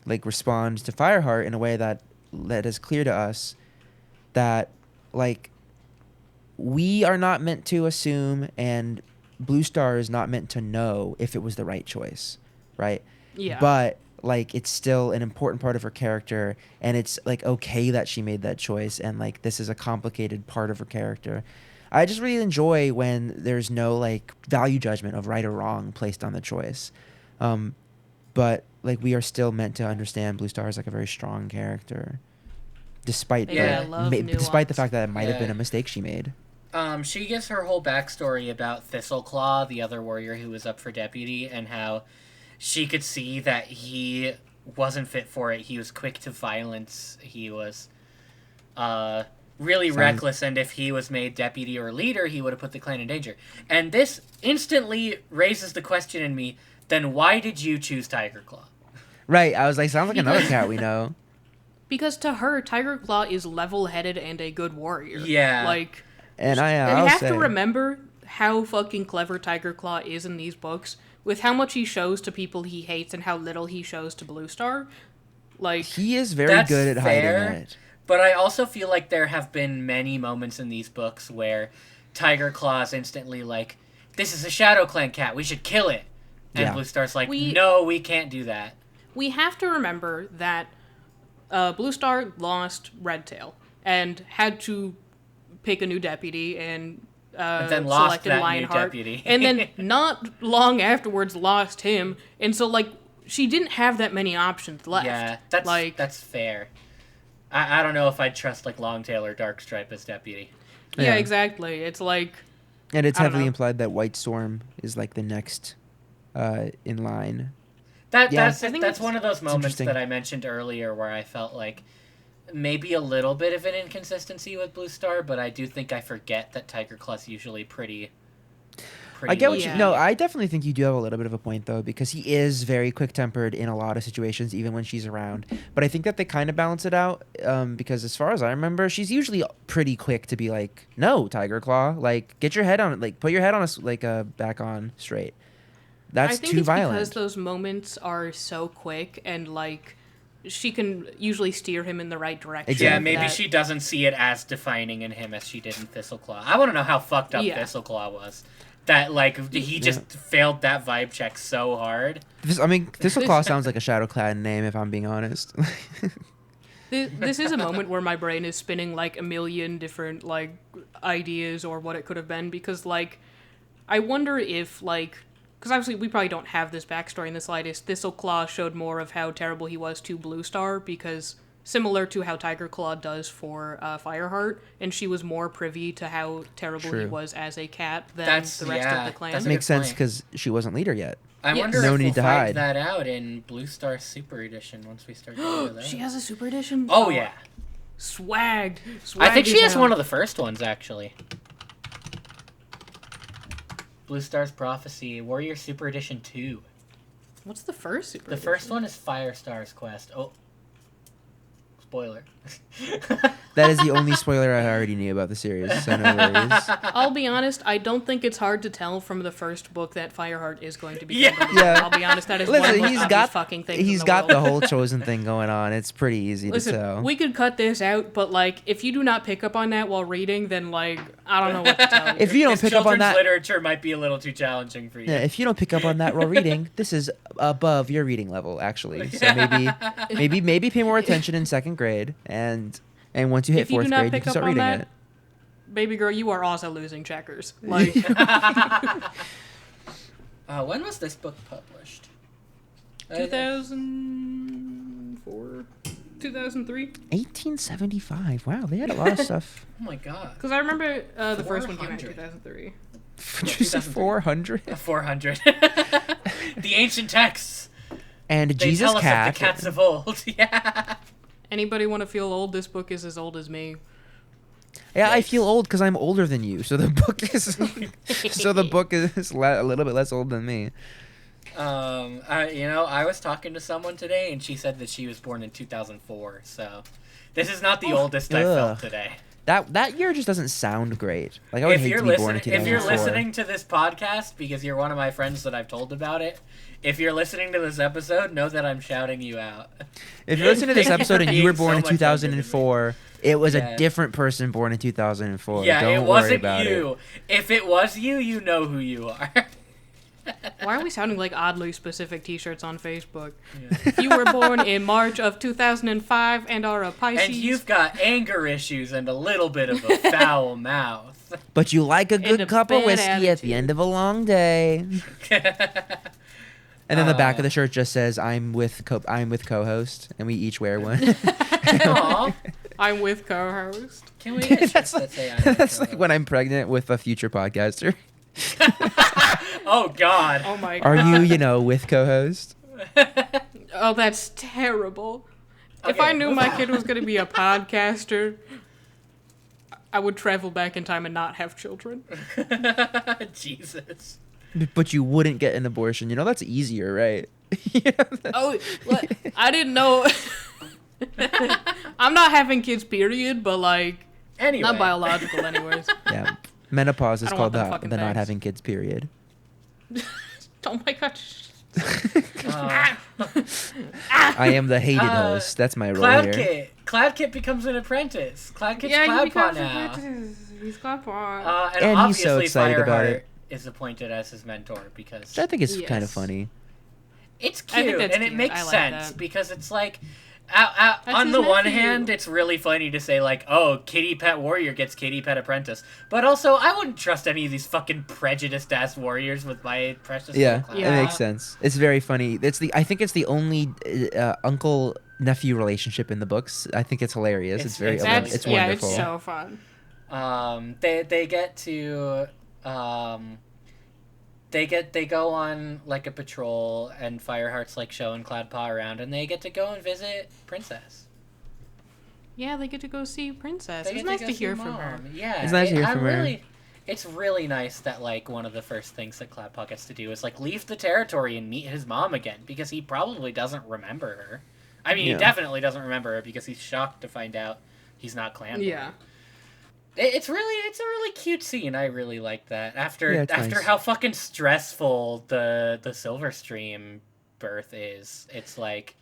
like respond to Fireheart in a way that is clear to us that like we are not meant to assume and Bluestar is not meant to know if it was the right choice, right? Yeah. But like it's still an important part of her character, and it's like okay that she made that choice, and like this is a complicated part of her character. I just really enjoy when there's no like value judgment of right or wrong placed on the choice. But like we are still meant to understand Bluestar as like a very strong character, despite despite the fact that it might have been a mistake she made. She gives her whole backstory about Thistleclaw, the other warrior who was up for deputy, and how she could see that he wasn't fit for it. He was quick to violence. He was really reckless, and if he was made deputy or leader, he would have put the clan in danger. And this instantly raises the question in me, then why did you choose Tiger Claw? Right. I was like, sounds like another cat we know. Because to her, Tiger Claw is level-headed and a good warrior. Yeah. Like, And you I'll have say, to remember how fucking clever Tiger Claw is in these books, with how much he shows to people he hates and how little he shows to Bluestar. Like, he is very That's good at fair. hiding it. But I also feel like there have been many moments in these books where Tiger Claw's instantly like, this is a Shadow Clan cat, we should kill it. And Yeah. Bluestar's like, no, we can't do that. we have to remember that Bluestar lost Redtail and had to pick a new deputy and then lost selected that new Lionheart. deputy. And then not long afterwards lost him. And so, like, she didn't have that many options left. Yeah, that's fair. I don't know if I'd trust, like, Longtail or Darkstripe as deputy. Yeah, Yeah. exactly. It's like, And it's I don't heavily know. implied that White Storm is like the next in line. That's I think that's it's- one of those moments interesting. that I mentioned earlier where I felt like maybe a little bit of an inconsistency with Bluestar, but I do think I forget that Tiger Claw's usually pretty I get what Yeah. you. No, I definitely think you do have a little bit of a point though, because he is very quick-tempered in a lot of situations, even when she's around. But I think that they kind of balance it out, because as far as I remember, she's usually pretty quick to be like, "No, Tiger Claw, like get your head on, like put your head on us, like back on straight." That's I think too it's violent. because those moments are so quick and, like, she can usually steer him in the right direction. Exactly. Yeah, maybe that- she doesn't see it as defining in him as she did in Thistleclaw. I want to know how fucked up Yeah. Thistleclaw was. That, like, he just failed that vibe check so hard. Thistleclaw sounds like a Shadowclad name, if I'm being honest. This is a moment where my brain is spinning, like, a million different, like, ideas or what it could have been, because, like, I wonder if, like, because obviously we probably don't have this backstory in the slightest. Thistleclaw showed more of how terrible he was to Bluestar, because similar to how Tiger Claw does for Fireheart, and she was more privy to how terrible he True. was as a cat than That's- the rest yeah, of the clan. that's a Makes good sense point. because she wasn't leader yet. I Yes. wonder No if need we'll to find hide. that out in Bluestar Super Edition once we start going to that. She has a super edition? Oh, yeah. Swag. I think she as has hell. one of the first ones, actually. Bluestar's Prophecy, Warrior Super Edition 2. What's the first super The edition? first one is Firestar's Quest. Oh. Spoiler. That is the only spoiler I already knew about the series, so no worries. I'll be honest, I don't think it's hard to tell from the first book that Fireheart is going to be Yeah. Kimberly. Yeah. I'll be honest, that is Listen, one of the he's obvious got fucking things he's in got the the world. whole chosen thing going on. It's pretty easy Listen, to tell. we could cut this out, but, like, if you do not pick up on that while reading, then, like, I don't know what to tell you. If you don't This pick up on children's that, literature might be a little too challenging for you. yeah, if you don't pick up on that while reading, this is above your reading level, actually. So maybe pay more attention in second grade, and once you hit If you do fourth not grade, you pick can up start on reading that, it. baby girl, you are also losing checkers. Like, When was this book published? 2004, 2003. 1875. Wow, they had a lot of stuff. Oh my god. Because I remember the first one came out in 400. 2003. Did you say 400? 400. The ancient texts. And They Jesus tell us Cat. of the cats of old. Yeah. Anybody want to feel old? This book is as old as me. Yeah, I Yikes. feel old because I'm older than you. So the book is a little bit less old than me. I was talking to someone today, and she said that she was born in 2004. So, this is not the oldest I felt Ugh. today. That year just doesn't sound great. Like I would hate to be born in 2004. if you're listening to this podcast because you're one of my friends that I've told about it, if you're listening to this episode, know that I'm shouting you out. If you're listening to this episode and you were Being so born in much older than me. 2004, it was Yeah. a different person born in 2004. Yeah, Don't it worry wasn't about you. it. If it was you, you know who you are. Why are we sounding like oddly specific T-shirts on Facebook? If you were born in March of 2005 and are a Pisces, And you've got anger issues and a little bit of a foul mouth. But you like a good a cup of bad whiskey at attitude. the end of a long day. And then the back of the shirt just says I'm with co-host, and we each wear one. Aw. I'm with co-host. Can we get shirts That's that say I'm That's like when I'm pregnant with a future podcaster. Oh, God. Oh my Are god. you, with co-host? Oh, that's terrible. If Okay, I knew move my on. kid was going to be a podcaster, I would travel back in time and not have children. Jesus. But you wouldn't get an abortion. You know, that's easier, right? Oh, I didn't know. I'm not having kids, period, but like, Anyway. not biological, anyways. Yeah. Menopause is I don't called want them the fucking not bags. having kids, period. Oh my gosh. I am the hated host. That's my role here. Cloud Kit becomes an apprentice. Cloud Kit's Yeah, he Cloud becomes now. apprentice. He's Cloudpaw. And he's so obviously excited about Fireheart it. is appointed as his mentor because Which I think is kind of Yes. funny. it's I think cute that's and it cute. makes I like sense that. because it's like That's on his the one nephew. hand it's really funny to say like, oh, kitty pet warrior gets kitty pet apprentice, but also I wouldn't trust any of these fucking prejudiced ass warriors with my precious Yeah, little Cloud. Yeah. it makes sense. It's very funny. I think it's the only uncle nephew relationship in the books. I think it's hilarious. It's very It's That's, it's really wonderful. it's so fun. They get to they go on like a patrol and Fireheart's like showing Cloudpaw around and they get to go and visit Princess. Yeah, they get to go see Princess. They It's get nice go to see hear from Mom. her. Yeah, It's nice to hear from her. really, it's really nice that like one of the first things that Cloudpaw gets to do is like leave the territory and meet his mom again because he probably doesn't remember her. I mean, Yeah. he definitely doesn't remember her because he's shocked to find out he's not clan. Yeah. It's a really cute scene. I really like that. After Yeah, it's after nice. how fucking stressful the Silverstream birth is, it's like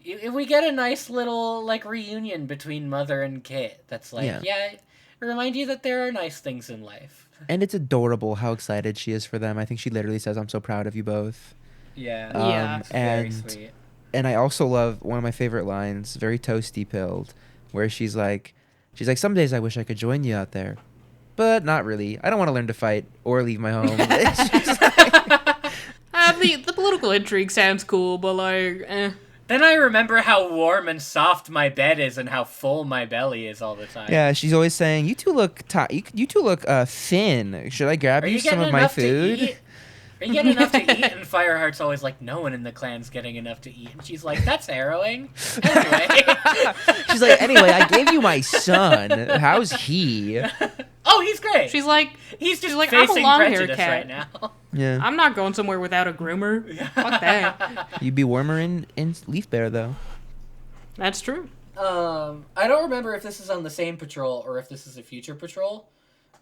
we get a nice little like reunion between Mother and Kit. That's like yeah, remind you that there are nice things in life. And it's adorable how excited she is for them. I think she literally says, "I'm so proud of you both." Yeah, Yeah. it's very and sweet. and I also love one of my favorite lines, very toasty pilled, where she's like, some days I wish I could join you out there, but not really. I don't want to learn to fight or leave my home. It's just like, The political intrigue sounds cool, but like, Then I remember how warm and soft my bed is and how full my belly is all the time. yeah, she's always saying, "You two look you two look thin. Should I grab Are you you some getting of my enough to food?" eat? Are you getting enough to eat? And Fireheart's always like, no one in the clan's getting enough to eat. And she's like, that's harrowing. Anyway. She's like, "Anyway, I gave you my son. How's he?" Oh, he's great. she's like, He's just like, I'm a facing long-haired prejudice cat. right now. Yeah, I'm not going somewhere without a groomer. Fuck that. you'd be warmer in Leaf Bear though. That's true. I don't remember if this is on the same patrol or if this is a future patrol,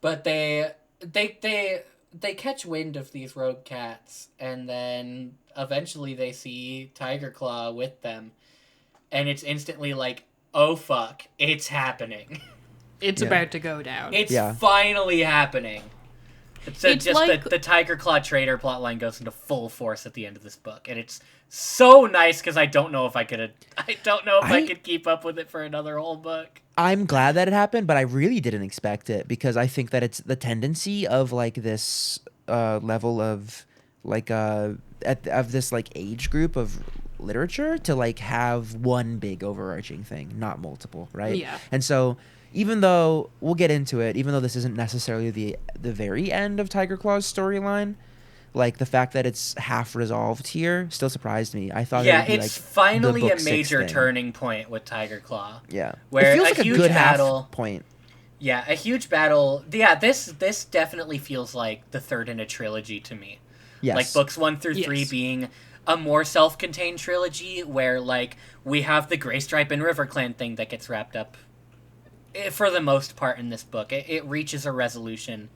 but they catch wind of these rogue cats, and then eventually they see Tiger Claw with them, and it's instantly like, oh fuck, it's happening. It's Yeah. about to go down. It's Yeah. finally happening. It's It's just like- the Tiger Claw trader plotline goes into full force at the end of this book, and it's so nice because I don't know if I could keep up with it for another whole book. I'm glad that it happened, but I really didn't expect it because I think that it's the tendency of like this level of like of this like age group of literature to like have one big overarching thing, not multiple, right? Yeah. And so even though we'll get into it, even though this isn't necessarily the very end of Tiger Claw's storyline, like the fact that it's half resolved here still surprised me. I thought Yeah, it would be it's like finally the a book 6 major thing. turning point with Tiger Claw. Yeah, Where it feels a like a huge good battle- half point. Yeah, a huge battle. Yeah, this definitely feels like the third in a trilogy to me. Yes, Like books 1 through 3 Yes. being a more self-contained trilogy where like we have the Grey Stripe and River Clan thing that gets wrapped up for the most part in this book. It reaches a resolution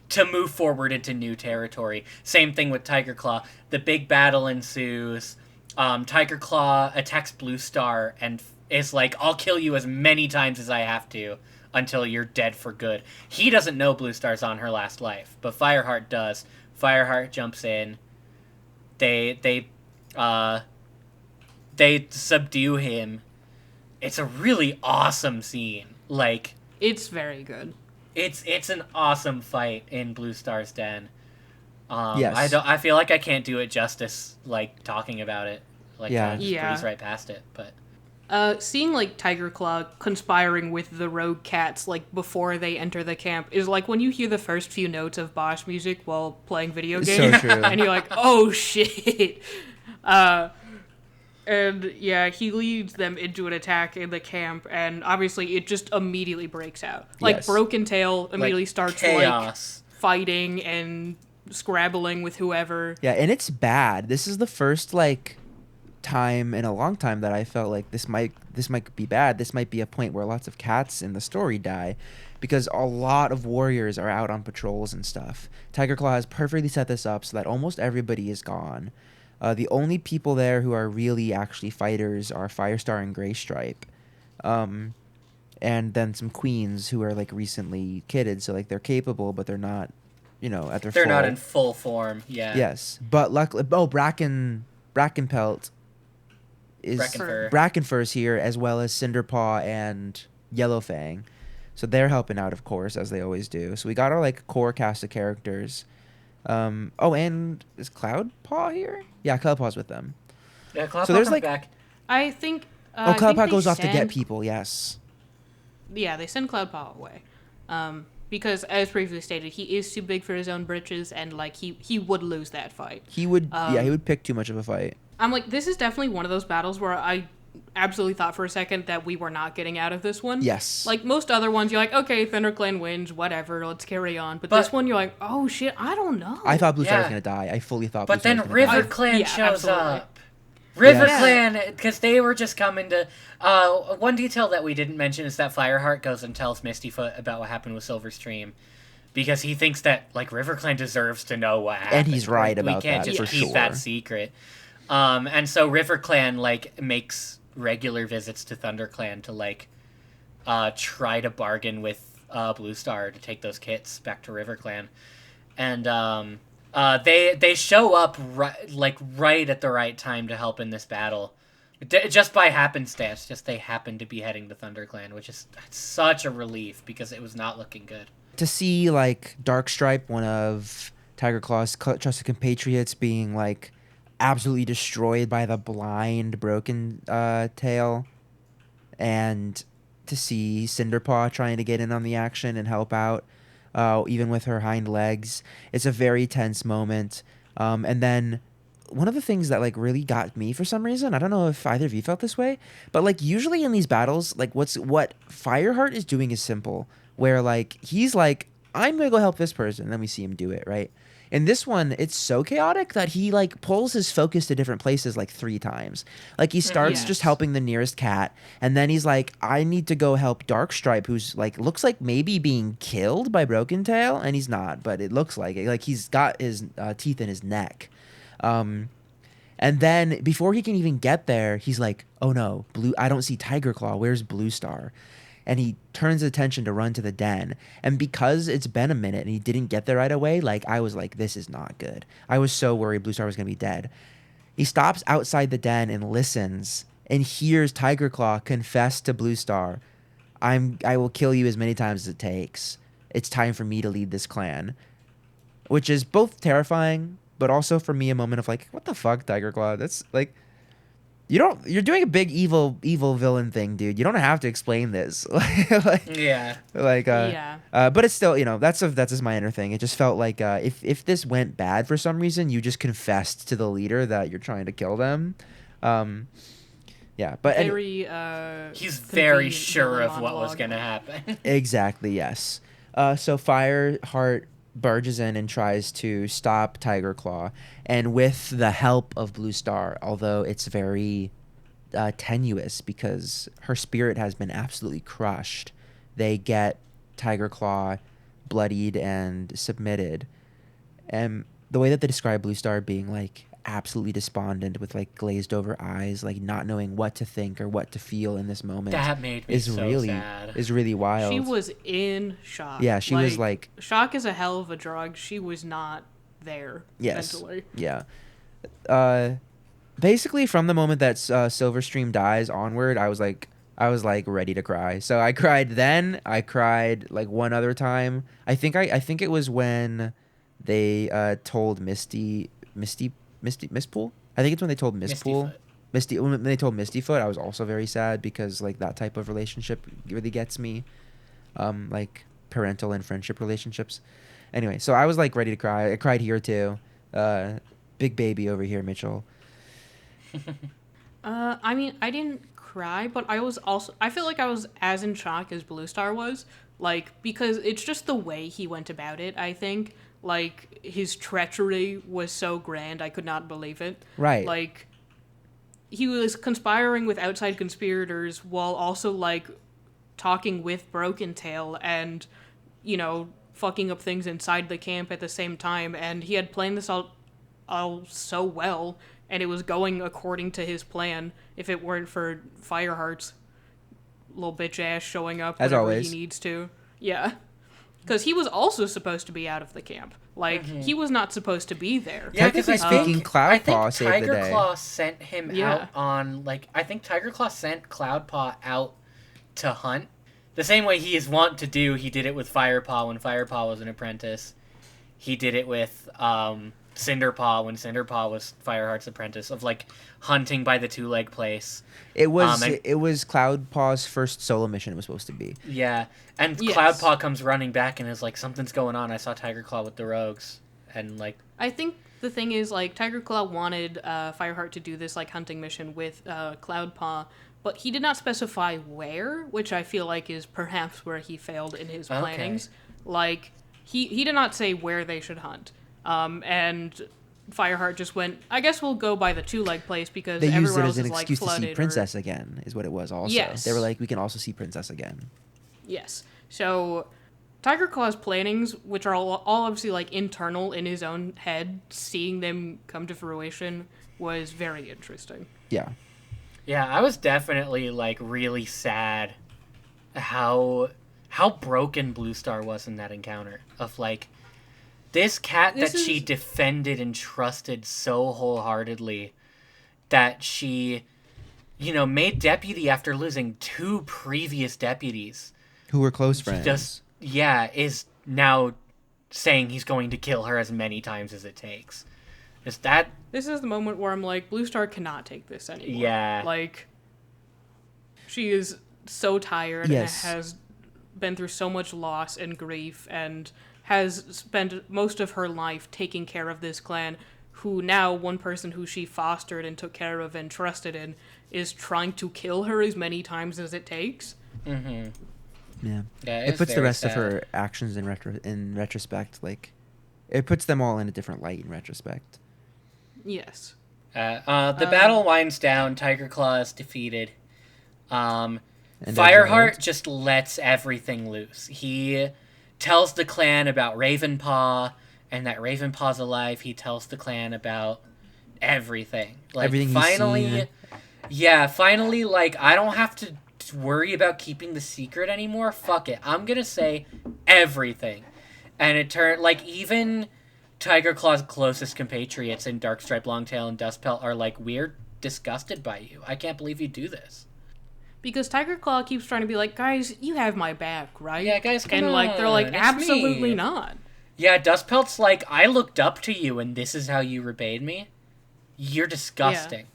to move forward into new territory. Same thing with Tiger Claw. The big battle ensues. Tiger Claw attacks Bluestar and is like, I'll kill you as many times as I have to until you're dead for good. He doesn't know Bluestar's on her last life, but Fireheart does. Fireheart jumps in. They subdue him. It's a really awesome scene. Like, It's very good. it's an awesome fight in Bluestar's den. Yes. I feel like I can't do it justice, like, talking about it. Like, Yeah. kind of just Yeah. breeze right past it, but... Seeing like Tiger Claw conspiring with the rogue cats like before they enter the camp is like when you hear the first few notes of Bosch music while playing video So games, true. and you're like, oh shit. And yeah, he leads them into an attack in the camp, and obviously it just immediately breaks out. Like Yes. Broken Tail immediately like, starts chaos. like fighting, and scrabbling with whoever. Yeah, and it's bad. This is the first like time in a long time that I felt like this might be bad. This might be a point where lots of cats in the story die, because a lot of warriors are out on patrols and stuff. Tiger Claw has perfectly set this up so that almost everybody is gone. The only people there who are really actually fighters are Firestar and Graystripe. And then some queens who are like recently kidded, so like they're capable, but they're not, at their They're full. not in full form. Yeah. Yes, but luckily, Brackenpelt is Brackenfur. Brackenfur's here, as well as Cinderpaw and Yellowfang, so they're helping out, of course, as they always do. So we got our like core cast of characters. And is Cloudpaw here? Yeah, Cloudpaw's with them. Yeah, Cloudpaw So there's, comes like- back. I think. Cloudpaw goes off to get people. Yes. Yeah, they send Cloudpaw away. Because, as previously stated, he is too big for his own britches, and like he would lose that fight. He would. He would pick too much of a fight. I'm like, this is definitely one of those battles where I absolutely thought for a second that we were not getting out of this one. Yes. Like most other ones, you're like, okay, ThunderClan wins, whatever, let's carry on. But But- this one, you're like, oh shit, I don't know. I thought Bluestar was Yeah. gonna die. I fully thought. But Bluestar then was gonna die. River Clan Yeah, shows absolutely. up. River Yes. Clan, because they were just coming to. One detail that we didn't mention is that Fireheart goes and tells Mistyfoot about what happened with Silverstream, because he thinks that like River Clan deserves to know what happened. And he's right Like, about we can't that, just for keep sure. that secret. And so River Clan like makes regular visits to ThunderClan to like try to bargain with Bluestar to take those kits back to River Clan, and they show up right at the right time to help in this battle, just by happenstance. Just they happen to be heading to ThunderClan, which is such a relief because it was not looking good. To see like Darkstripe, one of Tiger Claw's trusted compatriots, being like absolutely destroyed by the blind Broken Tail, and to see Cinderpaw trying to get in on the action and help out, even with her hind legs, it's a very tense moment. And then one of the things that like really got me for some reason, I don't know if either of you felt this way, but like usually in these battles, like what Fireheart is doing is simple, where like he's like, I'm gonna go help this person, and then we see him do it, right? In this one, it's so chaotic that he like pulls his focus to different places like 3 times. Like he starts Yes. just helping the nearest cat, and then he's like, I need to go help Darkstripe, who's like looks like maybe being killed by Broken Tail, and he's not, but it looks like it. Like he's got his teeth in his neck. And then before he can even get there, he's like, oh no, I don't see Tiger Claw. Where's Bluestar? And he turns his attention to run to the den. And because it's been a minute and he didn't get there right away, like I was like, this is not good. I was so worried Bluestar was going to be dead. He stops outside the den and listens and hears Tiger Claw confess to Bluestar, I will kill you as many times as it takes. It's time for me to lead this clan. Which is both terrifying, but also for me a moment of like, what the fuck, Tiger Claw? That's like, you're doing a big evil villain thing, dude. You don't have to explain this. Yeah. Yeah. But it's still, that's just my inner thing. It just felt like if this went bad for some reason, you just confessed to the leader that you're trying to kill them. Yeah, but Very, He's very convenient sure villain of what was monologue. going to happen. exactly, yes. So Fireheart barges in and tries to stop Tiger Claw, and with the help of Bluestar, although it's very tenuous because her spirit has been absolutely crushed, they get Tiger Claw bloodied and submitted. And the way that they describe Bluestar being like absolutely despondent with like glazed over eyes, like not knowing what to think or what to feel in this moment, That made me is so really sad. is really wild. She was in shock. Yeah, she was like, shock is a hell of a drug. She was not there yes, mentally. yeah. Basically from the moment that Silverstream dies onward, I was like ready to cry. So I cried then. I cried like one other time. I think it was when they told Mistpool. I think it's when they told Mistpool. When they told Mistyfoot, I was also very sad because like that type of relationship really gets me, like parental and friendship relationships. Anyway, so I was like ready to cry. I cried here too. Big baby over here, Mitchell. I mean, I didn't cry, but I feel like I was as in shock as Bluestar was, like, because it's just the way he went about it, I think. Like, his treachery was so grand, I could not believe it. Right. Like, he was conspiring with outside conspirators while also, like, talking with Broken Tail and, you know, fucking up things inside the camp at the same time. And he had planned this all so well, and it was going according to his plan if it weren't for Fireheart's little bitch ass showing up As whenever always. he needs to. Yeah. Because he was also supposed to be out of the camp. Like, he was not supposed to be there. Yeah, because I Technically think speaking, Cloudpaw I saved think the Tiger day. Claw sent him Yeah. out on, like, I think Tiger Claw sent Cloudpaw out to hunt. The same way he is wont to do. He did it with Firepaw when Firepaw was an apprentice. He did it with Cinderpaw when Cinderpaw was Fireheart's apprentice, of, like, hunting by the two-leg place. It was and- it was Cloudpaw's first solo mission. It was supposed to be. Yeah, and Yes. Cloudpaw comes running back and is like, something's going on. I saw Tiger Claw with the rogues. And, like, I think the thing is, like, Tiger Claw wanted Fireheart to do this, like, hunting mission with Cloudpaw, but he did not specify where, which I feel like is perhaps where he failed in his Okay. plannings. Like, he did not say where they should hunt. And Fireheart just went, I guess we'll go by the two-leg place because They used everywhere it else as an is, like, excuse to flooded. see Princess again, is what it was also. Yes. They were like, we can also see Princess again. Yes. So Tiger Claw's plannings, which are all obviously, like, internal in his own head, seeing them come to fruition was very interesting. Yeah. yeah, I was definitely, like, really sad how broken Bluestar was in that encounter. Of, like, this cat This that she is- defended and trusted so wholeheartedly that she, you know, made deputy after losing 2 previous deputies. Who were close friends. Just, yeah, is now saying he's going to kill her as many times as it takes. Is that... This is the moment where I'm like, Bluestar cannot take this anymore. Yeah. Like, she is so tired Yes. and has been through so much loss and grief and has spent most of her life taking care of this clan, who now, one person who she fostered and took care of and trusted in, is trying to kill her as many times as it takes. Mm-hmm. Yeah. Yeah, It it's puts the very rest of sad. her actions in retrospect, like, it puts them all in a different light in retrospect. Yes. The battle winds down. Tiger Claw is defeated. And Fireheart exiled. just lets everything loose. He tells the clan about Ravenpaw and that Ravenpaw's alive. He tells the clan about everything. Like, Everything he's finally, seen. yeah, finally, like, I don't have to worry about keeping the secret anymore. Fuck it. I'm gonna say everything. And it turned, like, even Tiger Claw's closest compatriots in Darkstripe, Longtail, and Dustpelt are like, we're disgusted by you. I can't believe you do this. Because Tiger Claw keeps trying to be like, guys, you have my back, right? Yeah, guys, come and like they're like, on, it's absolutely me." not. Yeah, Dustpelt's like, I looked up to you and this is how you repaid me? You're disgusting.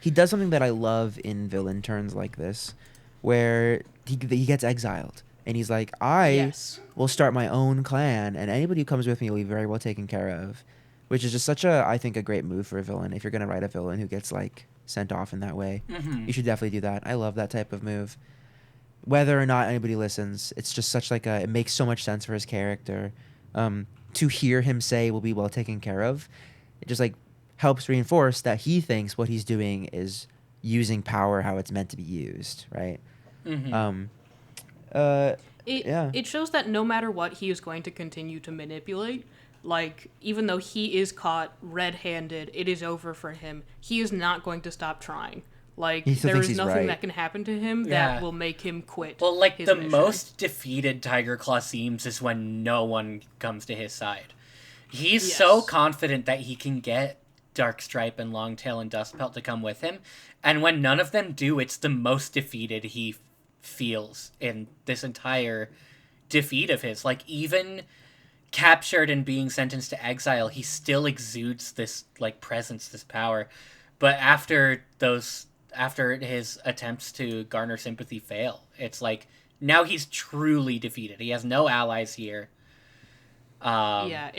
He does something that I love in villain turns like this, where he gets exiled. And he's like, I Yes. will start my own clan, and anybody who comes with me will be very well taken care of. Which is just such I think, a great move for a villain. If you're going to write a villain who gets, like, sent off in that way, Mhm. you should definitely do that. I love that type of move. Whether or not anybody listens, it's just such, like, it makes so much sense for his character. To hear him say will be well taken care of, it just, like, helps reinforce that he thinks what he's doing is using power how it's meant to be used, right? Mhm. Yeah. It shows that no matter what, he is going to continue to manipulate. Like, even though he is caught red-handed, it is over for him. He is not going to stop trying. Like, He still there thinks is he's nothing right. that can happen to him Yeah. that will make him quit. Well, like, his the mission. most defeated Tiger Claw seems is when no one comes to his side. He's so Yes. confident that he can get Darkstripe and Longtail and Dustpelt to come with him, and when none of them do, it's the most defeated he feels in this entire defeat of his. Like, even captured and being sentenced to exile, he still exudes this, like, presence, this power. But after his attempts to garner sympathy fail, it's like, now he's truly defeated. He has no allies here. Yeah,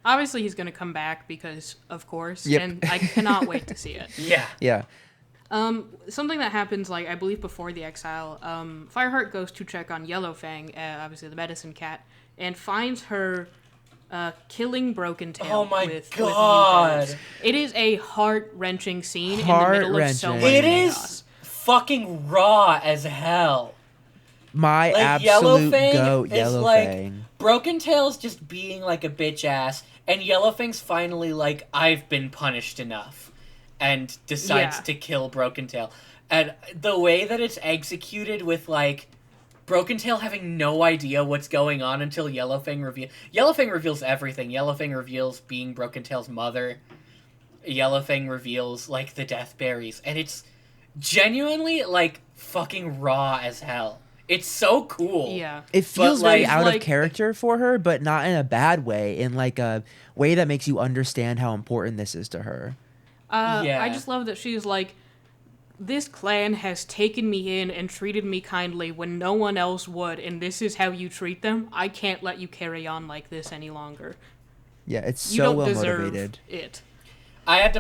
obviously he's going to come back because, of course, Yep. and I cannot wait to see it. Yeah. Yeah. Something that happens, like, I believe before the exile, Fireheart goes to check on Yellowfang, obviously the medicine cat, and finds her killing Broken Tail. Oh my with God. you guys. It is a heart-wrenching scene in the middle of so much Heart-wrenching. It chaos. is fucking raw as hell. My Like, absolute Yellowfang goat, is like Yellowfang. Broken Tail's just being like a bitch ass, and Yellowfang's finally like, I've been punished enough, and decides Yeah. to kill Broken Tail. And the way that it's executed with like Broken Tail having no idea what's going on until Yellowfang reveals everything. Yellowfang reveals being Broken Tail's mother. Yellowfang reveals like the death berries, and it's genuinely like fucking raw as hell. It's so cool. Yeah. It feels But, very like- out like- of character for her, but not in a bad way, in like a way that makes you understand how important this is to her. Yeah. I just love that she's like, this clan has taken me in and treated me kindly when no one else would, and this is how you treat them. I can't let you carry on like this any longer. Yeah, it's You so don't well deserve motivated. it. I had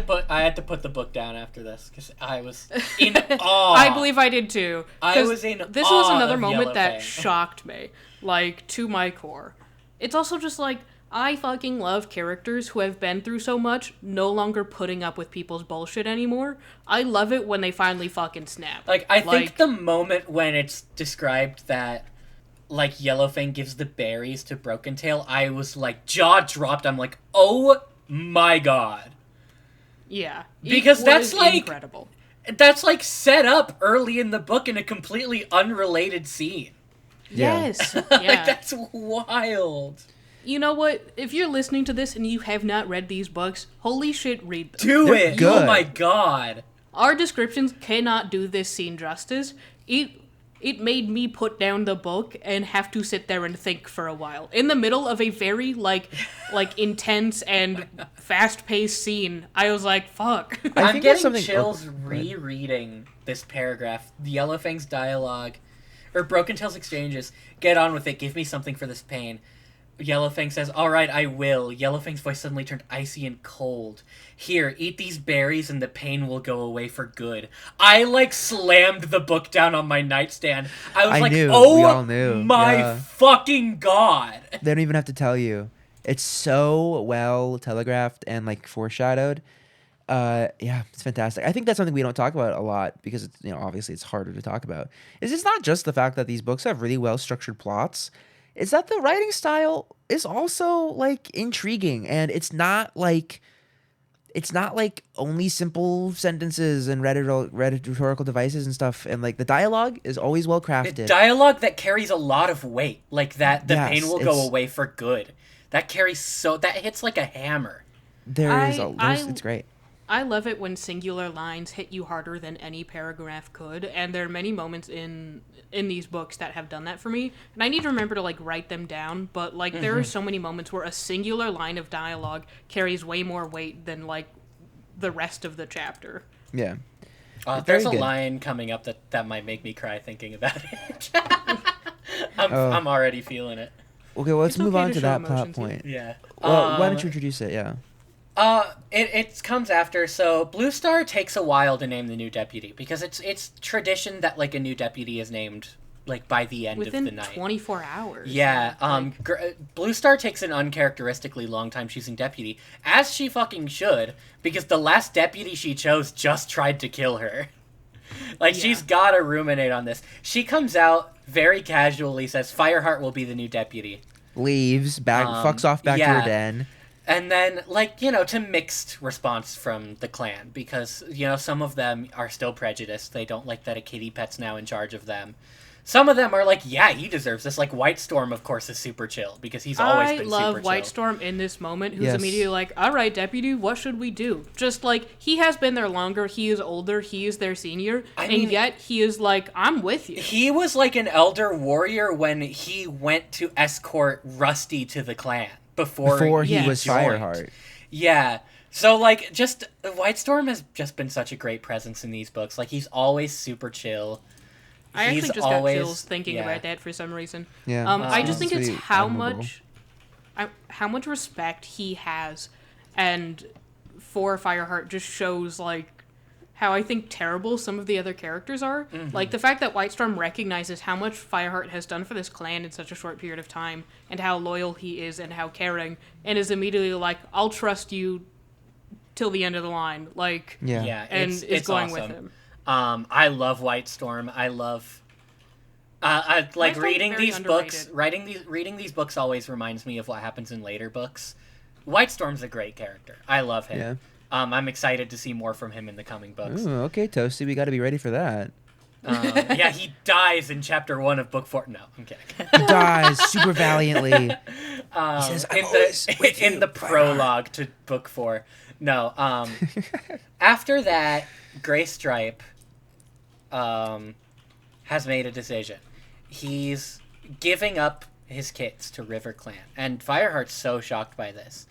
to put the book down after this because I was in awe. I believe I did too. I 'Cause was in This was awe another of moment that Yellowfang. shocked me, like, to my core. It's also just like, I fucking love characters who have been through so much, no longer putting up with people's bullshit anymore. I love it when they finally fucking snap. Like, I think the moment when it's described that, like, Yellowfang gives the berries to Broken Tail, I was, like, jaw dropped. I'm like, oh my god. Yeah. it Because that's, was like- incredible. That's, like, set up early in the book in a completely unrelated scene. Yeah. Yes. Like, Yeah. that's wild. You know what? If you're listening to this and you have not read these books, holy shit, read them. Do They're it. good. Oh my god. Our descriptions cannot do this scene justice. It made me put down the book and have to sit there and think for a while. In the middle of a very, like intense and fast-paced scene, I was like, fuck. I I'm think that's getting something- chills oh, go ahead. rereading this paragraph. Yellowfang's dialogue, or Broken Tail's exchanges. Get on with it. Give me something for this pain. Yellowfang says, "All right, I will." Yellowfang's voice suddenly turned icy and cold. "Here, eat these berries and the pain will go away for good." I, like, slammed the book down on my nightstand. I was I like, knew. oh We all knew. my Yeah. fucking god. They don't even have to tell you. It's so well telegraphed and like foreshadowed. Yeah, it's fantastic. I think that's something we don't talk about a lot because it's, obviously it's harder to talk about. It's not just the fact that these books have really well structured plots. It's that the writing style is also like intriguing, and it's not like only simple sentences and rhetorical devices and stuff. And like the dialogue is always well The crafted. dialogue that carries a lot of weight, like that, the Yes, pain will go it's- away for good. That hits like a hammer. It's great. I love it when singular lines hit you harder than any paragraph could, and there are many moments in these books that have done that for me. And I need to remember to like write them down, but like there are so many moments where a singular line of dialogue carries way more weight than like the rest of the chapter. Yeah. There's very a good. line coming up that might make me cry thinking about it. I'm already feeling it. Okay, well, let's It's move okay on to to show that plot emotions, yeah. point. Yeah. Well, why don't you introduce it? Yeah. It comes after. So Bluestar takes a while to name the new deputy because it's tradition that like a new deputy is named like by the end Within of the night. 24 hours. Yeah. Like, Bluestar takes an uncharacteristically long time choosing deputy, as she fucking should, because the last deputy she chose just tried to kill her. Like, she's gotta ruminate on this. She comes out very casually, says Fireheart will be the new deputy. Leaves, fucks off back to yeah. her den. And then, like, to mixed response from the clan, because, some of them are still prejudiced. They don't like that a kitty pet's now in charge of them. Some of them are like, yeah, he deserves this. Like, White Storm, of course, is super chill, because he's always been super chill. I love White Storm in this moment, who's Yes. immediately like, all right, deputy, what should we do? Just like, he has been there longer, he is older, he is their senior, I mean- and yet he is like, I'm with you. He was like an elder warrior when he went to escort Rusty to the clan before He Yeah. was joined. Fireheart. Yeah. So, like, just White Storm has just been such a great presence in these books. Like, he's always super chill. I He's actually just always- got chills thinking yeah. about that for some reason. Yeah. I just think it's Pretty how admirable. how much respect he has, and for Fireheart just shows like how I think terrible some of the other characters are. Like the fact that Whitestorm recognizes how much Fireheart has done for this clan in such a short period of time, and how loyal he is and how caring, and is immediately like, I'll trust you till the end of the line. Like, Yeah, and it's is going awesome. with him. I love Whitestorm. I love I like Whitestorm's reading very these underrated. books. Reading these books always reminds me of what happens in later books. Whitestorm's a great character. I love him. Yeah. I'm excited to see more from him in the coming books. Ooh, okay, Toasty, we got to be ready for that. Yeah, he dies in chapter 1 of book 4. No, I'm kidding. He dies super valiantly. He says, "I'm always with in you, the Fireheart." prologue to book 4. No, after that, Gray Stripe has made a decision. He's giving up his kids to River Clan, and Fireheart's so shocked by this.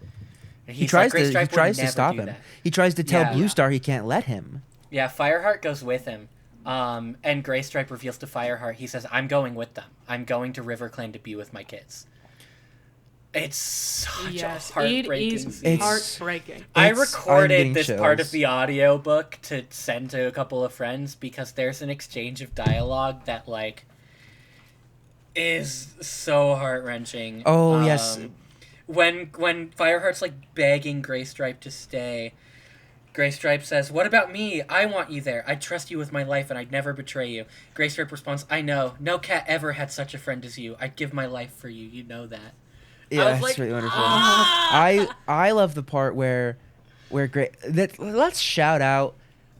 He tries Gray to Stripe would to never stop do him. that. He tries to tell Yeah. Bluestar he can't let him. Yeah, Fireheart goes with him. And Gray Stripe reveals to Fireheart, he says, I'm going with them. I'm going to River Clan to be with my kids. It's such Yes, a heartbreaking it is scene. heartbreaking. I I'm getting recorded this part chills. of the audiobook to send to a couple of friends because there's an exchange of dialogue that, like, is so heart-wrenching. Oh, yes. When Fireheart's, like, begging Gray Stripe to stay, Gray Stripe says, "What about me? I want you there. I trust you with my life and I'd never betray you." Gray Stripe responds, "I know. No cat ever had such a friend as you. I'd give my life for you. You know that." Yeah, I was it's like, really wonderful. "Ah!" I love the part where let's shout out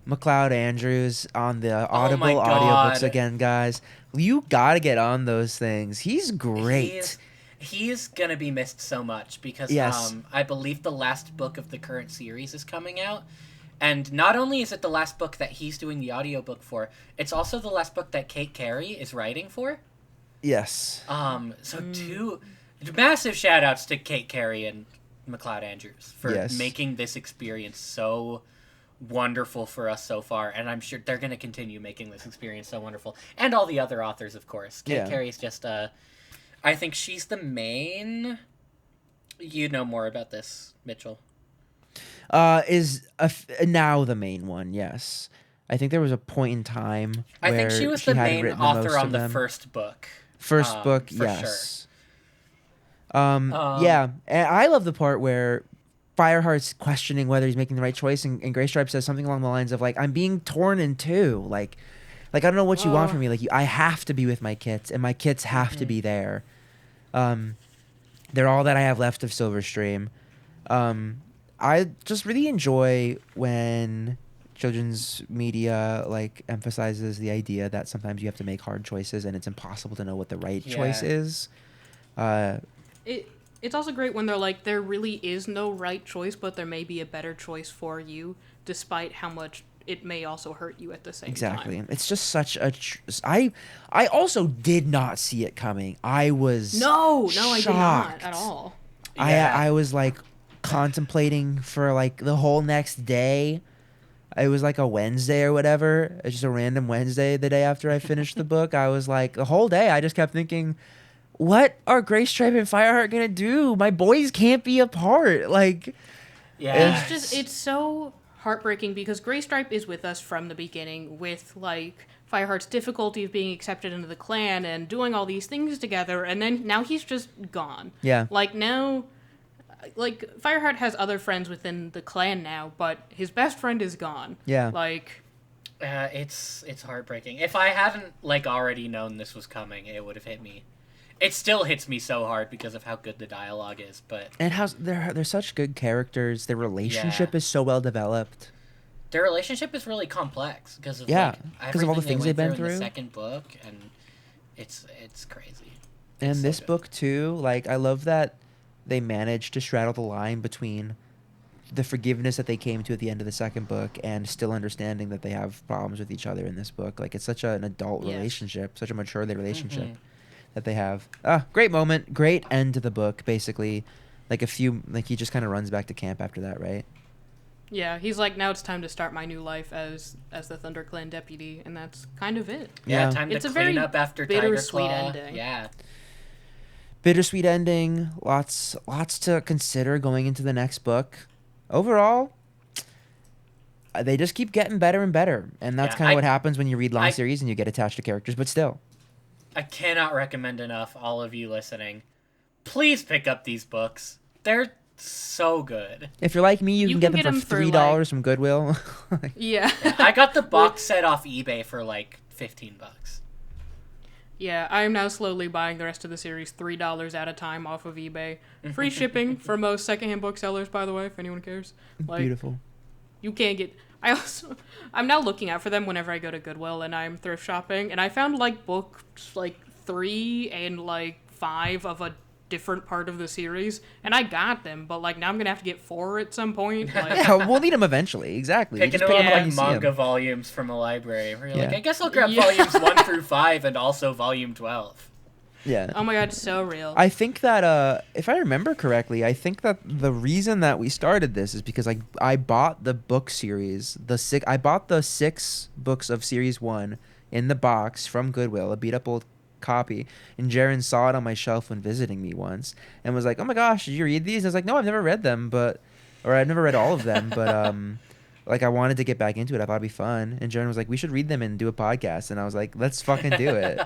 McLeod Andrews on the Audible my audiobooks God. again, guys. You gotta get on those things. He's great. He's gonna be missed so much because Yes. I believe the last book of the current series is coming out. And not only is it the last book that he's doing the audiobook for, it's also the last book that Kate Carey is writing for. Yes. So two massive shout outs to Kate Carey and McLeod Andrews for Yes. making this experience so wonderful for us so far, and I'm sure they're going to continue making this experience so wonderful. And all the other authors, of course. Kate Yeah. Carey's just I think she's the main. You know more about this, Mitchell. Is now the main one? Yes. I think there was a point in time. I think she where was the had main written author most on of the them. first book. First book, for yes. Yeah, and I love the part where Fireheart's questioning whether he's making the right choice, and Gray Stripe says something along the lines of like, "I'm being torn in two. Like I don't know what you want from me. Like I have to be with my kids, and my kids have to be there. They're all that I have left of Silverstream. I just really enjoy when children's media like emphasizes the idea that sometimes you have to make hard choices, and it's impossible to know what the right choice Yeah. is. It's also great when they're like, there really is no right choice, but there may be a better choice for you, despite how much it may also hurt you at the same Exactly. time. It's just such a. I also did not see it coming. I was No, I did not shocked. at all. Yeah. I was like contemplating for like the whole next day. It was like a Wednesday or whatever. It's just a random Wednesday the day after I finished the book. I was like the whole day I just kept thinking, what are Gray Stripe and Fireheart gonna do? My boys can't be apart. Like Yeah. It's so heartbreaking because Gray Stripe is with us from the beginning with like Fireheart's difficulty of being accepted into the clan and doing all these things together, and then now he's just gone. Yeah. Like now, like Fireheart has other friends within the clan now, but his best friend is gone. Yeah. Like It's heartbreaking. If I hadn't like already known this was coming, it would have hit me. It still hits me so hard because of how good the dialogue is, but and how they're such good characters. Their relationship Yeah. is so well developed. their relationship is really complex because of Yeah, like, 'cause of all the everything things they they've went been in the through. second book, and it's crazy. And It's so this good. book too, like I love that they managed to straddle the line between the forgiveness that they came to at the end of the second book and still understanding that they have problems with each other in this book. Like it's such an adult Yes. relationship, such a mature relationship Mhm. that they have. Great moment, great end to the book. Basically, like he just kind of runs back to camp after that, right? yeah, he's like, now it's time to start my new life as the ThunderClan deputy, and that's kind of it. Yeah, Yeah. time It's to a clean very up after Tiger bittersweet Claw. ending. Yeah. Bittersweet ending. Lots to consider going into the next book. Overall, they just keep getting better and better, and that's Yeah, kind of what happens when you read long I- series and you get attached to characters. But still, I cannot recommend enough, all of you listening. Please pick up these books. They're so good. if you're like me, you can get them for $3 like- from Goodwill. Yeah. I got the box set off eBay for like $15. Yeah, I am now slowly buying the rest of the series $3 at a time off of eBay. Free shipping for most secondhand booksellers, by the way, if anyone cares. Like, Beautiful. you can't get. I'm now looking out for them whenever I go to Goodwill and I'm thrift shopping, and I found like books like 3 and like 5 of a different part of the series, and I got them, but like now I'm gonna have to get 4 at some point. Like, Yeah, we'll need them eventually. Exactly. You Picking just up pick 'em up when like you see 'em. manga volumes from a library. Where you're like, Yeah. I guess I'll grab Yeah. volumes 1 through 5 and also volume 12. Yeah. oh my god, so real. I think that if I remember correctly, I think that the reason that we started this is because I bought the book series, I bought the 6 books of series 1 in the box from Goodwill, a beat up old copy, and Jaron saw it on my shelf when visiting me once and was like, "Oh my gosh, did you read these?" And I was like, "No, I've never read them, or I've never read all of them, but like I wanted to get back into it. I thought it'd be fun." And Jaron was like, "We should read them and do a podcast." And I was like, "Let's fucking do it."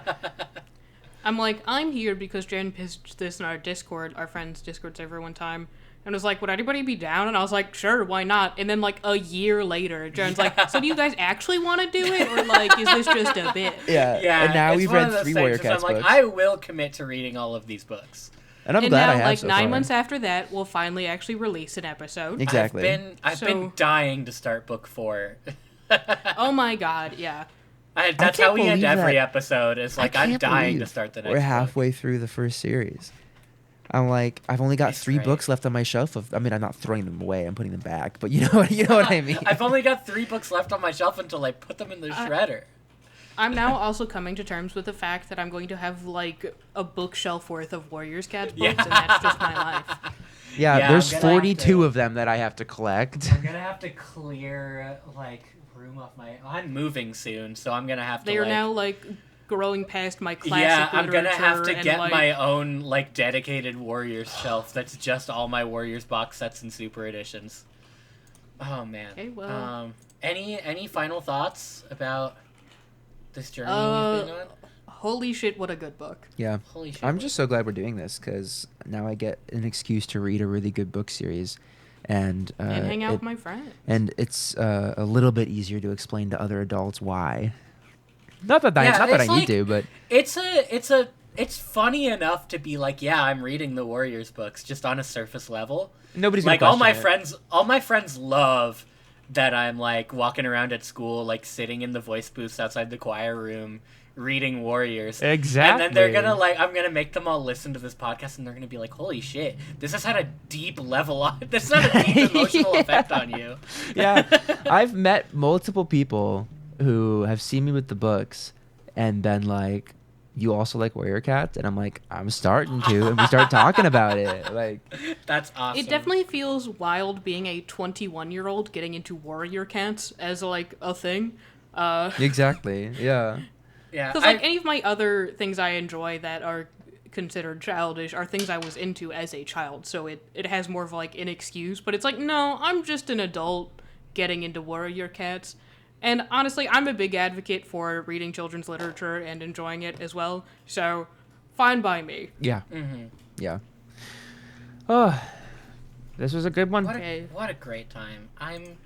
I'm like, I'm here because Jen pitched this in our Discord, our friend's Discord server one time, and was like, would anybody be down? And I was like, sure, why not? And then like a year later, Jen's like, so do you guys actually want to do it? Or like, is this just a bit? Yeah. Yeah, And now it's we've one of read those 3 things Warrior where Cats I'm like, books. I will commit to reading all of these books. And I'm And glad now, I have like so 9 far. months after that, we'll finally actually release an episode. Exactly. I've been So- dying to start book 4. Oh my god, yeah. That's can't how we end believe every that- episode. Is like I I'm can't dying to believe start the next. We're book. halfway through the first series. I'm like, I've only got It's 3 great. books left on my shelf. I'm not throwing them away. I'm putting them back. But you know what I mean. I've only got 3 books left on my shelf until I put them in the shredder. I'm now also coming to terms with the fact that I'm going to have like a bookshelf worth of Warriors Cats books, Yeah. and that's just my life. Yeah, Yeah, there's I'm gonna have 42 to- of them that I have to collect. I'm gonna have to clear like room off my. I'm moving soon, so I'm gonna have to. They are like, now like growing past my classic Yeah, I'm gonna have to literature get and, like, my own like dedicated Warriors shelf. That's just all my Warriors box sets and super editions. Oh man. Okay, well. Any final thoughts about this journey Uh, we've been on? Holy shit, what a good book. Yeah. Holy shit. I'm just so glad we're doing this because now I get an excuse to read a really good book series. And And hang out with my friends. And it's a little bit easier to explain to other adults why. Not that Yeah, I it's need to, but it's funny enough to be like, yeah, I'm reading the Warriors books just on a surface level. nobody's Like gonna all my question it. friends love that I'm like walking around at school, like sitting in the voice booths outside the choir room reading Warriors. Exactly. And then they're gonna like, I'm gonna make them all listen to this podcast, and they're gonna be like, "Holy shit, this has had a deep level on. This has had a deep emotional Yeah. effect on you." Yeah, I've met multiple people who have seen me with the books and been like, "You also like Warrior Cats?" And I'm like, "I'm starting to," and we start talking about it. Like, That's awesome. It definitely feels wild being a 21-year-old getting into Warrior Cats as like a thing. exactly. Yeah. yeah. Because like any of my other things I enjoy that are considered childish are things I was into as a child, so it has more of like an excuse. But it's like, no, I'm just an adult getting into Warrior Cats. And honestly, I'm a big advocate for reading children's literature and enjoying it as well. So, fine by me. Yeah. Mm-hmm. Yeah. Oh, this was a good one. Okay. What a great time. I'm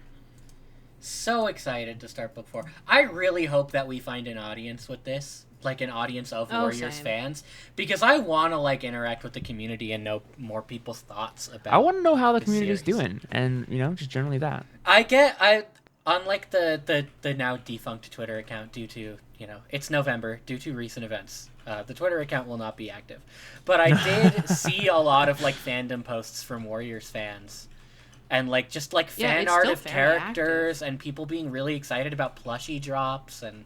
so excited to start book 4. I really hope that we find an audience with this, like an audience of Oh, Warriors same. fans, because I want to like interact with the community and know more people's thoughts about I want to know how the the community's series. doing, and just generally that. Unlike the now defunct Twitter account due to, it's November, due to recent events. The Twitter account will not be active. But I did see a lot of like fandom posts from Warriors fans. And like just like Yeah, fan it's art still of very characters and people being really excited about plushie drops, and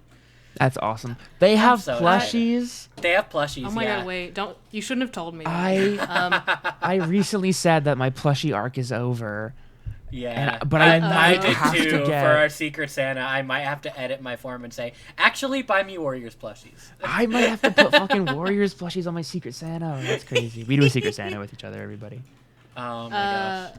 That's awesome. They have so plushies. they have plushies. Oh my yeah. god, wait, you shouldn't have told me. I recently said that my plushie arc is over. Yeah, but I might I did have to too. get- For our Secret Santa, I might have to edit my form and say, actually, buy me Warriors plushies. I might have to put fucking Warriors plushies on my Secret Santa. That's crazy. We do a Secret Santa with each other, everybody. Oh my gosh.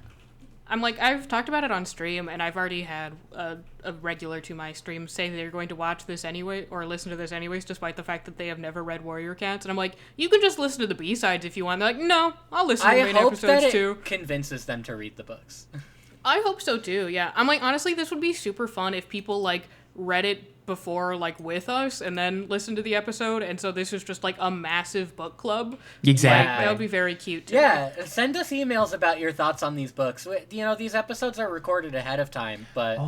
I'm like, I've talked about it on stream, and I've already had a regular to my stream say they're going to watch this anyway, or listen to this anyways, despite the fact that they have never read Warrior Cats. And I'm like, you can just listen to the B-sides if you want. They're like, no, I'll listen to the main episodes too. Convinces them to read the books. I hope so too, yeah. I'm like, honestly, this would be super fun if people, like, read it before, like, with us and then listen to the episode, and so this is just like a massive book club. Exactly. Like, that would be very cute too. Yeah, send us emails about your thoughts on these books. You know, these episodes are recorded ahead of time, but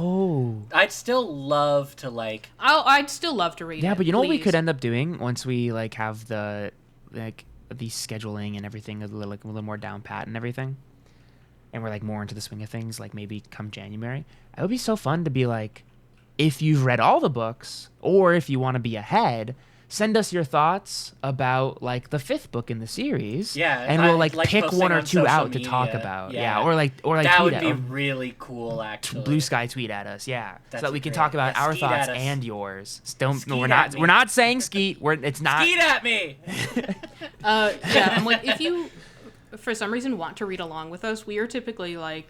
I'd still love to, like... I'd still love to read it. Yeah, but you know what we please. could end up doing once we, like, have the scheduling and everything a little more down pat and everything, and we're, like, more into the swing of things, like, maybe come January. It would be so fun to be like, if you've read all the books, or if you want to be ahead, send us your thoughts about, like, the 5th book in the series. Yeah, and we'll, like, pick posting one or on two social out media. to talk about. Yeah. Or like that tweet would be at, really cool, actually. Blue Sky tweet at us, yeah, so that we can great. talk about Yeah, our skeet thoughts at us. and yours. Still, Skeet we're at me. not saying skeet. It's not. Skeet at me! Yeah, I'm like, if you, for some reason, want to read along with us, we are typically, like,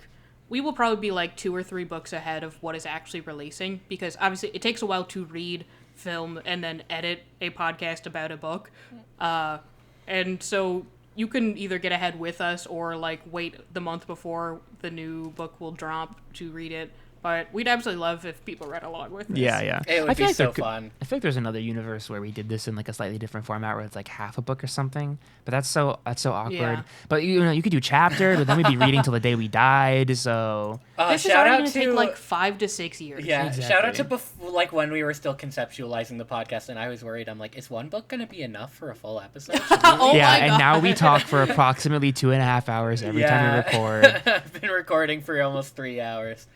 we will probably be, like, 2 or 3 books ahead of what is actually releasing, because obviously it takes a while to read, film, and then edit a podcast about a book. And so you can either get ahead with us or, like, wait the month before the new book will drop to read it. But we'd absolutely love if people read along with us. Yeah. It would I feel be like so fun. I feel like there's another universe where we did this in, like, a slightly different format, where it's like half a book or something. But that's so awkward. Yeah. But you could do chapter, but then we'd be reading till the day we died. So This is shout already out going to to take, like, 5 to 6 years. Yeah, shout out to Exactly. like when we were still conceptualizing the podcast, and I was worried. I'm like, is one book gonna be enough for a full episode? Oh yeah, my and God. now we talk for approximately 2.5 hours every time we record. I've been recording for almost 3 hours.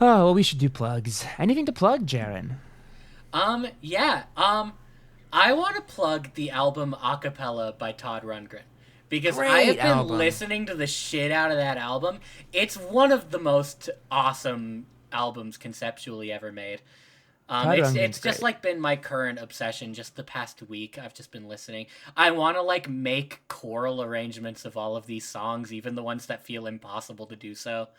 Oh, well, we should do plugs. Anything to plug, Jaron? Yeah. I want to plug the album Acapella by Todd Rundgren. Because I have Great been album. listening to the shit out of that album. It's one of the most awesome albums conceptually ever made. Todd It's Rundgren's just, great. like, been my current obsession just the past week. I've just been listening. I want to, like, make choral arrangements of all of these songs, even the ones that feel impossible to do so.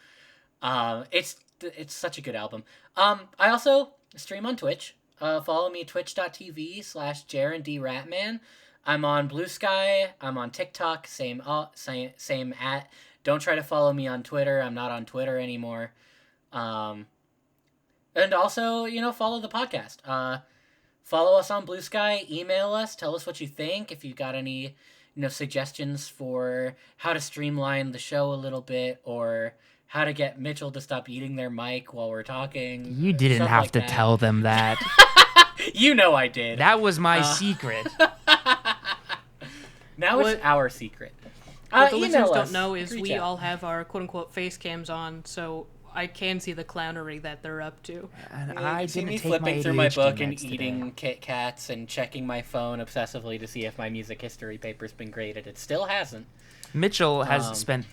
It's such a good album. I also stream on Twitch. Follow me, twitch.tv/Jaron D Ratman. I'm on Blue Sky. I'm on TikTok. Same at. Don't try to follow me on Twitter. I'm not on Twitter anymore. And also, follow the podcast. Follow us on Blue Sky. Email us. Tell us what you think. If you've got any, suggestions for how to streamline the show a little bit, or how to get Mitchell to stop eating their mic while we're talking. You didn't stuff have like to that. tell them that. You know I did. That was my secret. Now What- it's our secret. What the Email listeners us. don't know is Reach we out. all have our quote-unquote face cams on, so I can see the clownery that they're up to. And You I see didn't me take flipping my through my ADHD book and meds today. eating Kit Kats and checking my phone obsessively to see if my music history paper's been graded. It still hasn't. Mitchell has spent.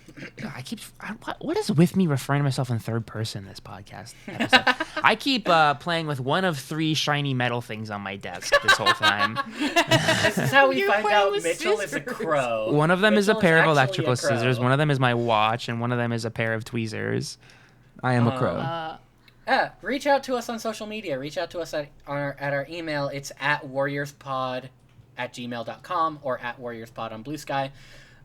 What is with me referring to myself in third person this podcast episode? I keep playing with one of 3 shiny metal things on my desk this whole time. This is how we You're find playing out with Mitchell is a scissors. crow. One of them is a Mitchell pair of actually electrical a crow. scissors. One of them is my watch, and one of them is a pair of tweezers. I am a crow. Reach out to us on social media. Reach out to us at our email. It's at warriorspod@gmail.com or at warriorspod on Blue Sky.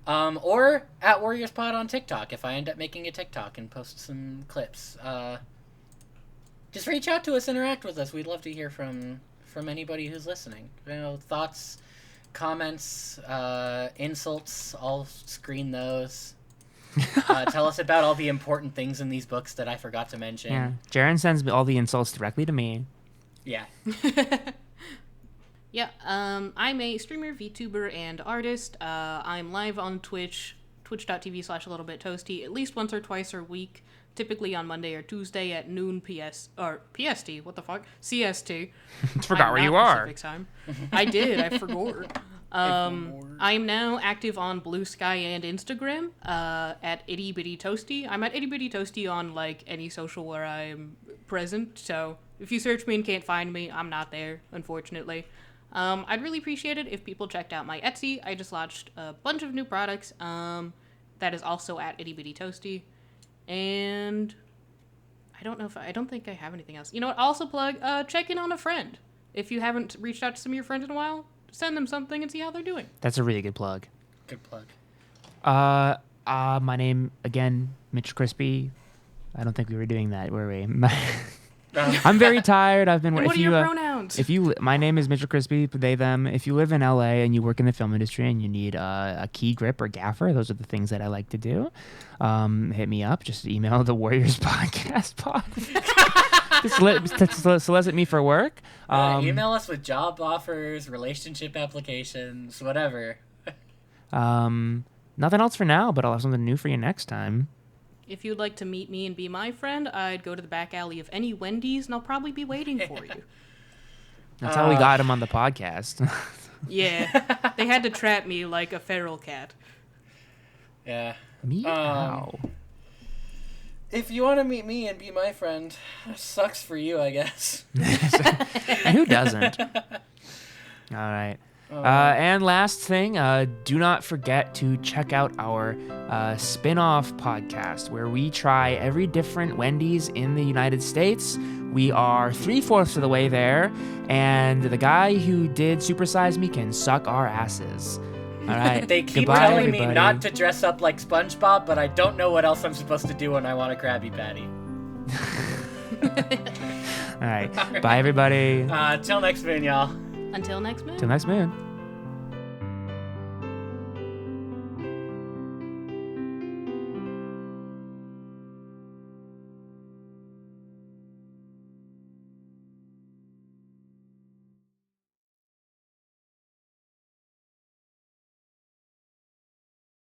Or at warriorspod on TikTok if I end up making a TikTok and post some clips. Just reach out to us, interact with us. We'd love to hear from anybody who's listening. Thoughts, comments, insults, I'll screen those. Tell us about all the important things in these books that I forgot to mention. Yeah, Jaron sends me all the insults directly to me. Yeah. Yeah, I'm a streamer, VTuber, and artist. I'm live on Twitch, twitch.tv/a-little-bit-toasty, at least once or twice a week, typically on Monday or Tuesday at noon PST, what the fuck? CST. Forgot I'm where not you are. Pacific time. I did, I forgot. I am now active on Blue Sky and Instagram, at Itty Bitty Toasty. I'm at Itty Bitty Toasty on, like, any social where I'm present, so if you search me and can't find me, I'm not there, unfortunately. I'd really appreciate it if people checked out my Etsy. I just launched a bunch of new products. That is also at Itty Bitty Toasty. And I don't think I have anything else. You know what? I'll also plug check in on a friend. If you haven't reached out to some of your friends in a while, send them something and see how they're doing. That's a really good plug. Good plug. My name again, Mitch Crispi. I don't think we were doing that, were we? I'm very tired. I've been. And what are your pronouns? My name is Mitchell Crispi. They them. If you live in LA and you work in the film industry and you need a key grip or gaffer, those are the things that I like to do. Hit me up. Just email the Warriors podcast pod. Just solicit me for work. Email us with job offers, relationship applications, whatever. Nothing else for now, but I'll have something new for you next time. If you'd like to meet me and be my friend, I'd go to the back alley of any Wendy's, and I'll probably be waiting for you. That's how we got him on the podcast. Yeah, they had to trap me like a feral cat. Yeah. Meow. If you want to meet me and be my friend, sucks for you, I guess. And who doesn't? All right. And last thing, do not forget to check out our spin-off podcast where we try every different Wendy's in the United States. We are 3/4 of the way there, and the guy who did Super Size Me can suck our asses. All right. They keep Goodbye, telling everybody. me not to dress up like SpongeBob, but I don't know what else I'm supposed to do when I want a Krabby Patty. All right. Bye, everybody. Till next moon, y'all. Until next month. Till next moon.